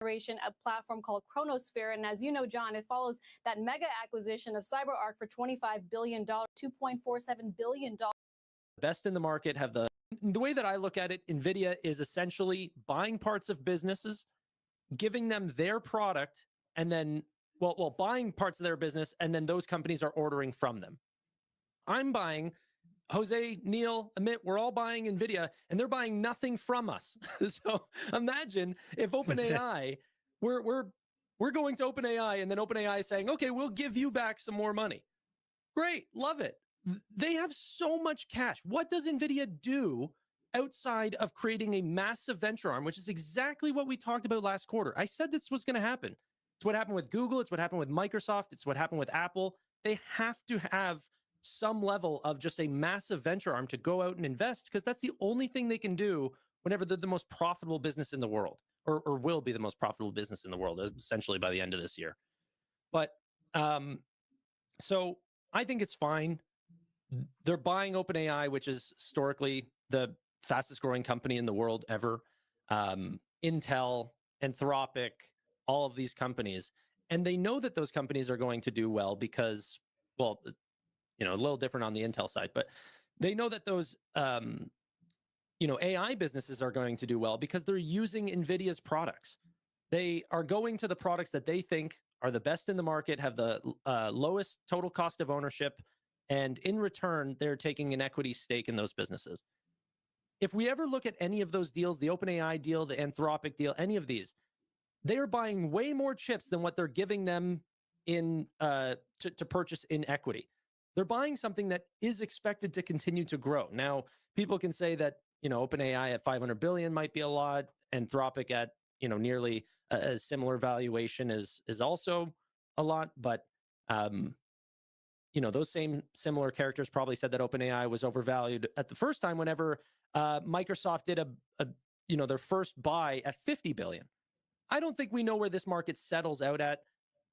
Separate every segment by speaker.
Speaker 1: a platform called Chronosphere. And as you know, John, it follows that mega acquisition of CyberArk for $25 billion, $2.47 billion.
Speaker 2: Best in the market have the way that I look at it, NVIDIA is essentially buying parts of businesses, giving them their product, and then, well, buying parts of their business, and then those companies are ordering from them. I'm buying, Jose, Neil, Amit, we're all buying NVIDIA, and they're buying nothing from us. So imagine if OpenAI, we're going to OpenAI, and then OpenAI is saying, okay, we'll give you back some more money. Great, love it. They have so much cash. What does NVIDIA do outside of creating a massive venture arm, which is exactly what we talked about last quarter? I said this was going to happen. It's what happened with Google. It's what happened with Microsoft. It's what happened with Apple. They have to have some level of just a massive venture arm to go out and invest, because that's the only thing they can do whenever they're the most profitable business in the world, or will be the most profitable business in the world, essentially by the end of this year. But so I think it's fine. They're buying OpenAI, which is historically the fastest growing company in the world ever. Intel, Anthropic, all of these companies. And they know that those companies are going to do well because, well, you know, a little different on the Intel side, but they know that those, you know, AI businesses are going to do well because they're using NVIDIA's products. They are going to the products that they think are the best in the market, have the lowest total cost of ownership, and in return, they're taking an equity stake in those businesses. If we ever look at any of those deals, the OpenAI deal, the Anthropic deal, any of these, they are buying way more chips than what they're giving them in to purchase in equity. They're buying something that is expected to continue to grow. Now, people can say that, you know, OpenAI at 500 billion might be a lot. Anthropic at, you know, nearly a similar valuation is also a lot. But, you know, those same similar characters probably said that OpenAI was overvalued at the first time whenever Microsoft did you know, their first buy at 50 billion. I don't think we know where this market settles out at.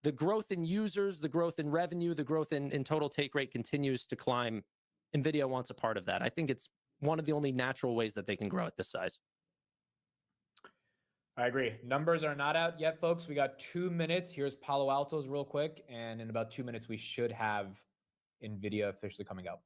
Speaker 2: The growth in users, the growth in revenue, the growth in total take rate continues to climb. NVIDIA wants a part of that. I think it's one of the only natural ways that they can grow at this size.
Speaker 3: I agree. Numbers are not out yet, folks. We got 2 minutes. Here's Palo Alto's real quick. And in about 2 minutes, we should have NVIDIA officially coming out.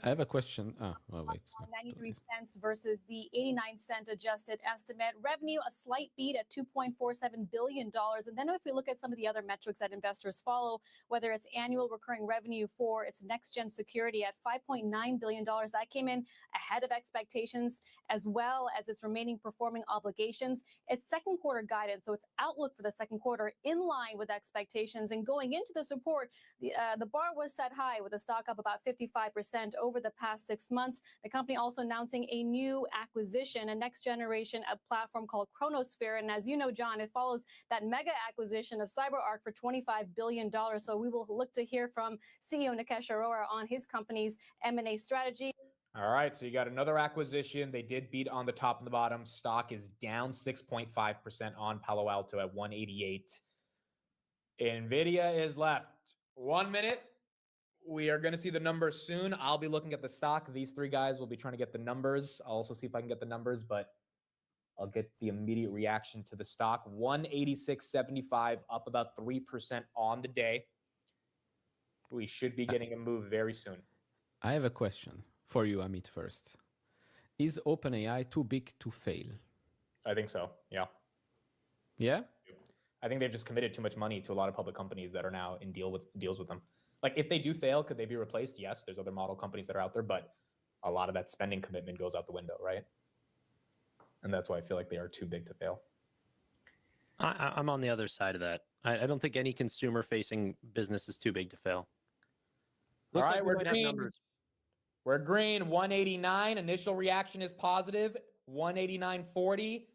Speaker 4: I have a question. Oh, well, wait.
Speaker 1: 93 cents versus the 89-cent adjusted estimate. Revenue, a slight beat at $2.47 billion. And then if we look at some of the other metrics that investors follow, whether it's annual recurring revenue for its next-gen security at $5.9 billion, that came in ahead of expectations, as well as its remaining performing obligations. Its second quarter guidance, so its outlook for the second quarter, in line with expectations. And going into this report, the bar was set high, with the stock up about 55% over the past 6 months. The company also announcing a new acquisition, a next generation platform called Chronosphere. And as you know, John, it follows that mega acquisition of CyberArk for $25 billion. So we will look to hear from CEO Nikesh Arora on his company's M&A strategy.
Speaker 3: All right, so you got another acquisition. They did beat on the top and the bottom. Stock is down 6.5% on Palo Alto at 188. NVIDIA is left 1 minute. We are going to see the numbers soon. I'll be looking at the stock. These three guys will be trying to get the numbers. I'll also see if I can get the numbers, but I'll get the immediate reaction to the stock. 186.75, up about 3% on the day. We should be getting a move very soon.
Speaker 4: I have a question for you, Amit, first. Is OpenAI too big to fail?
Speaker 3: I think so, yeah.
Speaker 4: Yeah?
Speaker 3: I think they've just committed too much money to a lot of public companies that are now in deals with them. Like, if they do fail, could they be replaced? Yes, there's other model companies that are out there, but a lot of that spending commitment goes out the window, right? And that's why I feel like they are too big to fail.
Speaker 2: I'm on the other side of that. I don't think any consumer-facing business is too big to fail.
Speaker 3: All
Speaker 2: Looks
Speaker 3: right,
Speaker 2: like we might have numbers.
Speaker 3: We're green. 189. Initial reaction is positive. 189.40.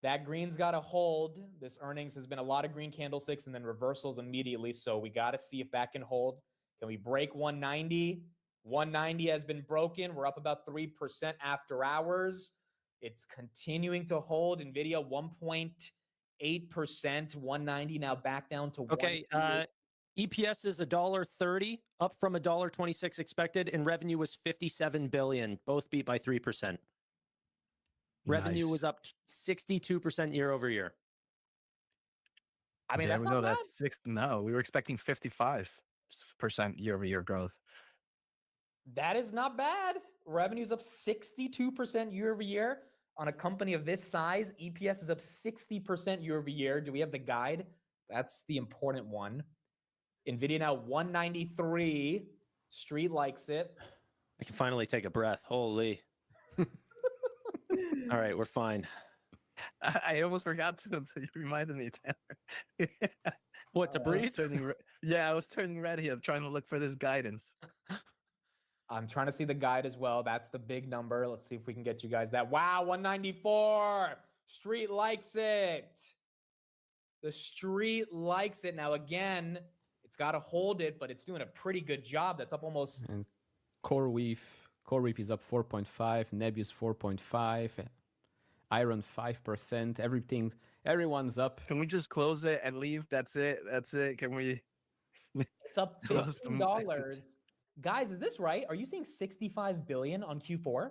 Speaker 3: That green's got to hold. This earnings has been a lot of green candlesticks and then reversals immediately. So we got to see if that can hold. Can we break 190? 190 has been broken. We're up about 3% after hours. It's continuing to hold. NVIDIA 1.8%. 190 now back down to
Speaker 2: okay. EPS is $1.30, up from $1.26 expected, and revenue was $57 billion. Both beat by 3%. Revenue was up 62% year over year.
Speaker 3: I mean,
Speaker 5: there
Speaker 3: that's
Speaker 5: we
Speaker 3: not
Speaker 5: go.
Speaker 3: bad.
Speaker 5: That's six. No, we were expecting 55% year-over-year growth.
Speaker 3: That is not bad. Revenue's up 62% year over year. On a company of this size, EPS is up 60% year over year. Do we have the guide? That's the important one. NVIDIA now 193. Street likes it.
Speaker 2: I can finally take a breath. Holy. All right, we're fine.
Speaker 5: I almost forgot to. You reminded me, Tanner.
Speaker 2: What, to breathe?
Speaker 5: Yeah, I was turning red here, trying to look for this guidance.
Speaker 3: I'm trying to see the guide as well. That's the big number. Let's see if we can get you guys that. Wow, 194. Street likes it. The street likes it. Now, again, it's got to hold it, but it's doing a pretty good job. That's up almost.
Speaker 4: And CoreWeave is up 4.5, Nebius 4.5, Iron 5%. Everyone's up.
Speaker 5: Can we just close it and leave? That's it. Can we?
Speaker 3: It's up $15. Guys, is this right? Are you seeing 65 billion on Q4?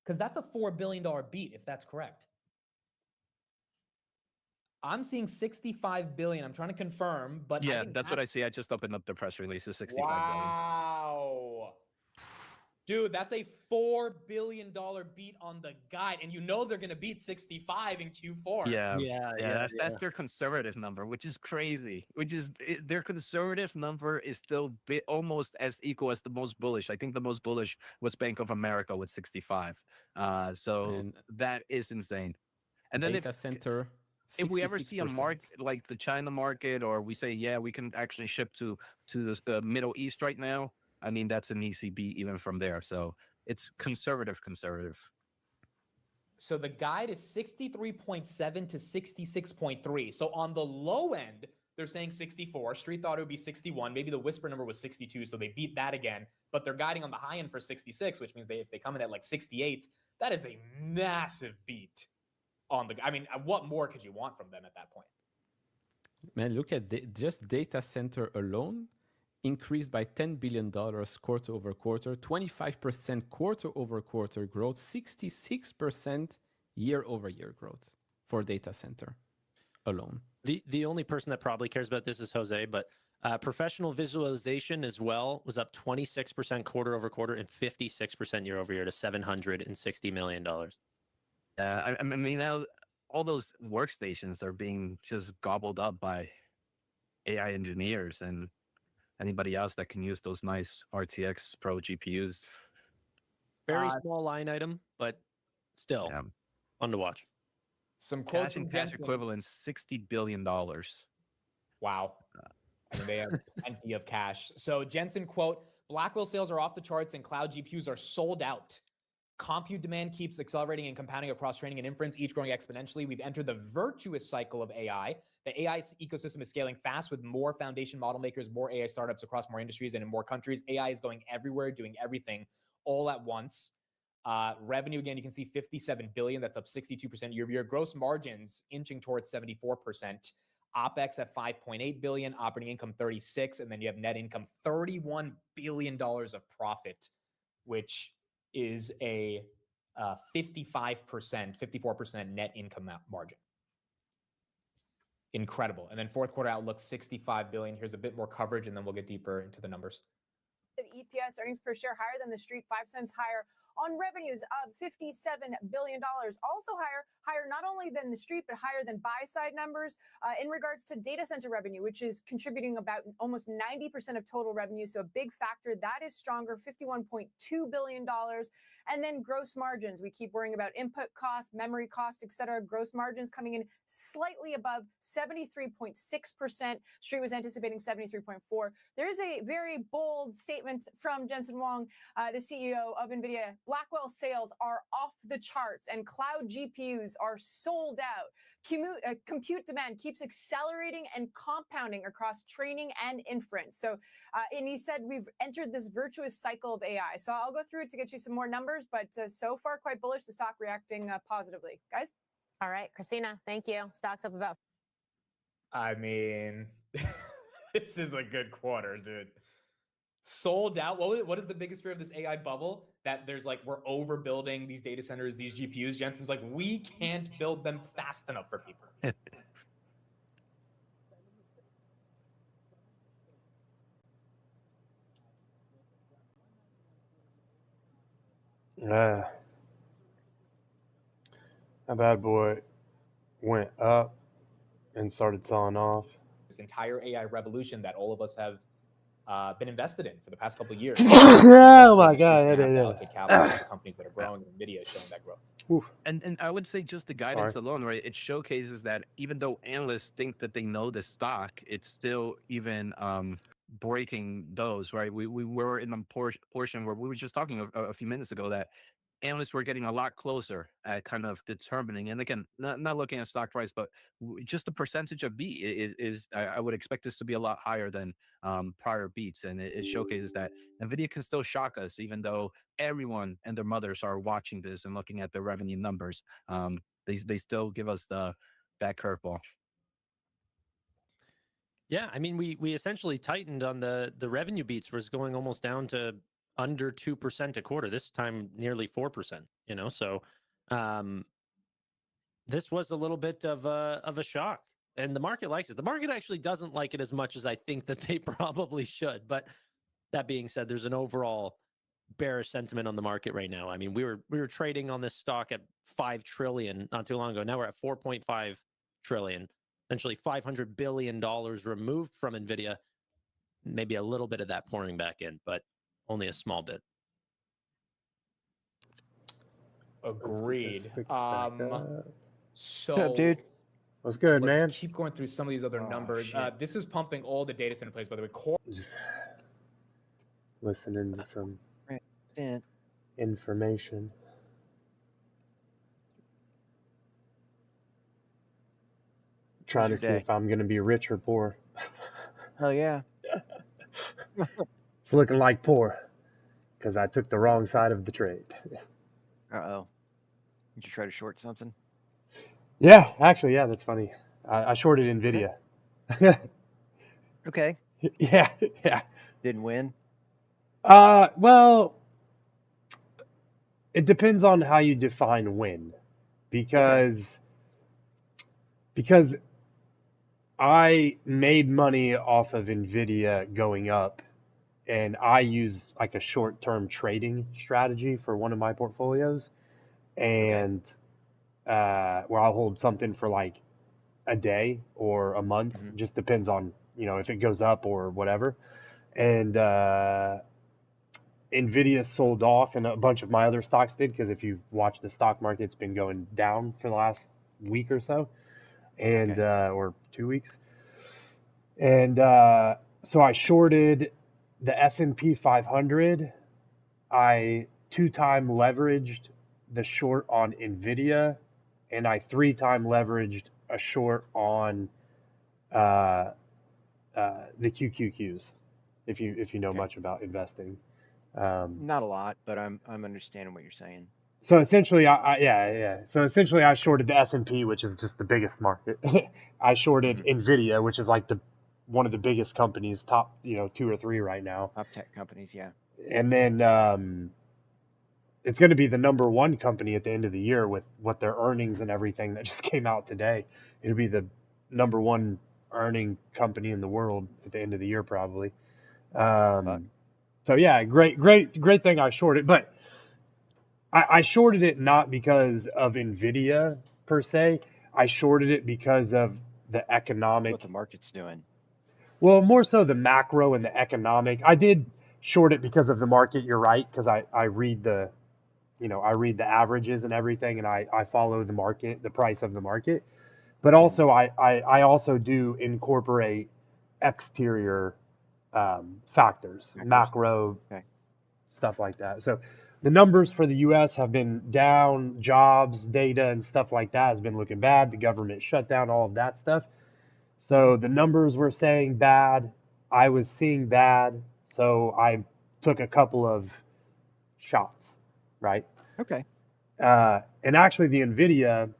Speaker 3: Because that's a $4 billion beat, if that's correct. I'm seeing 65 billion. I'm trying to confirm, but
Speaker 5: Yeah, that's what I see. I just opened up the press release. It's 65 billion.
Speaker 3: Wow. Dude, that's a $4 billion beat on the guide. And you know they're going to beat 65 in Q4.
Speaker 5: Yeah. That's their conservative number, which is crazy. Their conservative number is still almost as equal as the most bullish. I think the most bullish was Bank of America with 65. So that is insane. And then
Speaker 4: data center,
Speaker 5: if we ever see a market like the China market, or we say, yeah, we can actually ship to the Middle East right now, I mean, that's an easy beat even from there. So it's conservative.
Speaker 3: So the guide is 63.7 to 66.3. So on the low end, they're saying 64. Street thought it would be 61. Maybe the whisper number was 62, so they beat that again. But they're guiding on the high end for 66, which means if they come in at like 68, that is a massive beat on the. I mean, what more could you want from them at that point?
Speaker 4: Man, look at just data center alone. Increased by $10 billion quarter over quarter, 25% quarter over quarter growth, 66% year over year growth for data center alone.
Speaker 2: The only person that probably cares about this is Jose, but professional visualization as well was up 26% quarter over quarter and 56% year over year to $760 million.
Speaker 5: I mean, now all those workstations are being just gobbled up by AI engineers and anybody else that can use those nice RTX Pro GPUs.
Speaker 2: Very small line item, but still fun to watch.
Speaker 3: Some quotes
Speaker 5: cash and cash equivalents, $60 billion.
Speaker 3: Wow. I mean, they have plenty of cash. So Jensen quote, Blackwell sales are off the charts and cloud GPUs are sold out. Compute demand keeps accelerating and compounding across training and inference, each growing exponentially. We've entered the virtuous cycle of AI. The AI ecosystem is scaling fast with more foundation model makers, more AI startups across more industries and in more countries. AI is going everywhere, doing everything all at once. Revenue, again, you can see 57 billion. That's up 62% year over year. Gross margins inching towards 74%. OpEx at 5.8 billion, operating income 36, and then you have net income $31 billion of profit, which is a 54% net income margin. Incredible. And then fourth quarter outlook, 65 billion. Here's a bit more coverage, and then we'll get deeper into the numbers.
Speaker 6: EPS, earnings per share, higher than the street, 5 cents higher on revenues of $57 billion. Also higher not only than the street, but higher than buy-side numbers in regards to data center revenue, which is contributing about almost 90% of total revenue. So a big factor. That is stronger, $51.2 billion. And then gross margins. We keep worrying about input costs, memory costs, et cetera. Gross margins coming in slightly above 73.6%. Street was anticipating 73.4%. There is a very bold statement from Jensen Huang, the CEO of NVIDIA. Blackwell sales are off the charts and cloud GPUs are sold out. Compute demand keeps accelerating and compounding across training and inference. So, and he said we've entered this virtuous cycle of AI. So I'll go through it to get you some more numbers, but so far quite bullish. The stock reacting positively. Guys?
Speaker 7: All right, Christina, thank you. Stock's up about.
Speaker 3: I mean, this is a good quarter, dude. Sold out. What is the biggest fear of this AI bubble? That there's like, we're overbuilding these data centers, these GPUs. Jensen's like, we can't build them fast enough for people.
Speaker 8: That bad boy went up and started selling off.
Speaker 3: This entire AI revolution that all of us have been invested in for the past couple of years.
Speaker 8: Oh my God!
Speaker 3: Have to allocate capital to the companies that are growing, and NVIDIA is showing that growth.
Speaker 8: Oof.
Speaker 5: And I would say just the guidance alone, right? It showcases that even though analysts think that they know the stock, it's still even breaking those, right? We were in the portion where we were just talking a few minutes ago that analysts were getting a lot closer at kind of determining, and again, not looking at stock price, but just the percentage of beat is I would expect this to be a lot higher than prior beats, and it showcases that NVIDIA can still shock us, even though everyone and their mothers are watching this and looking at the revenue numbers. They still give us that curveball.
Speaker 2: Yeah, I mean, we essentially tightened on the revenue beats, was going almost down to under 2% a quarter. This time, nearly 4%. You know, so this was a little bit of a shock, and the market likes it. The market actually doesn't like it as much as I think that they probably should. But that being said, there's an overall bearish sentiment on the market right now. I mean, we were trading on this stock at 5 trillion not too long ago. Now we're at 4.5 trillion. Essentially $500 billion removed from NVIDIA. Maybe a little bit of that pouring back in, but only a small bit.
Speaker 3: Agreed. So,
Speaker 9: what's up, dude?
Speaker 8: What's good,
Speaker 3: let's
Speaker 8: man?
Speaker 3: keep going through some of these other numbers. This is pumping all the data center plays, by the way.
Speaker 8: Just listening to some
Speaker 9: Yeah.
Speaker 8: information. Trying to see if I'm going to be rich or poor.
Speaker 9: Hell yeah.
Speaker 8: It's looking like poor because I took the wrong side of the trade.
Speaker 9: Uh-oh. Did you try to short something?
Speaker 8: Yeah, actually, yeah, that's funny. I shorted NVIDIA.
Speaker 9: Okay.
Speaker 8: Yeah.
Speaker 9: Didn't win?
Speaker 8: Well, it depends on how you define win. Because I made money off of NVIDIA going up, and I use like a short-term trading strategy for one of my portfolios, and where I'll hold something for like a day or a month, just depends on, you know, if it goes up or whatever. And NVIDIA sold off, and a bunch of my other stocks did, because if you watch the stock market, it's been going down for the last week or so, and or 2 weeks. And so I shorted the S&P 500. I 2-time leveraged the short on NVIDIA, and I 3-time leveraged a short on the QQQs, if you know much about investing.
Speaker 9: Not a lot, but I'm understanding what you're saying.
Speaker 8: So essentially, So essentially, I shorted the S&P, which is just the biggest market. I shorted NVIDIA, which is like one of the biggest companies, top 2 or 3 right now.
Speaker 9: Top tech companies, yeah.
Speaker 8: And then it's going to be the number 1 company at the end of the year with what their earnings and everything that just came out today. It'll be the number 1 earning company in the world at the end of the year, probably. So yeah, great thing I shorted, but I shorted it not because of NVIDIA per se. I shorted it because of the economic.
Speaker 9: What the market's doing.
Speaker 8: Well, more so the macro and the economic. I did short it because of the market. You're right, because I read the averages and everything, and I follow the market, the price of the market. But also I also do incorporate exterior factors, macro stuff like that. So the numbers for the U.S. have been down, jobs, data, and stuff like that has been looking bad. The government shutdown, all of that stuff. So the numbers were saying bad. I was seeing bad. So I took a couple of shots, right?
Speaker 9: Okay.
Speaker 8: And actually the NVIDIA.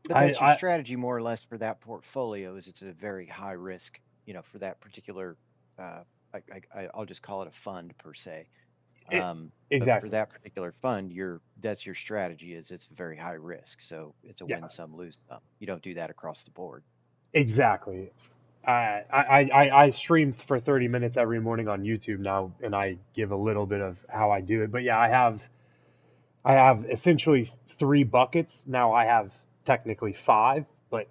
Speaker 9: But that's your strategy more or less for that portfolio, is it's a very high risk, for that particular, I'll just call it a fund per se.
Speaker 8: Exactly.
Speaker 9: For that particular fund, that's your strategy, is it's very high risk. So it's a win some, lose some. You don't do that across the board.
Speaker 8: Exactly. I stream for 30 minutes every morning on YouTube now, and I give a little bit of how I do it. But yeah, I have essentially 3 buckets. Now I have technically 5, but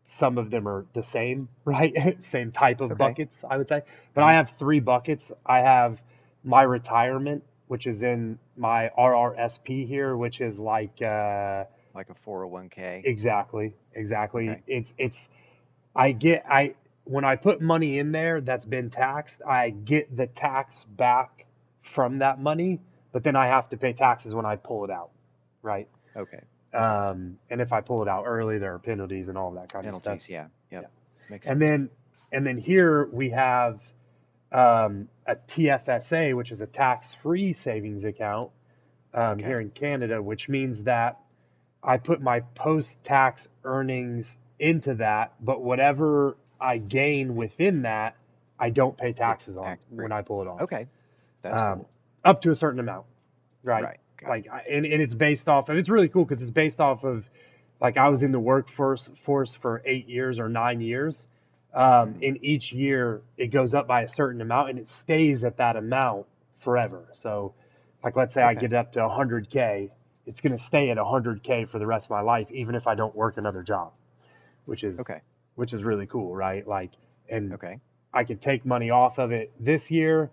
Speaker 8: some of them are the same, right? Same type of
Speaker 9: Okay.
Speaker 8: buckets, I would say. But I have 3 buckets. I have my retirement, which is in my RRSP here, which is like
Speaker 9: Like a 401k.
Speaker 8: exactly.
Speaker 9: Okay.
Speaker 8: It's when I put money in there that's been taxed, I get the tax back from that money, but then I have to pay taxes when I pull it out, right?
Speaker 9: Okay.
Speaker 8: And if I pull it out early, there are penalties and all of that kind of stuff.
Speaker 9: Penalties. Yeah. Yep.
Speaker 8: Yeah.
Speaker 9: Makes
Speaker 8: And
Speaker 9: sense.
Speaker 8: then here we have a TFSA, which is a tax-free savings account
Speaker 9: Okay.
Speaker 8: here in Canada, which means that I put my post-tax earnings into that, but whatever I gain within that, I don't pay taxes on
Speaker 9: Tax-free.
Speaker 8: when I pull it off.
Speaker 9: Okay. That's cool.
Speaker 8: Up to a certain amount, right?
Speaker 9: Right. Got
Speaker 8: Like, and it's based off, and it's really cool because it's based off of, like, I was in the workforce for 8 years or 9 years. In each year, it goes up by a certain amount, and it stays at that amount forever. So, like, let's say I
Speaker 9: Okay.
Speaker 8: get up to 100K, it's going to stay at 100K for the rest of my life, even if I don't work another job, which is
Speaker 9: Okay.
Speaker 8: really cool, right? Like, and
Speaker 9: Okay.
Speaker 8: I could take money off of it this year,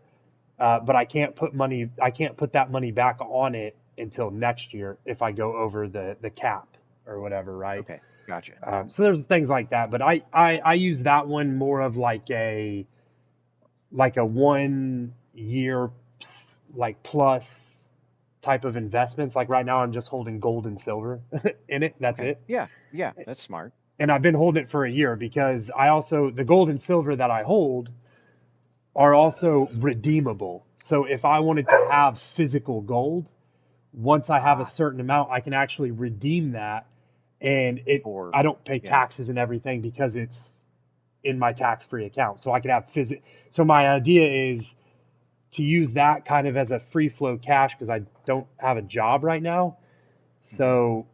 Speaker 8: but I can't put that money back on it until next year if I go over the cap or whatever, right?
Speaker 9: Okay. Gotcha.
Speaker 8: So there's things like that, but I use that one more of like a 1 year like plus type of investments. Like right now I'm just holding gold and silver in it. That's
Speaker 9: Okay.
Speaker 8: it.
Speaker 9: Yeah. Yeah. That's smart.
Speaker 8: And I've been holding it for a year because the gold and silver that I hold are also redeemable. So if I wanted to have physical gold, once I have a certain amount, I can actually redeem that, and I don't pay taxes and everything because it's in my tax-free account. So I could have So my idea is to use that kind of as a free flow cash because I don't have a job right now. So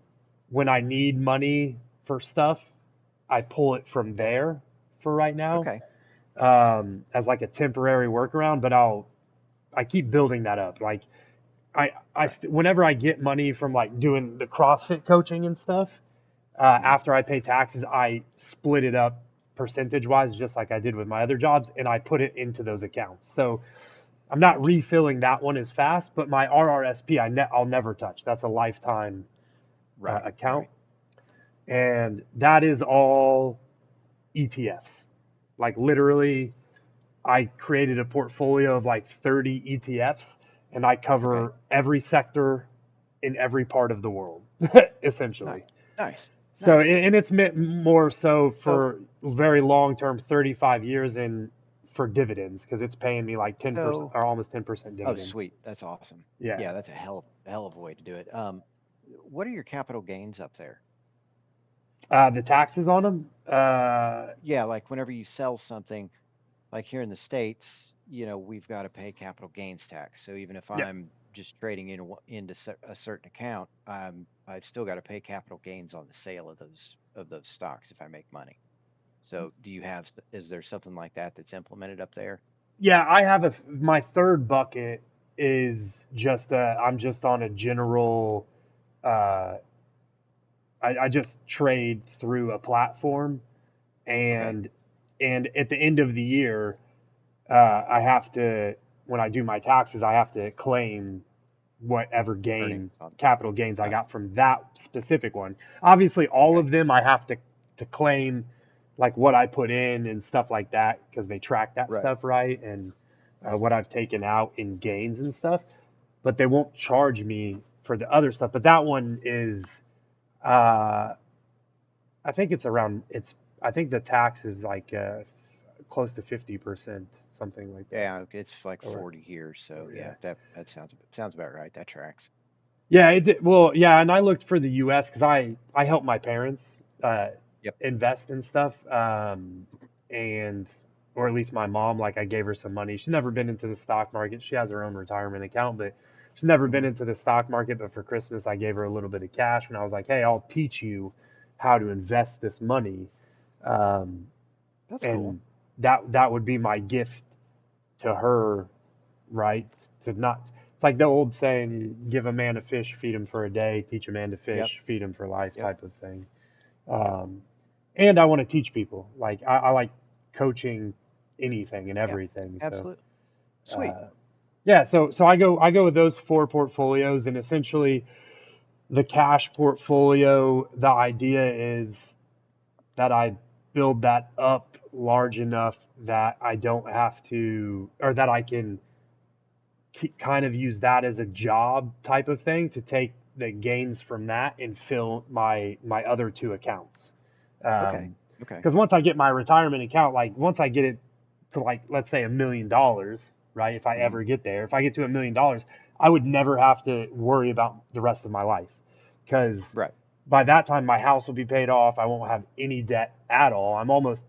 Speaker 8: when I need money for stuff, I pull it from there for right now.
Speaker 9: Okay.
Speaker 8: As like a temporary workaround, but I keep building that up. Like whenever I get money from like doing the CrossFit coaching and stuff, after I pay taxes, I split it up percentage wise, just like I did with my other jobs, and I put it into those accounts. So I'm not refilling that one as fast, but my RRSP, I'll never touch. That's a lifetime account. And that is all ETFs. Like literally, I created a portfolio of like 30 ETFs, and I cover every sector in every part of the world, essentially.
Speaker 9: Nice.
Speaker 8: So, and it's meant more so for very long term, 35 years in for dividends, because it's paying me like 10% or almost 10% dividends.
Speaker 9: Oh, sweet. That's awesome.
Speaker 8: Yeah.
Speaker 9: Yeah, that's a hell of a way to do it. What are your capital gains up there?
Speaker 8: The taxes on them?
Speaker 9: Yeah, like whenever you sell something, like here in the States, we've got to pay capital gains tax. So even if I'm just trading into a certain account, I've still got to pay capital gains on the sale of those stocks if I make money. So is there something like that that's implemented up there?
Speaker 8: Yeah, I have my third bucket is just I'm just on a general I just trade through a platform, and at the end of the year, I have to, when I do my taxes, I have to claim whatever capital gains I got from that specific one. Obviously, all of them I have to claim like what I put in and stuff like that because they track that stuff, right? And what I've taken out in gains and stuff, but they won't charge me for the other stuff. But that one is, I think I think the tax is like close to 50%, something like that.
Speaker 9: Yeah, it's like 40 here, so that sounds about right. That tracks.
Speaker 8: Yeah, it did. Well, yeah, and I looked for the U.S. because I help my parents invest in stuff, and or at least my mom. Like I gave her some money. She's never been into the stock market. She has her own retirement account, but she's never been into the stock market. But for Christmas, I gave her a little bit of cash, and I was like, "Hey, I'll teach you how to invest this money."
Speaker 9: That's cool.
Speaker 8: That would be my gift to her, right? It's like the old saying, give a man a fish, feed him for a day, teach a man to fish, feed him for life type of thing. And I want to teach people. Like I like coaching anything and everything.
Speaker 9: Absolutely. Sweet.
Speaker 8: Yeah, so I go with those 4 portfolios, and essentially the cash portfolio, the idea is that I build that up large enough that I don't have to, or that I can kind of use that as a job type of thing to take the gains from that and fill my other 2 accounts.
Speaker 9: Okay.
Speaker 8: Because once I get my retirement account, like once I get it to, like, let's say $1 million, right? If I ever get there, if I get to $1 million, I would never have to worry about the rest of my life, because by that time my house will be paid off. I won't have any debt at all. I'm almost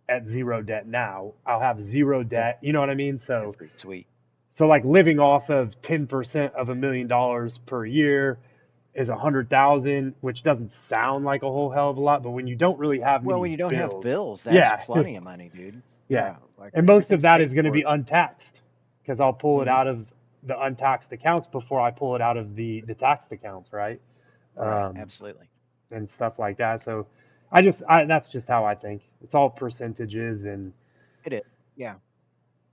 Speaker 8: at 0 debt now. I'll have 0 debt. You know what I mean? So
Speaker 9: pretty sweet.
Speaker 8: So like living off of 10% of $1 million per year is 100,000, which doesn't sound like a whole hell of a lot, but when you don't really have many
Speaker 9: when you don't have
Speaker 8: bills,
Speaker 9: bills, that's plenty of money, dude.
Speaker 8: Yeah.
Speaker 9: Like,
Speaker 8: And most of
Speaker 9: everything's
Speaker 8: that
Speaker 9: paid
Speaker 8: is going to
Speaker 9: for.
Speaker 8: be untaxed, because I'll pull it out of the untaxed accounts before I pull it out of the taxed accounts, right?
Speaker 9: Absolutely.
Speaker 8: And stuff like that. So that's just how I think. It's all percentages and
Speaker 9: It is. Yeah.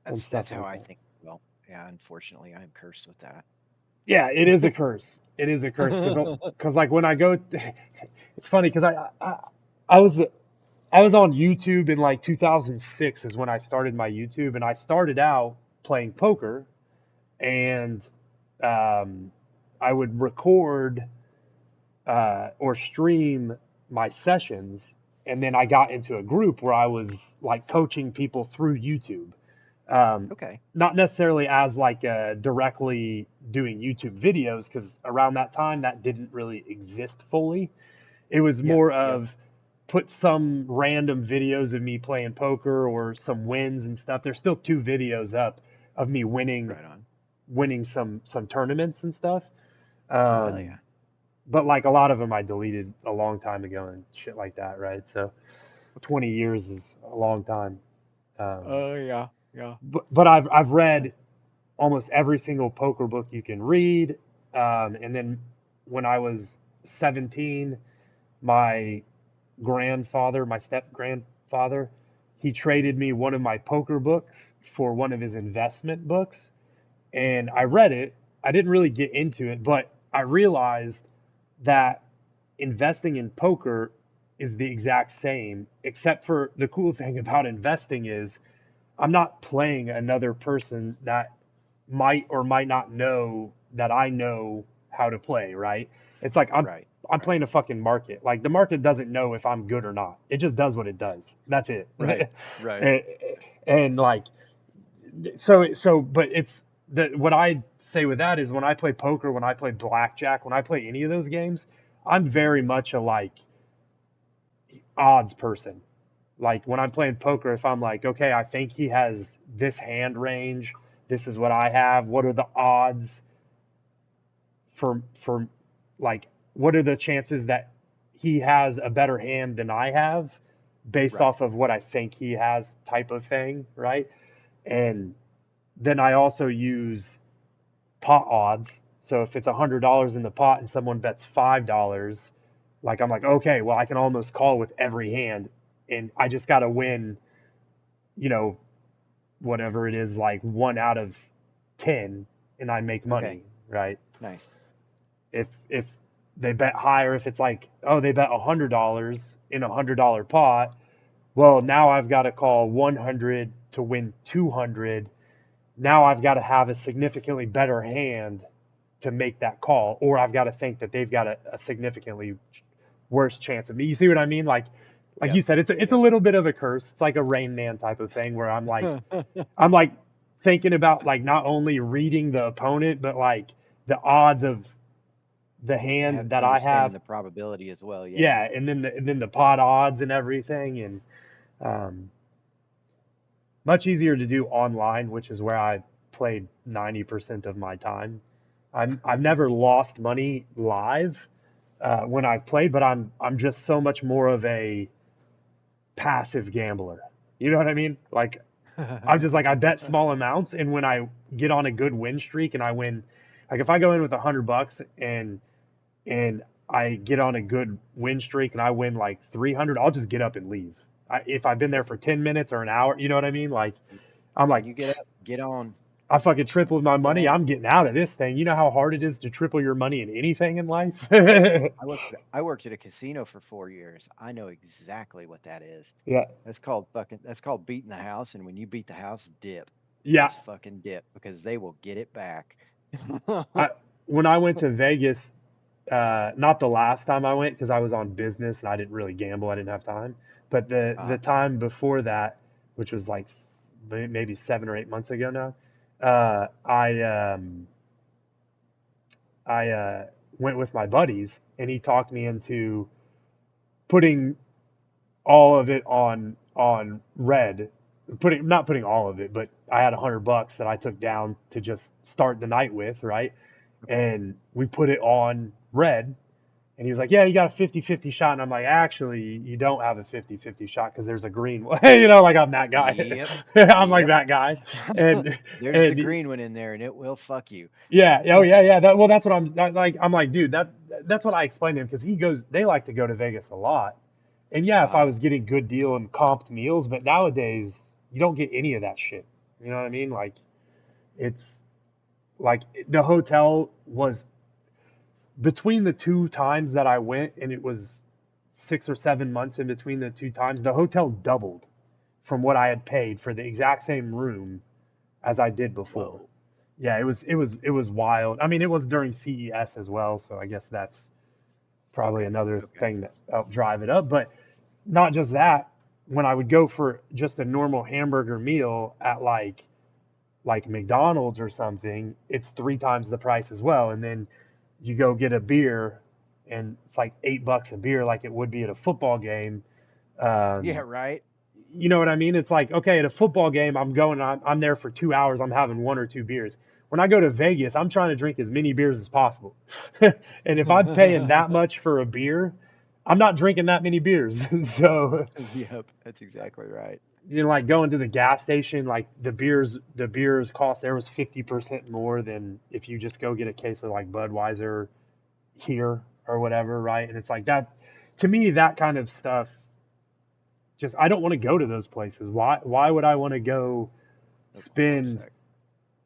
Speaker 8: and
Speaker 9: That's
Speaker 8: stuff
Speaker 9: how
Speaker 8: like
Speaker 9: I
Speaker 8: that.
Speaker 9: think. Well, yeah, unfortunately, I'm cursed with that.
Speaker 8: Yeah, it is a curse. It is a curse, because like when I go, it's funny because I was on YouTube in like 2006 is when I started my YouTube, and I started out playing poker, and I would record or stream my sessions, and then I got into a group where I was like coaching people through YouTube. Not necessarily as like directly doing YouTube videos, because around that time that didn't really exist fully. It was more of put some random videos of me playing poker or some wins and stuff. There's still 2 videos up of me winning some tournaments and stuff.
Speaker 9: Hell yeah.
Speaker 8: But like a lot of them I deleted a long time ago and shit like that, right? So 20 years is a long time.
Speaker 9: Yeah.
Speaker 8: But I've read almost every single poker book you can read. And then when I was 17, my grandfather, my step grandfather, he traded me one of my poker books for one of his investment books. And I read it. I didn't really get into it, but I realized that investing in poker is the exact same, except for the cool thing about investing is I'm not playing another person that might or might not know that I know how to play, right? It's like I'm playing a fucking market. Like the market doesn't know if I'm good or not. It just does what it does. That's it.
Speaker 9: Right.
Speaker 8: And like but it's what I say with that is when I play poker, when I play blackjack, when I play any of those games, I'm very much a like odds person. Like when I'm playing poker, if I'm like, okay, I think he has this hand range, this is what I have. What are the odds for like what are the chances that he has a better hand than I have based off of what I think he has type of thing, right? And then I also use pot odds. So if it's $100 in the pot and someone bets $5, like I'm like, okay, well I can almost call with every hand, and I just got to win, whatever it is, like 1 out of 10, and I make money, right?
Speaker 9: Nice.
Speaker 8: If they bet higher, if it's like, oh, they bet $100 in a $100 pot, well, now I've got to call 100 to win 200. Now I've got to have a significantly better hand to make that call, or I've got to think that they've got a significantly worse chance of me. You see what I mean? Like you said, it's a little bit of a curse. It's like a Rain Man type of thing where I'm like thinking about like not only reading the opponent, but like the odds of the hand that I have,
Speaker 9: the probability as well.
Speaker 8: Yeah, and then the pot odds and everything, and much easier to do online, which is where I played 90% of my time. I've never lost money live when I've played, but I'm just so much more of a passive gambler. You know what I mean? Like I'm just like I bet small amounts, and when I get on a good win streak and I win, like if I go in with $100 and I get on a good win streak and I win like 300, I'll just get up and leave. If I've been there for 10 minutes or an hour, you know what I mean? Like, I'm like,
Speaker 9: You get up, get on.
Speaker 8: I fucking tripled my money.
Speaker 9: on.
Speaker 8: I'm getting out of this thing. You know how hard it is to triple your money in anything in life?
Speaker 9: I worked at a casino for 4 years. I know exactly what that is.
Speaker 8: Yeah.
Speaker 9: That's called beating the house. And when you beat the house, dip.
Speaker 8: Yeah.
Speaker 9: Just fucking dip because they will get it back.
Speaker 8: When I went to Vegas, not the last time I went because I was on business and I didn't really gamble. I didn't have time. But the time before that, which was like maybe 7 or 8 months ago now, I went with my buddies and he talked me into putting all of it on red. Not putting all of it, but I had $100 that I took down to just start the night with, right? And we put it on red. And he was like, yeah, you got a 50-50 shot. And I'm like, actually, you don't have a 50-50 shot because there's a green one. You know, like I'm that guy.
Speaker 9: Yep.
Speaker 8: I'm like that guy. And
Speaker 9: There's the green one in there and it will fuck you.
Speaker 8: yeah. Oh, yeah. That's what I'm like, dude, that's what I explained to him because they like to go to Vegas a lot. And yeah, if I was getting good deal and comped meals, but nowadays you don't get any of that shit. You know what I mean? Like it's like the hotel was between the two times that I went, and it was 6 or 7 months in between the two times, the hotel doubled from what I had paid for the exact same room as I did before.
Speaker 9: Whoa.
Speaker 8: Yeah, it was wild. I mean, it was during CES as well, so I guess that's probably another thing that helped drive it up. But not just that, when I would go for just a normal hamburger meal at like McDonald's or something, it's 3 times the price as well. And then you go get a beer and it's like $8 a beer like it would be at a football game.
Speaker 9: Yeah, right.
Speaker 8: You know what I mean? It's like, okay, at a football game, I'm there for 2 hours. I'm having 1 or 2 beers. When I go to Vegas, I'm trying to drink as many beers as possible. And if I'm paying that much for a beer, I'm not drinking that many beers. So
Speaker 9: Yep, that's exactly right.
Speaker 8: you know, like going to the gas station, like the beers cost there was 50% more than if you just go get a case of like Budweiser here or whatever, right? And it's like that, to me, that kind of stuff, just I don't want to go to those places. Why would I want to go spend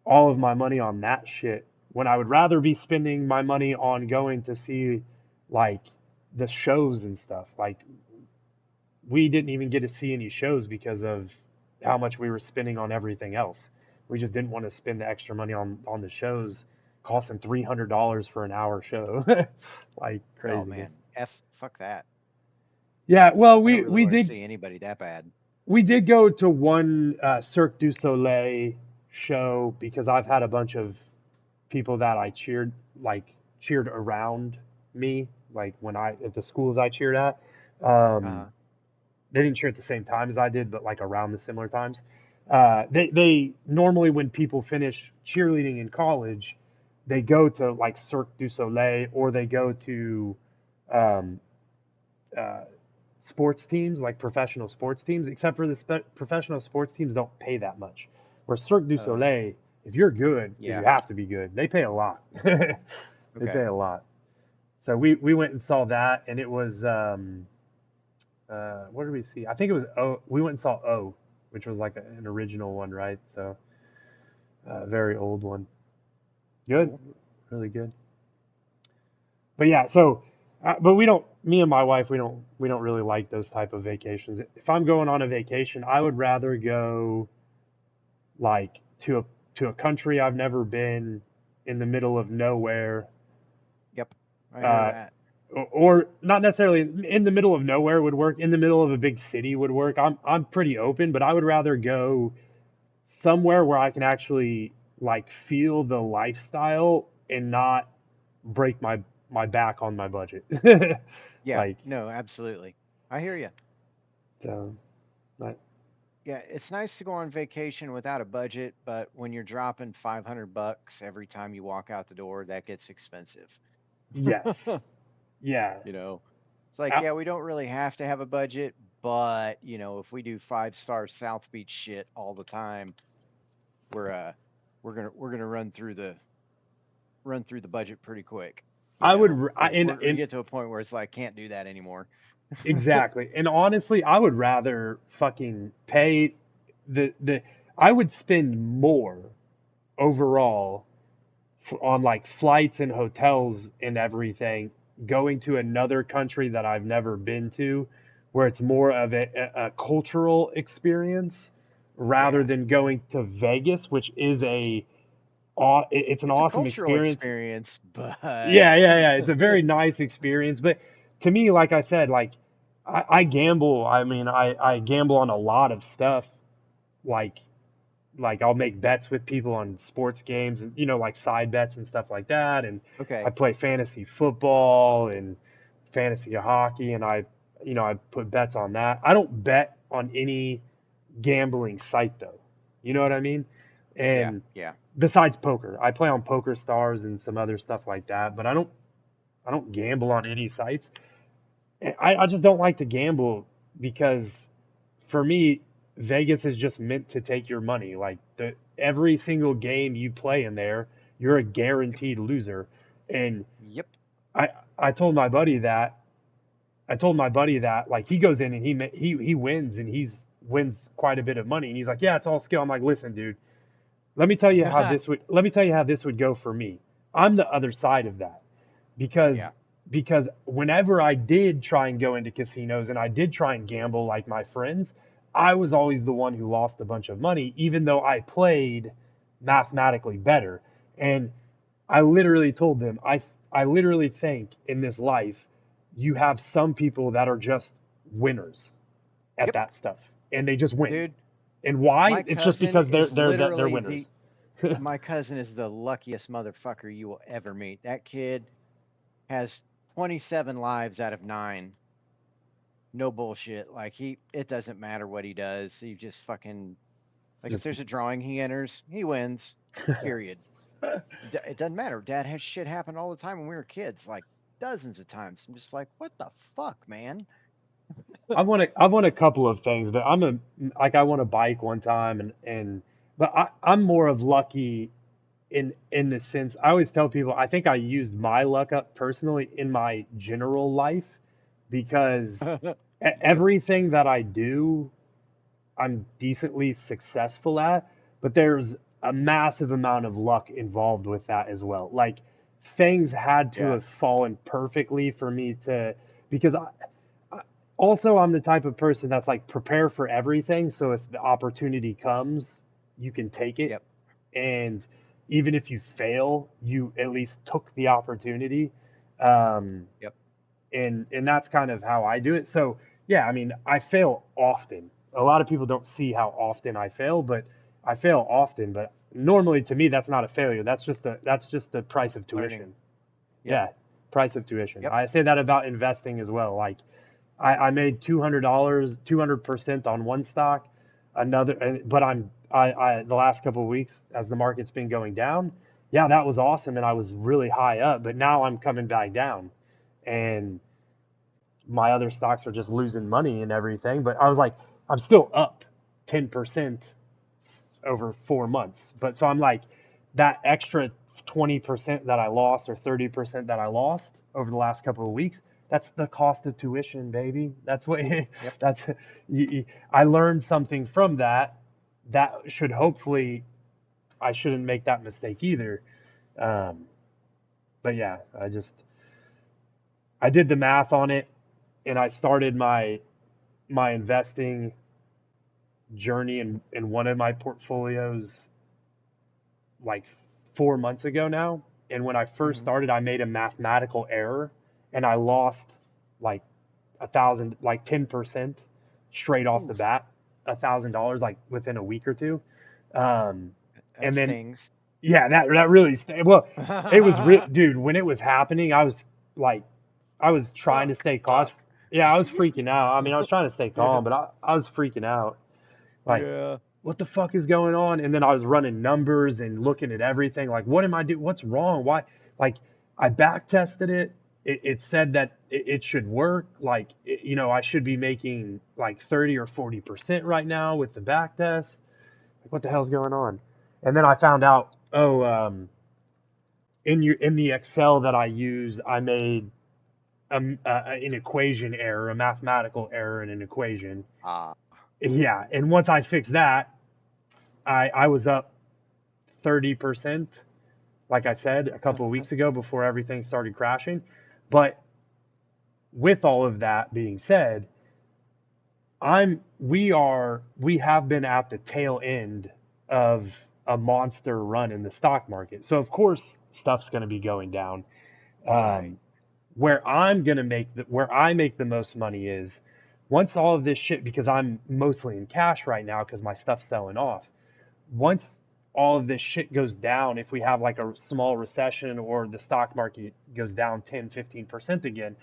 Speaker 8: all of my money on that shit when I would rather be spending my money on going to see like the shows and stuff? Like we didn't even get to see any shows because of how much we were spending on everything else. We just didn't want to spend the extra money on the shows costing $300 for an hour show. Like crazy.
Speaker 9: Oh man, fuck that.
Speaker 8: Yeah, well,
Speaker 9: I don't really
Speaker 8: we
Speaker 9: want to
Speaker 8: did
Speaker 9: see anybody that bad.
Speaker 8: we did go to one Cirque du Soleil show because I've had a bunch of people that I cheered around me, like when I at the schools I cheered at. They didn't cheer at the same time as I did, but like around the similar times. They normally when people finish cheerleading in college, they go to like Cirque du Soleil or they go to um, sports teams, like professional sports teams. Except for the professional sports teams don't pay that much. Where Cirque du Soleil, if you're good, you have to be good. They pay a lot. They pay a lot. So we went and saw that, and it was what did we see? I think it was O. We went and saw O, which was like an original one, right? So very old one. Good, really good. But yeah, so but we don't. Me and my wife, we don't really like those type of vacations. If I'm going on a vacation, I would rather go like to a country I've never been, in the middle of nowhere.
Speaker 9: Yep, I hear that.
Speaker 8: Or not necessarily in the middle of nowhere would work. In the middle of a big city would work. I'm pretty open, but I would rather go somewhere where I can actually like feel the lifestyle and not break my back on my budget.
Speaker 9: Yeah,
Speaker 8: Like,
Speaker 9: no, absolutely. I hear you.
Speaker 8: so, but
Speaker 9: Yeah, it's nice to go on vacation without a budget, but when you're dropping $500 every time you walk out the door, that gets expensive.
Speaker 8: yes, yeah,
Speaker 9: You know, it's like, yeah, we don't really have to have a budget, but if we do 5-star South Beach shit all the time, we're we're gonna run through the budget pretty quick.
Speaker 8: I would,
Speaker 9: We're gonna get to a point where it's like can't do that anymore.
Speaker 8: exactly. And honestly, I would rather fucking pay I would spend more overall on like flights and hotels and everything going to another country that I've never been to, where it's more of a cultural experience rather than going to Vegas, which is it's an
Speaker 9: It's a
Speaker 8: awesome
Speaker 9: cultural
Speaker 8: experience.
Speaker 9: but
Speaker 8: Yeah. It's a very nice experience. But to me, like I said, like I gamble. I mean, I gamble on a lot of stuff. Like I'll make bets with people on sports games and like side bets and stuff like that. And
Speaker 9: okay.
Speaker 8: I play fantasy football and fantasy hockey, and I put bets on that. I don't bet on any gambling site though. You know what I mean? And
Speaker 9: Yeah.
Speaker 8: besides poker, I play on Poker Stars and some other stuff like that, but I don't gamble on any sites. I just don't like to gamble because for me, Vegas is just meant to take your money. Like every single game you play in there, you're a guaranteed loser. And
Speaker 9: Yep.
Speaker 8: I told my buddy that. I told my buddy that like he goes in and he wins and wins quite a bit of money and he's like, yeah, it's all skill. I'm like, listen, dude, let me tell you how this would go for me. I'm the other side of that because
Speaker 9: Yeah.
Speaker 8: because whenever I did try and go into casinos and I did try and gamble like my friends, I was always the one who lost a bunch of money, even though I played mathematically better. And I literally told them, I literally think in this life, you have some people that are just winners at
Speaker 9: Yep.
Speaker 8: that stuff, and they just win.
Speaker 9: Dude,
Speaker 8: And why?
Speaker 9: my
Speaker 8: It's just
Speaker 9: cousin
Speaker 8: because they're
Speaker 9: is literally
Speaker 8: winners.
Speaker 9: my cousin is the luckiest motherfucker you will ever meet. That kid has 27 lives out of 9. No bullshit. Like it doesn't matter what he does. He just fucking like if
Speaker 8: Just-
Speaker 9: there's a drawing he enters, he wins. Period. It doesn't matter. Dad has shit happen all the time when we were kids, like dozens of times. I'm just like, what the fuck, man?
Speaker 8: I've won a couple of things, but I won a bike one time but I'm more of lucky in the sense I always tell people I think I used my luck up personally in my general life because everything that I do I'm decently successful at, but there's a massive amount of luck involved with that as well. Like things had to
Speaker 9: Yeah.
Speaker 8: have fallen perfectly for me to because also I'm the type of person that's like prepare for everything so if the opportunity comes, you can take it.
Speaker 9: Yep.
Speaker 8: And even if you fail, you at least took the opportunity. Um,
Speaker 9: Yep.
Speaker 8: and that's kind of how I do it. So yeah, I mean, I fail often. A lot of people don't see how often I fail, but I fail often. But normally, to me, that's not a failure. That's just the price of tuition.
Speaker 9: Learning.
Speaker 8: Yeah, price of tuition.
Speaker 9: Yep.
Speaker 8: I say that about investing as well. Like I made $200, 200% on one stock, but I the last couple of weeks as the market's been going down, yeah, that was awesome, and I was really high up. But now I'm coming back down, and my other stocks are just losing money and everything. But I was like, I'm still up 10% over 4 months. But so I'm like, that extra 20% that I lost or 30% that I lost over the last couple of weeks, that's the cost of tuition, baby. That's what that's I learned something from that. That should hopefully I shouldn't make that mistake either. But yeah, I did the math on it and I started my investing journey in one of my portfolios like 4 months ago now. And when I first started, I made a mathematical error and I lost like 1,000, like 10% straight off the bat, $1,000 like within a week or two.
Speaker 9: That
Speaker 8: And then
Speaker 9: stings.
Speaker 8: yeah, that really well, it was dude, when it was happening, I was like, I was trying to stay calm. Yeah, I was freaking out. I mean, I was trying to stay calm, but I was freaking out. Like,
Speaker 9: Yeah.
Speaker 8: what the fuck is going on? And then I was running numbers and looking at everything. Like, what am I doing? What's wrong? Why? Like, I back tested it. It said that it should work. Like, I should be making like 30 or 40% right now with the back test. Like, what the hell's going on? And then I found out, in the Excel that I used, I made an equation error, a mathematical error in an equation. Yeah, and once I fixed that, I was up 30%, like I said a couple of weeks ago before everything started crashing. But with all of that being said, we have been at the tail end of a monster run in the stock market. So of course stuff's going to be going down.
Speaker 9: Right.
Speaker 8: Where I make the most money is once all of this shit, because I'm mostly in cash right now because my stuff's selling off. Once all of this shit goes down, if we have like a small recession or the stock market goes down 10-15% again,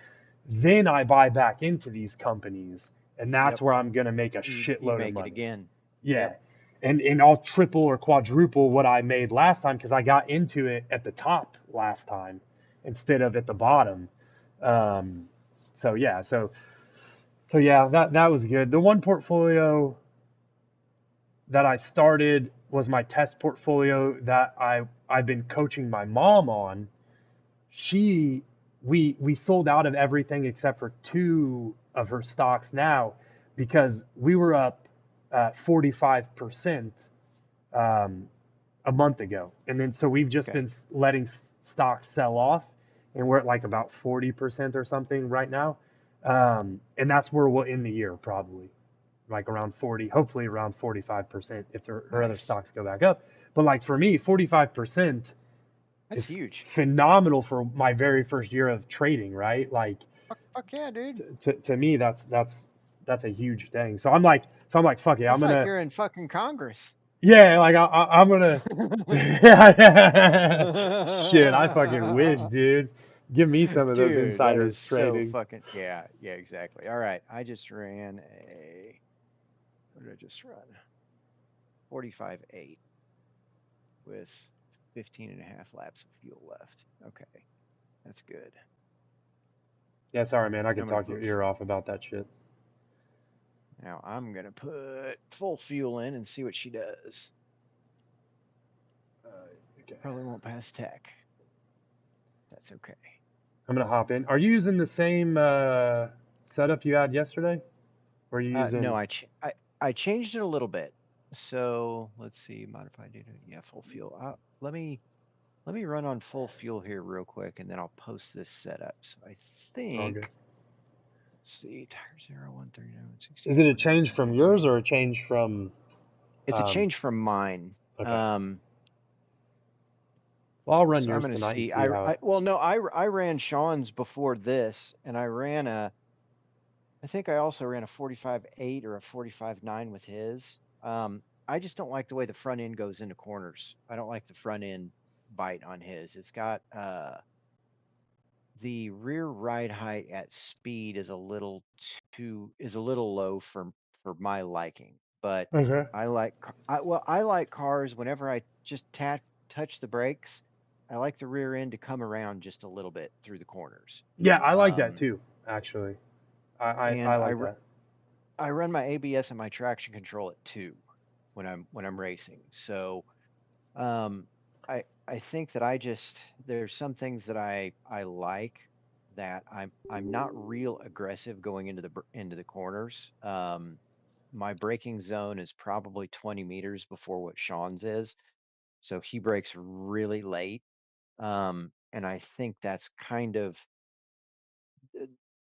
Speaker 8: then I buy back into these companies, and that's
Speaker 9: Yep.
Speaker 8: where I'm gonna make a
Speaker 9: You
Speaker 8: shitload of
Speaker 9: make it
Speaker 8: money.
Speaker 9: again.
Speaker 8: Yeah.
Speaker 9: Yep.
Speaker 8: And I'll triple or quadruple what I made last time because I got into it at the top last time instead of at the bottom. So yeah, so yeah, that was good. The one portfolio that I started was my test portfolio that I've been coaching my mom on. We sold out of everything except for 2 of her stocks now because we were up 45% a month ago, and then so we've just
Speaker 9: Okay.
Speaker 8: been letting stocks sell off, and we're at like about 40% or something right now, and that's where we'll end the year probably, like around 40, hopefully around 45% if her other
Speaker 9: Nice.
Speaker 8: stocks go back up. But like for me, 45%
Speaker 9: That's
Speaker 8: is
Speaker 9: huge.
Speaker 8: phenomenal for my very first year of trading, right? Like
Speaker 9: Fuck yeah, dude.
Speaker 8: to me, that's a huge thing. So I'm like, fuck it, I'm
Speaker 9: That's like
Speaker 8: gonna,
Speaker 9: you're in fucking Congress.
Speaker 8: yeah, like I'm gonna, shit, I fucking wish, dude. Give me some of those
Speaker 9: Dude, that
Speaker 8: insider
Speaker 9: is so
Speaker 8: trading.
Speaker 9: fucking yeah, exactly. All right. I just ran a what did I just run? 45.8 with 15 and a half laps of fuel left. Okay. That's good.
Speaker 8: Yeah, sorry, man, I could
Speaker 9: I'm gonna
Speaker 8: talk your
Speaker 9: put
Speaker 8: ear off about that shit.
Speaker 9: now I'm gonna put full fuel in and see what she does.
Speaker 8: Okay.
Speaker 9: Probably won't pass tech. That's okay.
Speaker 8: I'm gonna hop in. Are you using the same setup you had yesterday? Or are you using?
Speaker 9: No, I changed it a little bit. So let's see, modified data. Yeah, full fuel. Let me run on full fuel here real quick, and then I'll post this setup. So I
Speaker 8: All good.
Speaker 9: think, let's see, tire 0, 139,
Speaker 8: Is it a change from yours or a change from?
Speaker 9: It's a change from mine.
Speaker 8: Okay. Well, I'll run
Speaker 9: So I'm
Speaker 8: yours
Speaker 9: going to
Speaker 8: tonight and
Speaker 9: see.
Speaker 8: see how.
Speaker 9: Well, no, I ran Sean's before this, and I think I also ran a 45.8 or a 45.9 with his. I just don't like the way the front end goes into corners. I don't like the front end bite on his. It's got the rear ride height at speed is a little low for my liking. But
Speaker 8: Okay.
Speaker 9: I like cars whenever I just touch the brakes. I like the rear end to come around just a little bit through the corners.
Speaker 8: Yeah, I like that too. Actually, I
Speaker 9: And
Speaker 8: like that.
Speaker 9: I run my ABS and my traction control at 2 when I'm racing. So I think that there's some things that I like that I'm not real aggressive going into the corners. My braking zone is probably 20 meters before what Sean's is, so he brakes really late. And I think that's kind of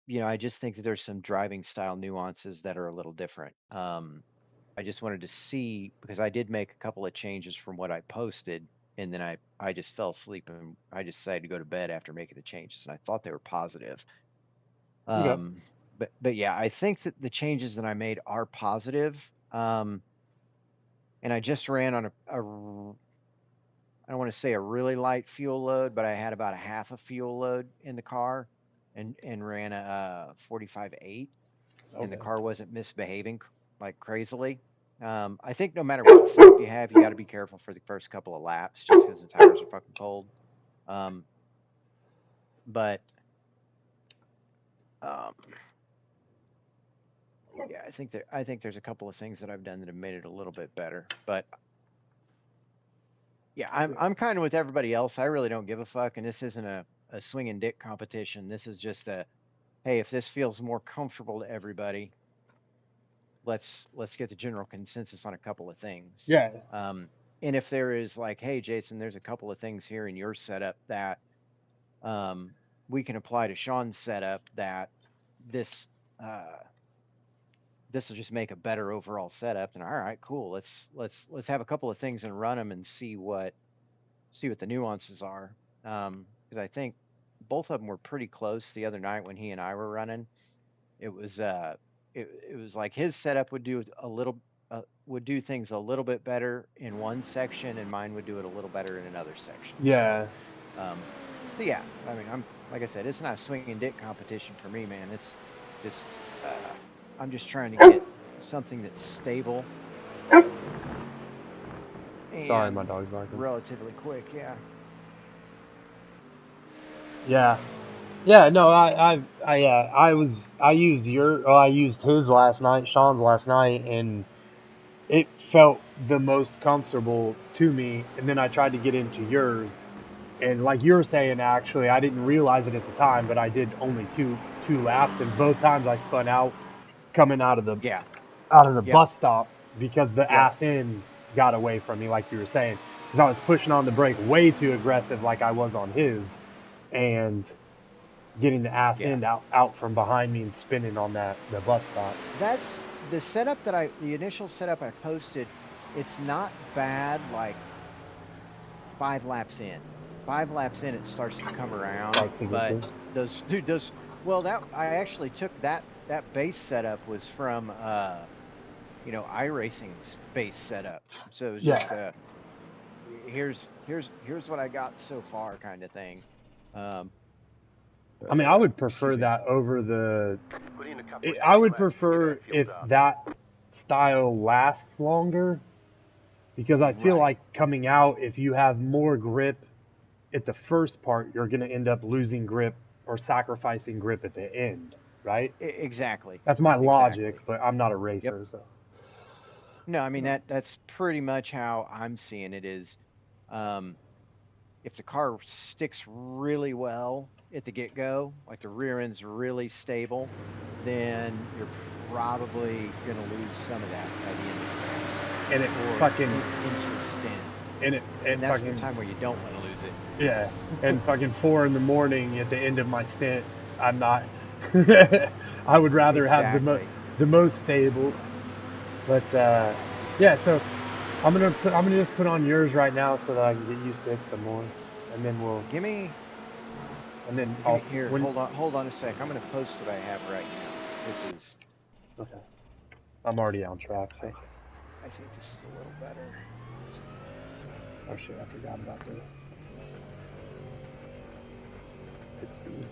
Speaker 9: I just think that there's some driving style nuances that are a little different. I just wanted to see because I did make a couple of changes from what I posted, and then I just fell asleep and I just decided to go to bed after making the changes, and I thought they were positive.
Speaker 8: Okay.
Speaker 9: But yeah, I think that the changes that I made are positive. And I just ran on I don't want to say a really light fuel load, but I had about a half a fuel load in the car, and ran a 45.8. And the
Speaker 8: Okay.
Speaker 9: car wasn't misbehaving like crazily. I think no matter what setup you have, you got to be careful for the first couple of laps just because the tires are fucking cold. But yeah, I think there's a couple of things that I've done that have made it a little bit better. But Yeah, I'm kind of with everybody else. I really don't give a fuck, and this isn't a swinging dick competition. This is just a, hey, if this feels more comfortable to everybody, let's get the general consensus on a couple of things.
Speaker 8: Yeah.
Speaker 9: And if there is like, hey, Jason, there's a couple of things here in your setup that we can apply to Sean's setup that this this will just make a better overall setup. And all right, cool. Let's have a couple of things and run them and see what the nuances are. Because I think both of them were pretty close the other night when he and I were running. It was it was like his setup would do a little would do things a little bit better in one section, and mine would do it a little better in another section.
Speaker 8: Yeah.
Speaker 9: So yeah, I mean, I'm like I said, it's not a swinging dick competition for me, man. It's just I'm just trying to get something that's stable.
Speaker 8: Sorry, my dog's barking.
Speaker 9: Relatively quick, yeah.
Speaker 8: Yeah. Yeah, no, I used his last night, Sean's last night, and it felt the most comfortable to me. And then I tried to get into yours, and like you were saying, actually, I didn't realize it at the time, but I did only two laps, and both times I spun out coming out of the bus stop because the ass end got away from me, like you were saying, because I was pushing on the brake way too aggressive, like I was on his, and getting the ass end out from behind me and spinning on the bus stop.
Speaker 9: That's the setup that the initial setup I posted. It's not bad. Like 5 laps in, it starts to come around. But those well, I actually took that base setup was from iRacing's base setup. So it was just here's what I got so far kind of thing.
Speaker 8: I mean, I would prefer that over the. I would prefer if that style lasts longer, because I feel like coming out, if you have more grip at the first part, you're going to end up losing grip or sacrificing grip at the end, right?
Speaker 9: Exactly.
Speaker 8: That's my logic, but I'm not a racer, so.
Speaker 9: No, I mean that's pretty much how I'm seeing it. Is if the car sticks really well at the get-go, like the rear end's really stable, then you're probably going to lose some of that by the end of the race.
Speaker 8: And it fucking
Speaker 9: into a stint. And that's the time where you don't want to lose it.
Speaker 8: Yeah, and fucking 4 a.m. at the end of my stint, I'm not. I would rather have the most stable. But yeah, so I'm gonna just put on yours right now so that I can get used to it some more, and then we'll And then I'll
Speaker 9: here. Hold on a sec. I'm gonna post what I have right now. This is
Speaker 8: okay. I'm already on track, so
Speaker 9: I think this is a little better.
Speaker 8: Oh shit! I forgot about the hit speed.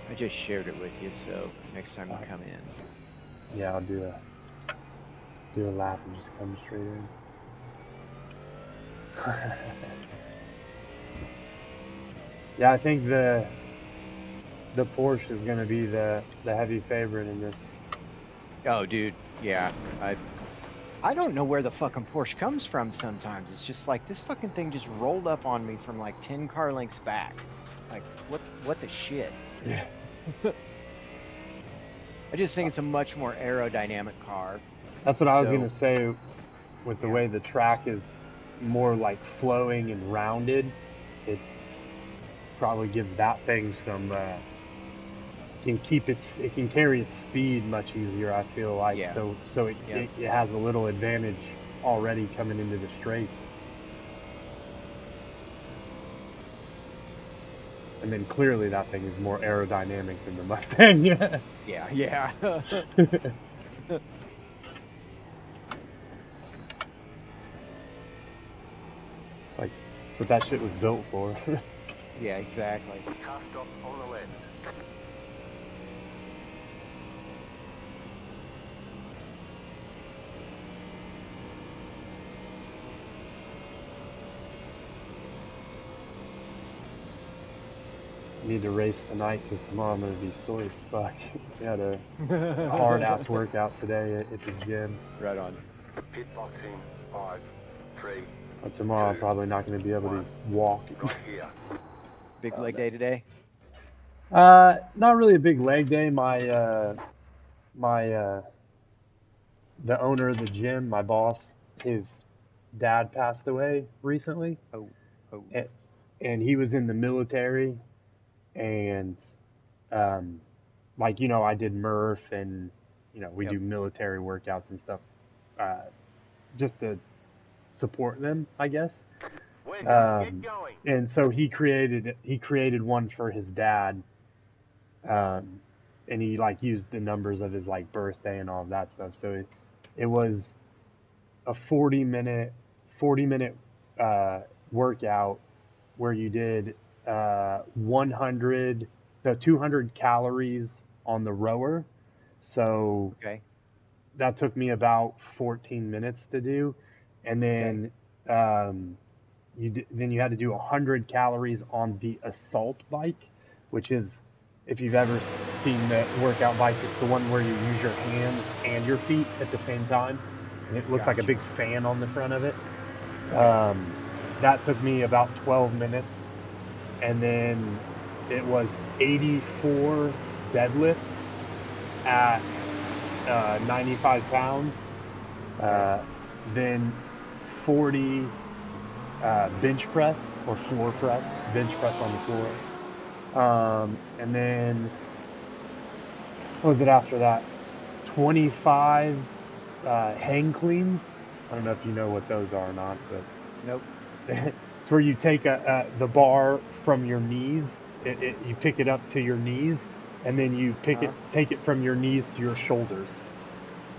Speaker 9: I just shared it with you, so next time you come in.
Speaker 8: Yeah, I'll do a lap and just come straight in. Yeah, I think the Porsche is going to be the heavy favorite in this.
Speaker 9: Oh, dude, yeah. I don't know where the fucking Porsche comes from sometimes. It's just like this fucking thing just rolled up on me from like 10 car lengths back. Like, what the shit?
Speaker 8: Yeah.
Speaker 9: I just think it's a much more aerodynamic car.
Speaker 8: That's what I was going to say, with the way the track is more like flowing and rounded. It probably gives that thing some it can carry its speed much easier, I feel like. So it has a little advantage already coming into the straights. And then clearly that thing is more aerodynamic than the Mustang.
Speaker 9: Yeah.
Speaker 8: Like, that's what that shit was built for.
Speaker 9: Yeah, exactly.
Speaker 10: Car stop on the left.
Speaker 8: need to race tonight because tomorrow I'm gonna be sore as fuck. We had a hard ass workout today at the gym.
Speaker 9: Right on.
Speaker 10: Pit box in 5, 3.
Speaker 8: But tomorrow I'm probably not gonna be able to walk.
Speaker 10: Right here.
Speaker 9: Big leg day today.
Speaker 8: Not really a big leg day. The owner of the gym, my boss, his dad passed away recently.
Speaker 9: Oh.
Speaker 8: And he was in the military, and like, I did Murph, and we do military workouts and stuff, just to support them, I guess.
Speaker 10: Get going.
Speaker 8: And so he created one for his dad, and he like used the numbers of his like birthday and all of that stuff. So it was a 40-minute workout where you did 200 calories on the rower. So
Speaker 9: Okay.
Speaker 8: that took me about 14 minutes to do, and then you had to do 100 calories on the assault bike, which is, if you've ever seen the workout bikes, it's the one where you use your hands and your feet at the same time, and it looks like a big fan on the front of it. That took me about 12 minutes, and then it was 84 deadlifts at 95 pounds, then 40 bench press or floor press, bench press on the floor, and then what was it after that? 25 hang cleans. I don't know if you know what those are or not, but
Speaker 9: Nope.
Speaker 8: it's where you take the bar from your knees, you pick it up to your knees, and then you take it from your knees to your shoulders.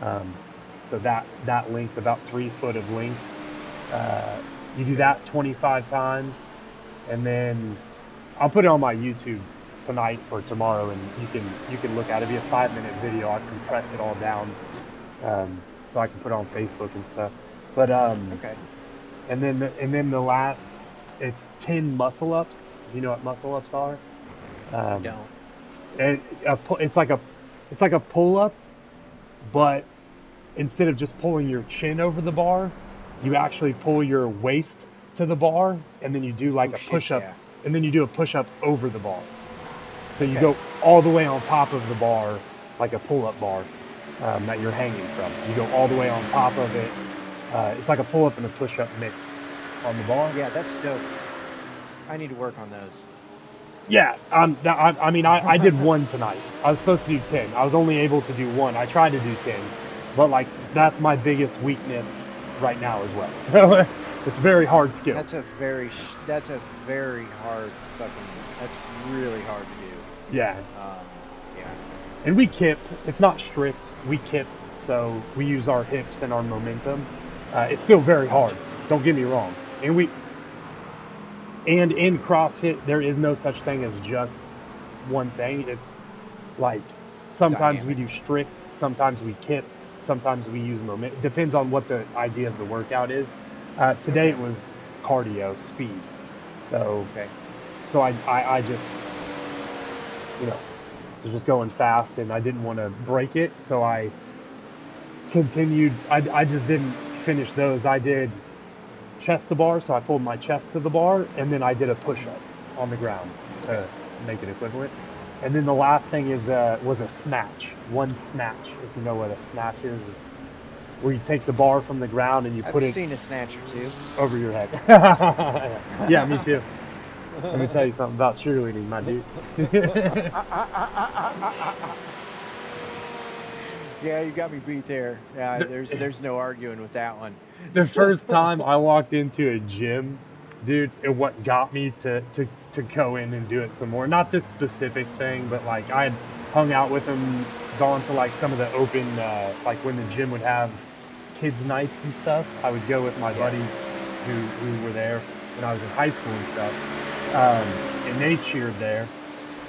Speaker 8: So that length, about 3 foot of length. You do that 25 times, and then I'll put it on my YouTube tonight or tomorrow, and you can look at it. It'll be a 5-minute video. I compress it all down, so I can put it on Facebook and stuff. But
Speaker 9: Okay.
Speaker 8: and then the last, it's 10 muscle ups. You know what muscle ups are?
Speaker 9: Don't.
Speaker 8: And it's like a pull up, but instead of just pulling your chin over the bar, you actually pull your waist to the bar, and then you do like a push up, and then you do a push up over the bar. So you go all the way on top of the bar, like a pull up bar that you're hanging from. You go all the way on top of it. It's like a pull up and a push up mix on the bar.
Speaker 9: Yeah, that's dope. I need to work on those.
Speaker 8: Yeah, I did one tonight. I was supposed to do 10. I was only able to do one. I tried to do 10, but like that's my biggest weakness right now as well. So it's a very hard skill.
Speaker 9: That's a very hard fucking. That's really hard to do.
Speaker 8: Yeah.
Speaker 9: Yeah.
Speaker 8: And we kip. It's not strict. We kip, so we use our hips and our momentum. It's still very hard. Don't get me wrong. And in CrossFit, there is no such thing as just one thing. It's like sometimes we do strict, sometimes we kip, sometimes we use momentum. Depends on what the idea of the workout is. Today it was cardio, speed. So I just, was just going fast, and I didn't want to break it, so I continued. I just didn't finish those. I did chest to bar, so I pulled my chest to the bar, and then I did a push-up on the ground to make it equivalent. And then the last thing was a snatch, one snatch. If you know what a snatch is, it's where you take the bar from the ground and you put it.
Speaker 9: I've seen a snatch or two
Speaker 8: over your head. Yeah, me too. Let me tell you something about cheerleading, my dude.
Speaker 9: Yeah, you got me beat there. Yeah, there's no arguing with that one.
Speaker 8: The first time I walked into a gym, dude, what got me to go in and do it some more. Not this specific thing, but like I had hung out with them, gone to like some of the open, like when the gym would have kids nights and stuff. I would go with my buddies who were there when I was in high school and stuff. And they cheered there,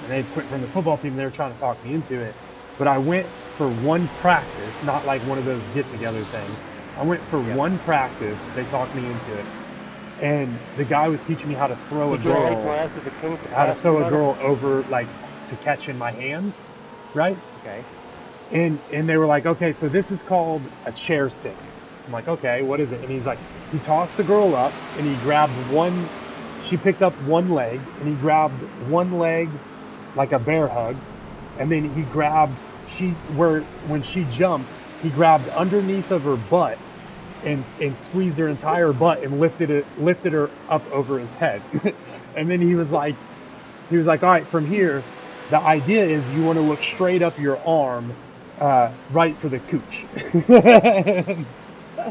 Speaker 8: and they quit from the football team. They were trying to talk me into it, but I went for one practice, not like one of those get-together things. I went for one practice. They talked me into it, and the guy was teaching me how to throw a
Speaker 10: Did you like
Speaker 8: girl,
Speaker 10: last of the King
Speaker 8: over, like, to catch in my hands, right?
Speaker 9: Okay.
Speaker 8: And they were like, okay, so this is called a chair sit. I'm like, okay, what is it? And he's like, he tossed the girl up and he grabbed one, she picked up one leg and he grabbed one leg like a bear hug. And then he grabbed, when she jumped, he grabbed underneath of her butt and squeezed her entire butt and lifted her up over his head. And then he was like, all right, from here, the idea is you want to look straight up your arm, right for the cooch.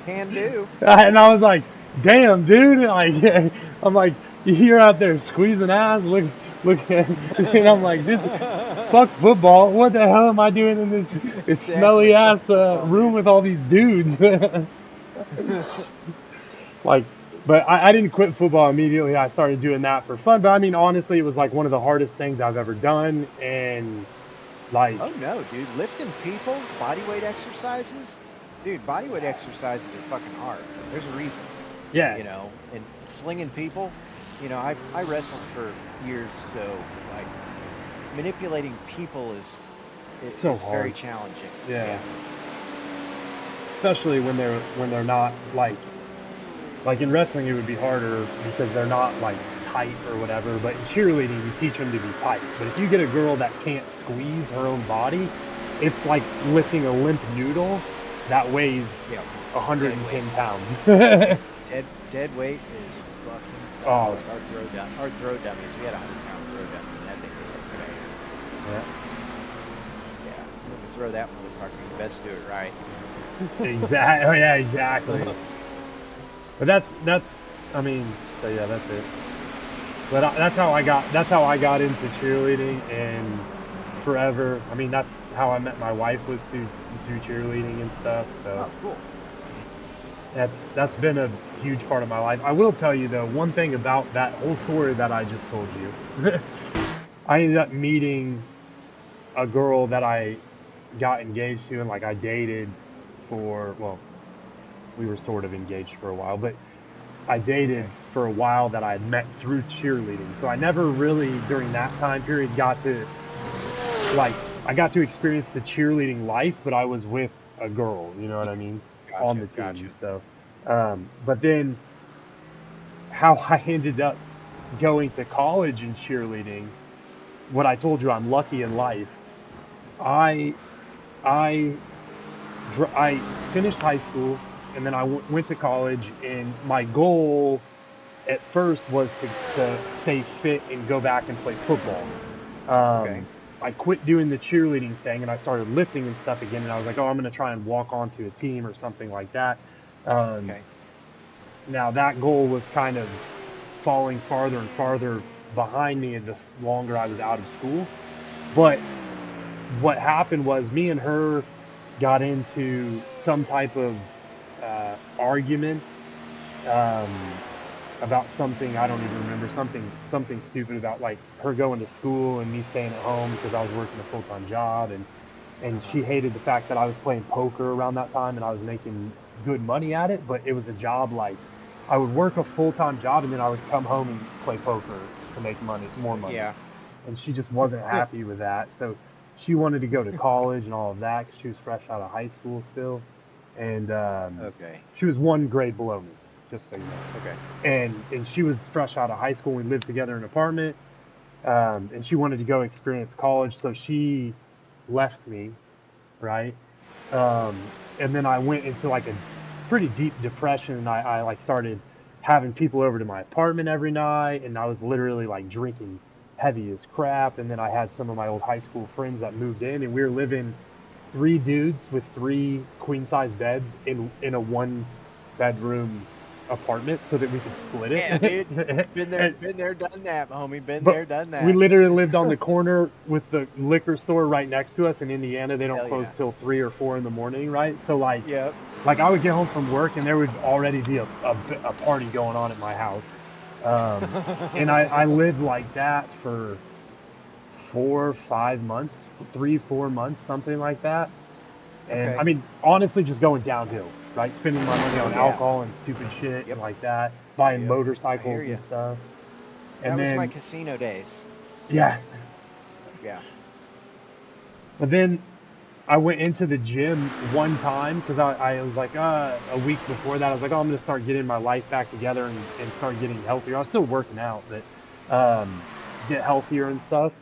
Speaker 9: Can do.
Speaker 8: And I was like, damn, dude. Like, I'm like, you're out there squeezing ass, look at, and I'm like, fuck football. What the hell am I doing in this
Speaker 9: Exactly.
Speaker 8: smelly ass room with all these dudes? Like, but I didn't quit football immediately. I started doing that for fun. But I mean, honestly, it was like one of the hardest things I've ever done. And like,
Speaker 9: Oh no, dude, lifting people, body weight exercises, dude, body weight exercises are fucking hard. There's a reason,
Speaker 8: yeah,
Speaker 9: you know, and slinging people, you know, I wrestled for years, so like manipulating people is
Speaker 8: so
Speaker 9: it's very
Speaker 8: hard.
Speaker 9: challenging.
Speaker 8: Yeah. Especially when they're not like in wrestling it would be harder because they're not like tight or whatever, but in cheerleading you teach them to be tight. But if you get a girl that can't squeeze her own body, it's like lifting a limp noodle that weighs 110 pounds.
Speaker 9: Dead weight is fucking tough.
Speaker 8: Oh,
Speaker 9: Like our throw dummies, we had a 100-pound throw dummy and that thing was like crazy. Yeah, when you throw that motherfucker, you best do it right.
Speaker 8: Exactly. Oh yeah, exactly. But that's I mean, so yeah, that's it. But that's how I got into cheerleading and forever. I mean, that's how I met my wife, was through cheerleading and stuff. So
Speaker 9: Oh, cool.
Speaker 8: that's been a huge part of my life. I will tell you though, one thing about that whole story that I just told you. I ended up meeting a girl that I got engaged to and like I dated for, well, we were sort of engaged for a while, but I dated for a while that I had met through cheerleading. So I never really, during that time period, got to experience the cheerleading life, but I was with a girl, you know what I mean?
Speaker 9: Gotcha,
Speaker 8: On the team.
Speaker 9: gotcha.
Speaker 8: So, but then how I ended up going to college in cheerleading, what I told you, I'm lucky in life. I finished high school and then I went to college, and my goal at first was to stay fit and go back and play football. I quit doing the cheerleading thing and I started lifting and stuff again, and I was like, oh, I'm going to try and walk onto a team or something like that. Now that goal was kind of falling farther and farther behind me the longer I was out of school. But what happened was me and her got into some type of argument about something, I don't even remember, something stupid about like her going to school and me staying at home because I was working a full-time job, and she hated the fact that I was playing poker around that time and I was making good money at it, but it was a job like I would work a full-time job and then I would come home and play poker to make more money. Yeah. And she just wasn't happy with that. So she wanted to go to college and all of that because she was fresh out of high school still. And she was one grade below me, just so you know. And she was fresh out of high school. We lived together in an apartment. And she wanted to go experience college, so she left me, right? And then I went into like a pretty deep depression, and I like started having people over to my apartment every night, and I was literally like drinking heavy as crap. And then I had some of my old high school friends that moved in, and we were living 3 dudes with 3 queen size beds in a 1-bedroom apartment so that we could split it.
Speaker 9: Yeah, dude. Been there, done that, homie. Been there, done that.
Speaker 8: We literally lived on the corner with the liquor store right next to us. In Indiana, they don't close till 3 or 4 in the morning, right? So like, like I would get home from work and there would already be a party going on at my house. And I lived like that for 4 or 5 months, 3-4 months, something like that. And I mean, honestly, just going downhill, right? Spending my money on alcohol and stupid shit and like that. buying
Speaker 9: Yep, I
Speaker 8: motorcycles
Speaker 9: hear
Speaker 8: and
Speaker 9: you.
Speaker 8: stuff.
Speaker 9: That
Speaker 8: And
Speaker 9: was my
Speaker 8: then,
Speaker 9: casino days.
Speaker 8: yeah,
Speaker 9: Yeah.
Speaker 8: but then I went into the gym one time because I was like, a week before that, I was like, oh, I'm going to start getting my life back together and start getting healthier. I was still working out, but get healthier and stuff.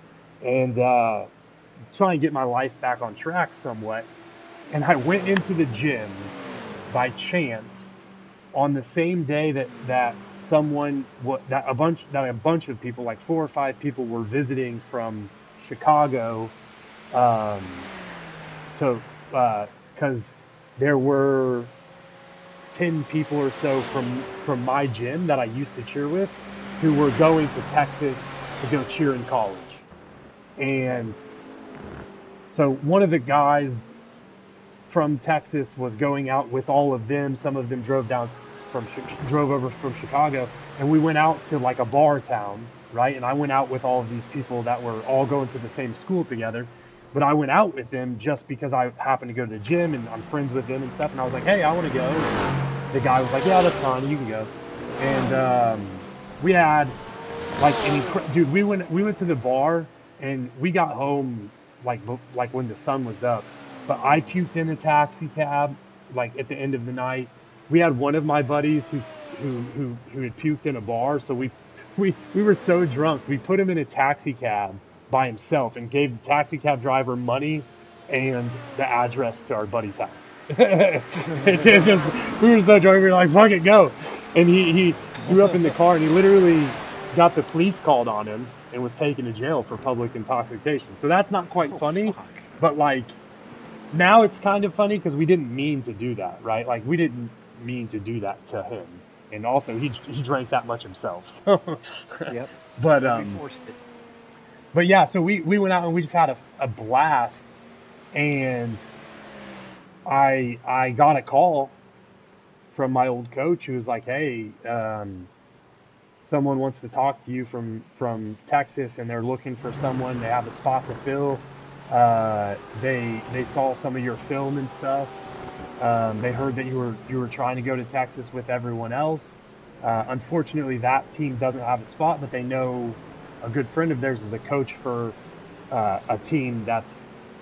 Speaker 8: And try and get my life back on track somewhat. And I went into the gym by chance on the same day that a bunch of people, like 4 or 5 people, were visiting from Chicago, um, to because there were 10 people or so from my gym that I used to cheer with who were going to Texas to go cheer in college. And so one of the guys from Texas was going out with all of them. Some of them drove over from Chicago, and we went out to like a bar town, right? And I went out with all of these people that were all going to the same school together. But I went out with them just because I happened to go to the gym and I'm friends with them and stuff. And I was like, hey, I want to go. And the guy was like, yeah, that's fine, you can go. And we had like dude, we went to the bar and we got home like when the sun was up. But I puked in a taxi cab like at the end of the night. We had one of my buddies who had puked in a bar, so we were so drunk we put him in a taxi cab by himself and gave the taxi cab driver money and the address to our buddy's house. It's just, we were so drunk, we were like, fuck it, go. And he threw up in the car and he literally got the police called on him and was taken to jail for public intoxication. So that's not quite funny,
Speaker 9: Fuck.
Speaker 8: but like now it's kind of funny because we didn't mean to do that, right? Like we didn't mean to do that to him. And also he drank that much himself. So
Speaker 9: Yep.
Speaker 8: but
Speaker 9: We forced it.
Speaker 8: but yeah, so we went out and we just had a blast. And I got a call from my old coach who was like, hey, someone wants to talk to you from Texas, and they're looking for someone. They have a spot to fill. They saw some of your film and stuff. They heard that you were trying to go to Texas with everyone else. Unfortunately, that team doesn't have a spot, but they know a good friend of theirs is a coach for a team that's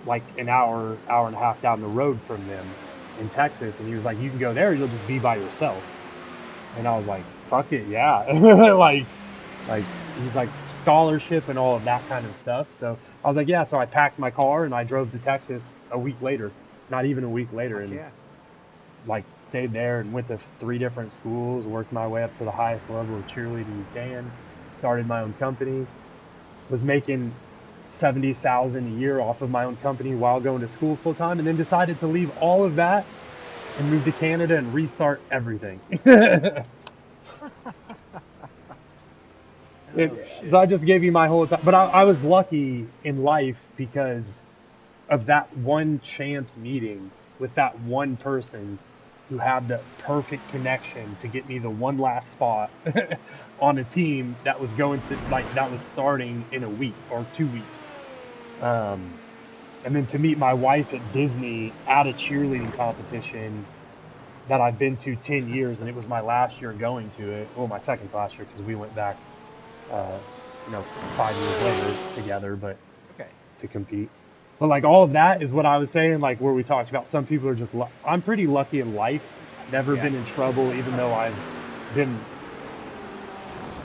Speaker 8: like an hour and a half down the road from them in Texas. And he was like, you can go there, you'll just be by yourself. And I was like, fuck it, yeah. like he's like scholarship and all of that kind of stuff. So I was like, yeah. So I packed my car and I drove to Texas a week later, not even a week later, and
Speaker 9: Yeah.
Speaker 8: like stayed there and went to 3 different schools, worked my way up to the highest level of cheerleading you can, started my own company, was making $70,000 a year off of my own company while going to school full time, and then decided to leave all of that and move to Canada and restart everything. So I just gave you my whole time, but I was lucky in life because of that one chance meeting with that one person who had the perfect connection to get me the one last spot on a team that was going to that was starting in a week or 2 weeks. And then to meet my wife at Disney at a cheerleading competition that I've been to 10 years, and it was my last year going to it. Well, my second to last year because we went back, 5 years later together, but to compete. But like all of that is what I was saying, like where we talked about some people are just, I'm pretty lucky in life. Never been in trouble, even though I've been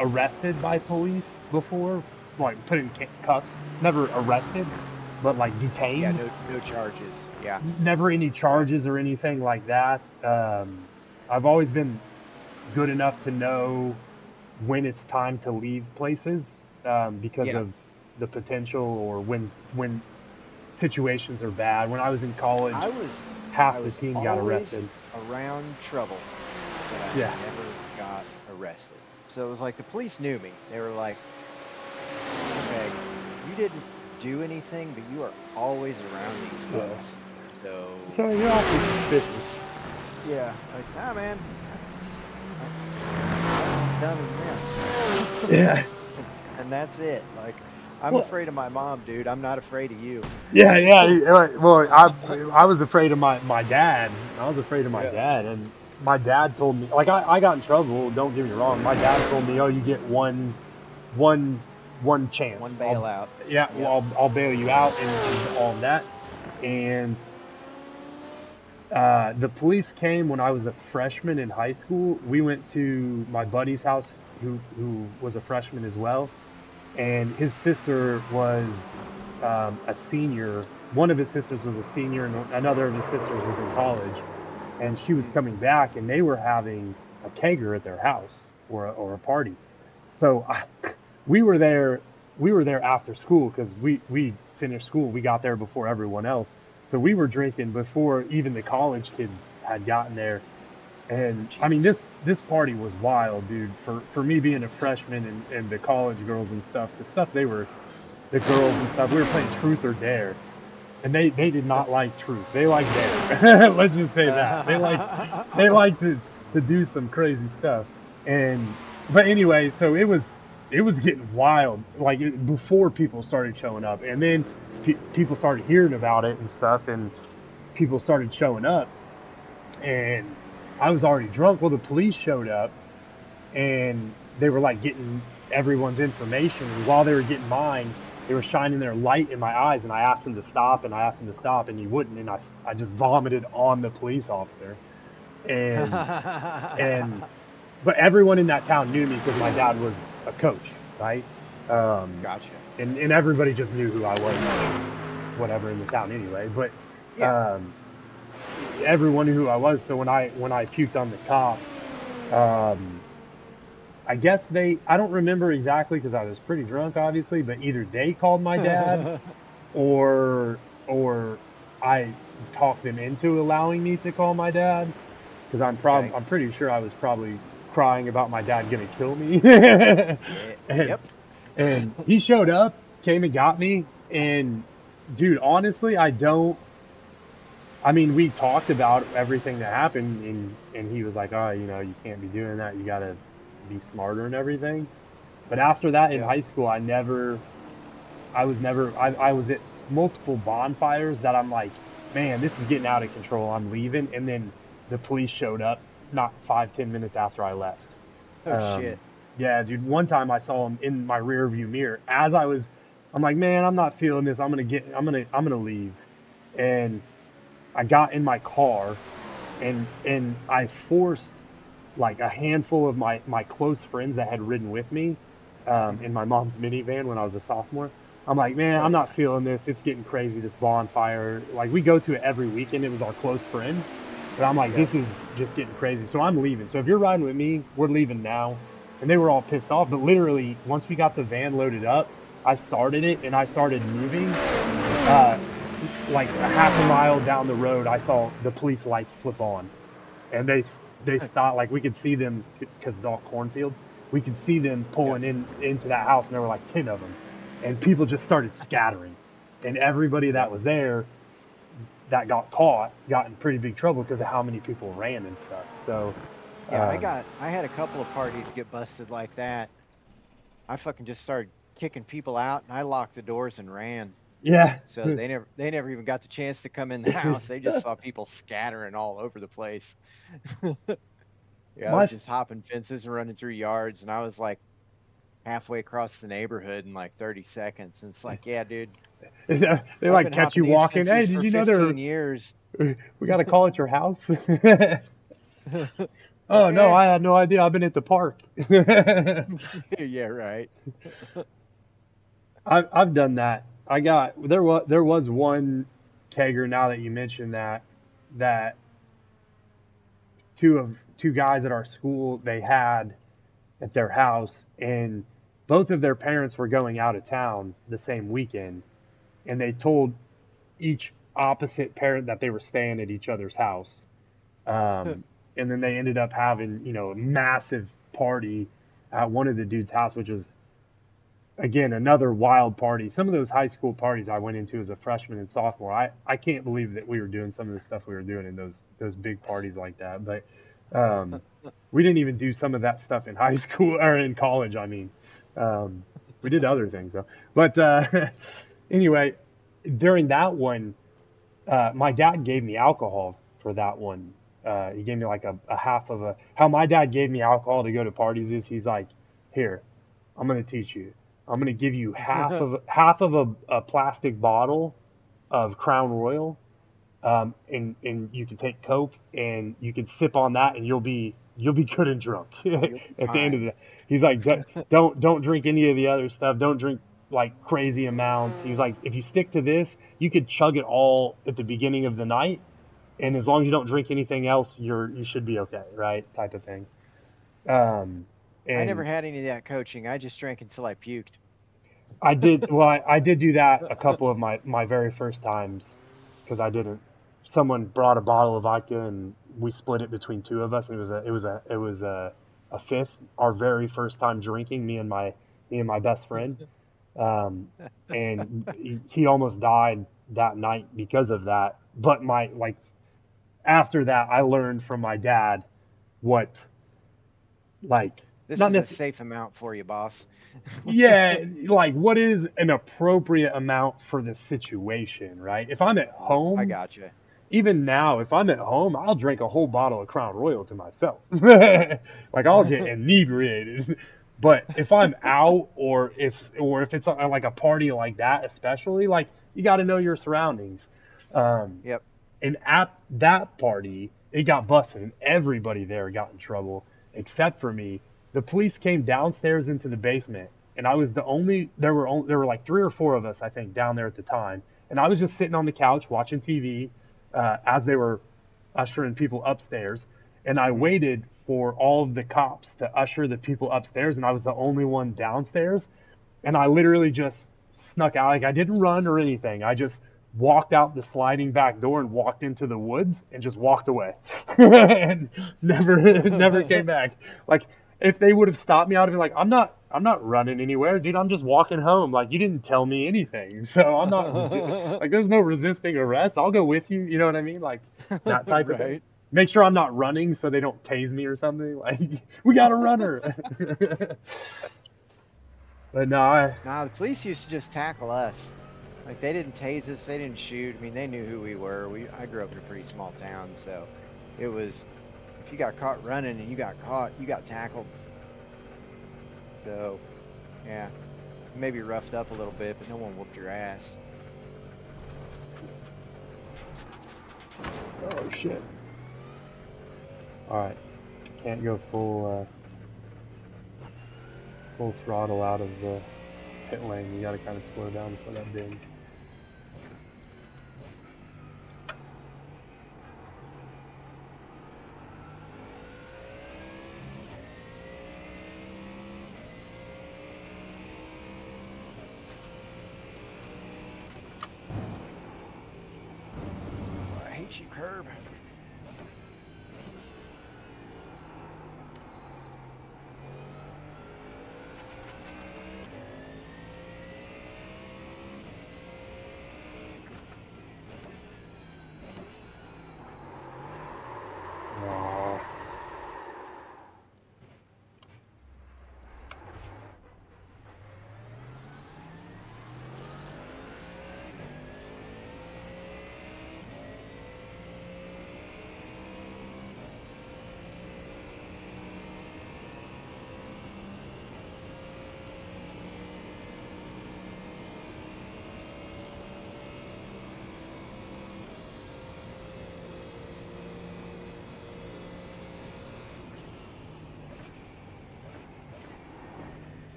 Speaker 8: arrested by police before, like put in cuffs, never arrested, but like detained.
Speaker 9: Yeah, no charges. Yeah.
Speaker 8: Never any charges or anything like that. I've always been good enough to know when it's time to leave places, because of the potential, or when situations are bad. When I was in college, half the team got arrested.
Speaker 9: Around trouble, but I never got arrested. So it was like the police knew me. They were like, okay, you didn't do anything, but you are always around these folks.
Speaker 8: So you're awfully suspicious.
Speaker 9: Yeah, like, nah, man, I'm as dumb as them.
Speaker 8: Yeah.
Speaker 9: And that's it. Like, I'm afraid of my mom, dude. I'm not afraid of you.
Speaker 8: Yeah. Well, I was afraid of my dad. I was afraid of my dad, and my dad told me, like I got in trouble. Don't get me wrong. My dad told me, oh, you get one chance.
Speaker 9: One bailout.
Speaker 8: Yeah,
Speaker 9: Yep.
Speaker 8: well, I'll bail you out and all of that. And the police came when I was a freshman in high school. We went to my buddy's house, who was a freshman as well, and his sister was a senior. One of his sisters was a senior, and another of his sisters was in college. And she was coming back, and they were having a kegger at their house or a party. So we were there. We were there after school because we finished school. We got there before everyone else. So we were drinking before even the college kids had gotten there. And I mean, this party was wild, dude. For me being a freshman and the college girls and stuff, the girls and stuff, we were playing Truth or Dare. And they did not like truth. They like dare. Let's just say that. They like to do some crazy stuff. But anyway, so it was getting wild, like before people started showing up, and then people started hearing about it and stuff, and people started showing up, and I was already drunk. Well, the police showed up, and they were like getting everyone's information, and while they were getting mine, they were shining their light in my eyes, and I asked him to stop, and he wouldn't, and I just vomited on the police officer, and but everyone in that town knew me because my dad was a coach, right?
Speaker 9: Gotcha.
Speaker 8: And everybody just knew who I was, whatever, in the town anyway. But
Speaker 9: Yeah.
Speaker 8: everyone knew who I was. So when I puked on the cop, I guess I don't remember exactly because I was pretty drunk, obviously, but either they called my dad or I talked them into allowing me to call my dad, because I'm pretty sure I was probably crying about my dad gonna kill me. And he showed up, came and got me, and dude, honestly, I mean, we talked about everything that happened, and he was like, oh, you can't be doing that. You gotta be smarter and everything. But after that, in high school, I was at multiple bonfires that I'm like, man, this is getting out of control. I'm leaving. And then the police showed up not 5-10 minutes after I left.
Speaker 9: Oh, shit.
Speaker 8: Yeah, dude. One time I saw him in my rear view mirror I'm like, man, I'm not feeling this. I'm gonna leave. And I got in my car, and I forced like a handful of my close friends that had ridden with me in my mom's minivan when I was a sophomore. I'm like, man, I'm not feeling this. It's getting crazy, this bonfire. Like, we go to it every weekend. It was our close friend. But I'm like, this is just getting crazy. So I'm leaving. So if you're riding with me, we're leaving now. And they were all pissed off. But literally, once we got the van loaded up, I started it and I started moving. Like a half a mile down the road, I saw the police lights flip on. And they stopped. Like, we could see them, because it's all cornfields. We could see them pulling into that house, and there were like 10 of them. And people just started scattering. And everybody that was there that got caught got in pretty big trouble because of how many people ran and stuff. So
Speaker 9: yeah, I had a couple of parties get busted like that. I fucking just started kicking people out, and I locked the doors and ran.
Speaker 8: Yeah.
Speaker 9: So they never even got the chance to come in the house. They just saw people scattering all over the place. Yeah, I was just hopping fences and running through yards, and I was like halfway across the neighborhood in like 30 seconds. And it's like, yeah, dude.
Speaker 8: They like catch you walking. Hey, did you know there
Speaker 9: 15 years?
Speaker 8: We got a call at your house? Oh, no, I had no idea. I've been at the park.
Speaker 9: Yeah, right.
Speaker 8: I've done that. There was one kegger, now that you mentioned that two guys at our school, they had at their house, and both of their parents were going out of town the same weekend, and they told each opposite parent that they were staying at each other's house. And then they ended up having, a massive party at one of the dudes' house, which was, again, another wild party. Some of those high school parties I went into as a freshman and sophomore, I can't believe that we were doing some of the stuff we were doing in those big parties like that. But we didn't even do some of that stuff in high school or in college. I mean, we did other things though. But anyway, during that one, my dad gave me alcohol for that one. He gave me like a half of a. How my dad gave me alcohol to go to parties is he's like, here, I'm gonna teach you. I'm gonna give you half of a plastic bottle of Crown Royal, and you can take Coke and you can sip on that and you'll be good and drunk at the end of the. He's like, don't drink any of the other stuff. Don't drink like crazy amounts. He's like, if you stick to this, you could chug it all at the beginning of the night, and as long as you don't drink anything else, you should be okay, right? Type of thing.
Speaker 9: I never
Speaker 8: And
Speaker 9: had any of that coaching. I just drank until I puked.
Speaker 8: I did. Well, I did do that a couple of my very first times because I didn't. Someone brought a bottle of vodka and we split it between two of us, and it was a fifth. Our very first time drinking, me and my best friend, and he almost died that night because of that. But after that, I learned from my dad what like
Speaker 9: This
Speaker 8: not
Speaker 9: is a
Speaker 8: necessarily.
Speaker 9: safe amount for you, boss.
Speaker 8: Yeah, like what is an appropriate amount for the situation, right? If I'm at
Speaker 9: I
Speaker 8: home,
Speaker 9: gotcha.
Speaker 8: even now, if I'm at home, I'll drink a whole bottle of Crown Royal to myself. Like I'll get inebriated. But if I'm out or if it's like a party like that, especially, like you got to know your surroundings. Um,
Speaker 9: Yep.
Speaker 8: and at that party, it got busted, and everybody there got in trouble except for me. The police came downstairs into the basement, and I was the only. There were like 3 or 4 of us, I think, down there at the time, and I was just sitting on the couch watching TV as they were ushering people upstairs, and I waited for all of the cops to usher the people upstairs, and I was the only one downstairs, and I literally just snuck out. Like I didn't run or anything. I just walked out the sliding back door and walked into the woods and just walked away and never came back. Like if they would have stopped me, I would have been like, I'm not running anywhere, dude. I'm just walking home. Like you didn't tell me anything, so I'm not like there's no resisting arrest. I'll go with you. You know what I mean? Like that type of thing.
Speaker 9: Right.
Speaker 8: Make sure I'm not running so they don't tase me or something. Like we got a runner. But no,
Speaker 9: Nah, the police used to just tackle us. Like they didn't tase us, they didn't shoot. I mean, they knew who we were. I grew up in a pretty small town, so it was if you got caught running and you got caught, you got tackled. So, yeah, maybe roughed up a little bit, but no one whooped your ass.
Speaker 8: oh shit. All right, can't go full throttle out of the pit lane. You got to kind of slow down for that bend.
Speaker 9: I hate you, Curb.
Speaker 8: Aw.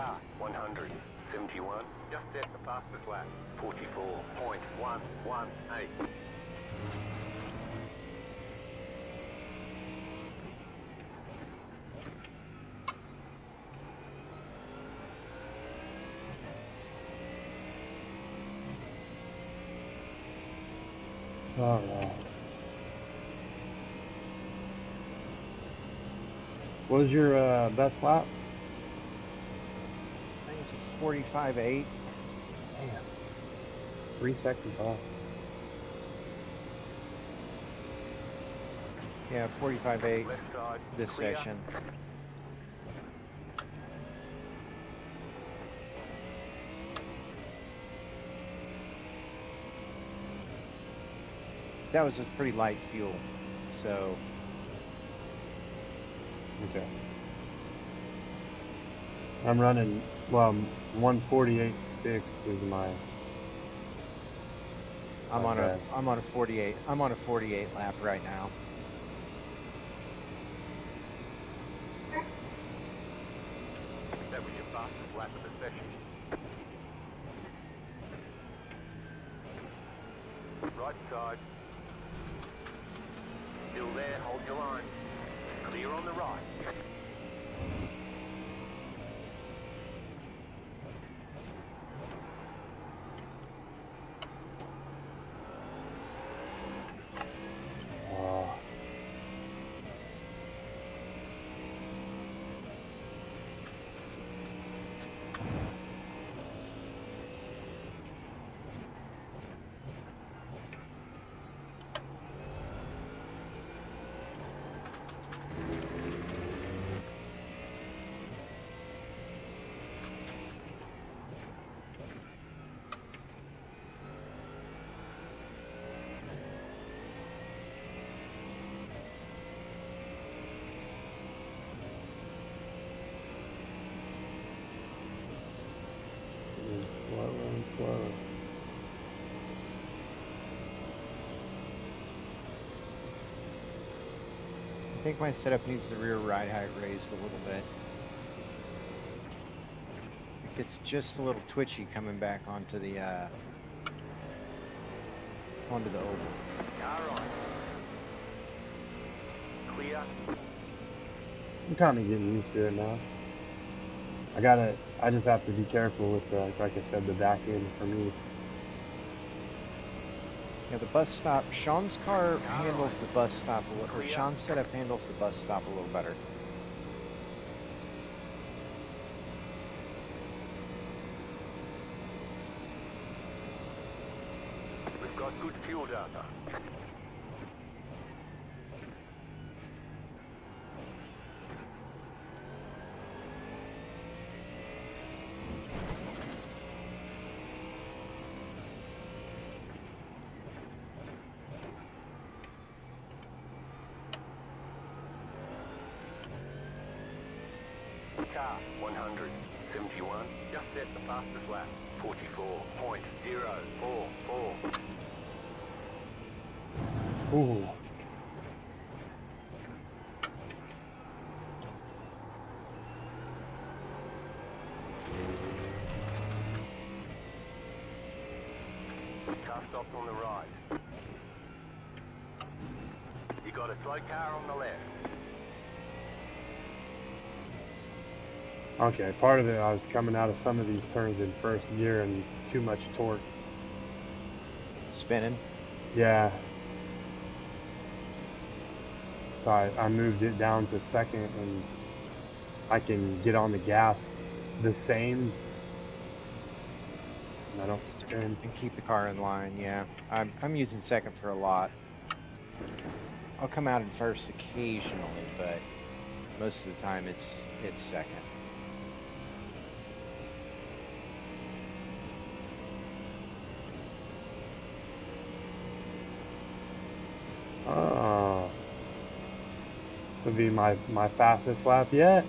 Speaker 10: Car 171. Just set the fastest lap. 44.118.
Speaker 8: All right. What was your best lap?
Speaker 9: I think it's a 45.8.
Speaker 8: Damn. 3 seconds off.
Speaker 9: Yeah, 45.8
Speaker 10: Left side.
Speaker 9: this
Speaker 10: Clear.
Speaker 9: session. That was just pretty light fuel, so
Speaker 8: Okay. I'm running, well, 148.6 is my.
Speaker 9: I'm on
Speaker 8: best.
Speaker 9: a 48. I'm on a 48 lap right now.
Speaker 10: That was your fastest lap of the session. Right side. Still there, hold your line. Clear on the right.
Speaker 8: Oh. Getting slower and slower.
Speaker 9: I think my setup needs the rear ride height raised a little bit. It gets just a little twitchy coming back onto the oval.
Speaker 10: Car on. Clear.
Speaker 8: I'm kind of getting used to it now. I just have to be careful with, like I said, the back end for me.
Speaker 9: Yeah, the bus stop. Sean's car handles the bus stop a little, or Sean's setup handles the bus stop a little better.
Speaker 10: We've got good fuel data. Car 171. Just set the fastest lap. 44.044.
Speaker 8: Ooh.
Speaker 10: Car stopped on the right. You got a slow car on the left.
Speaker 8: Okay, part of it, I was coming out of some of these turns in first gear and too much torque.
Speaker 9: Spinning.
Speaker 8: Yeah. So I moved it down to second, and I can get on the gas the same. And I don't spin.
Speaker 9: And keep the car in line, yeah. I'm using second for a lot. I'll come out in first occasionally, but most of the time it's second.
Speaker 8: Oh. Would be my fastest lap yet.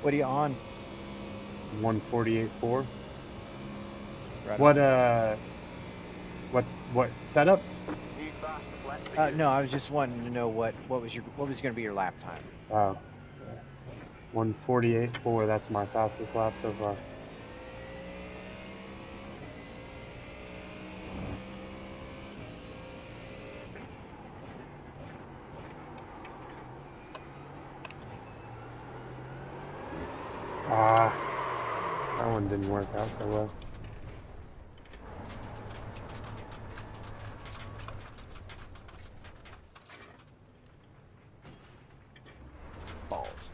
Speaker 9: What are you on?
Speaker 8: 148.4.
Speaker 9: Right
Speaker 8: What setup?
Speaker 10: New fastest lap for you.
Speaker 9: No, I was just wanting to know what was going to be your lap time.
Speaker 8: Oh. 148.4. That's my fastest lap so far. Ah, that one didn't work out so well.
Speaker 9: Balls.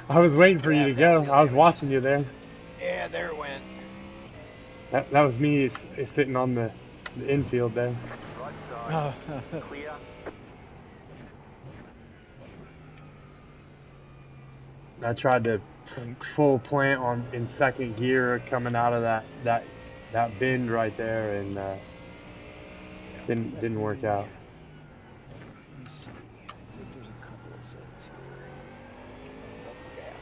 Speaker 8: I was waiting for you to go. I was watching you there.
Speaker 9: Yeah, there it went.
Speaker 8: That was me sitting on the infield there.
Speaker 10: Right side. Clear.
Speaker 8: I tried to full plant on in second gear coming out of that bend right there, and didn't work out.
Speaker 9: Let me see. I think there's a couple of things here. Oh, yeah.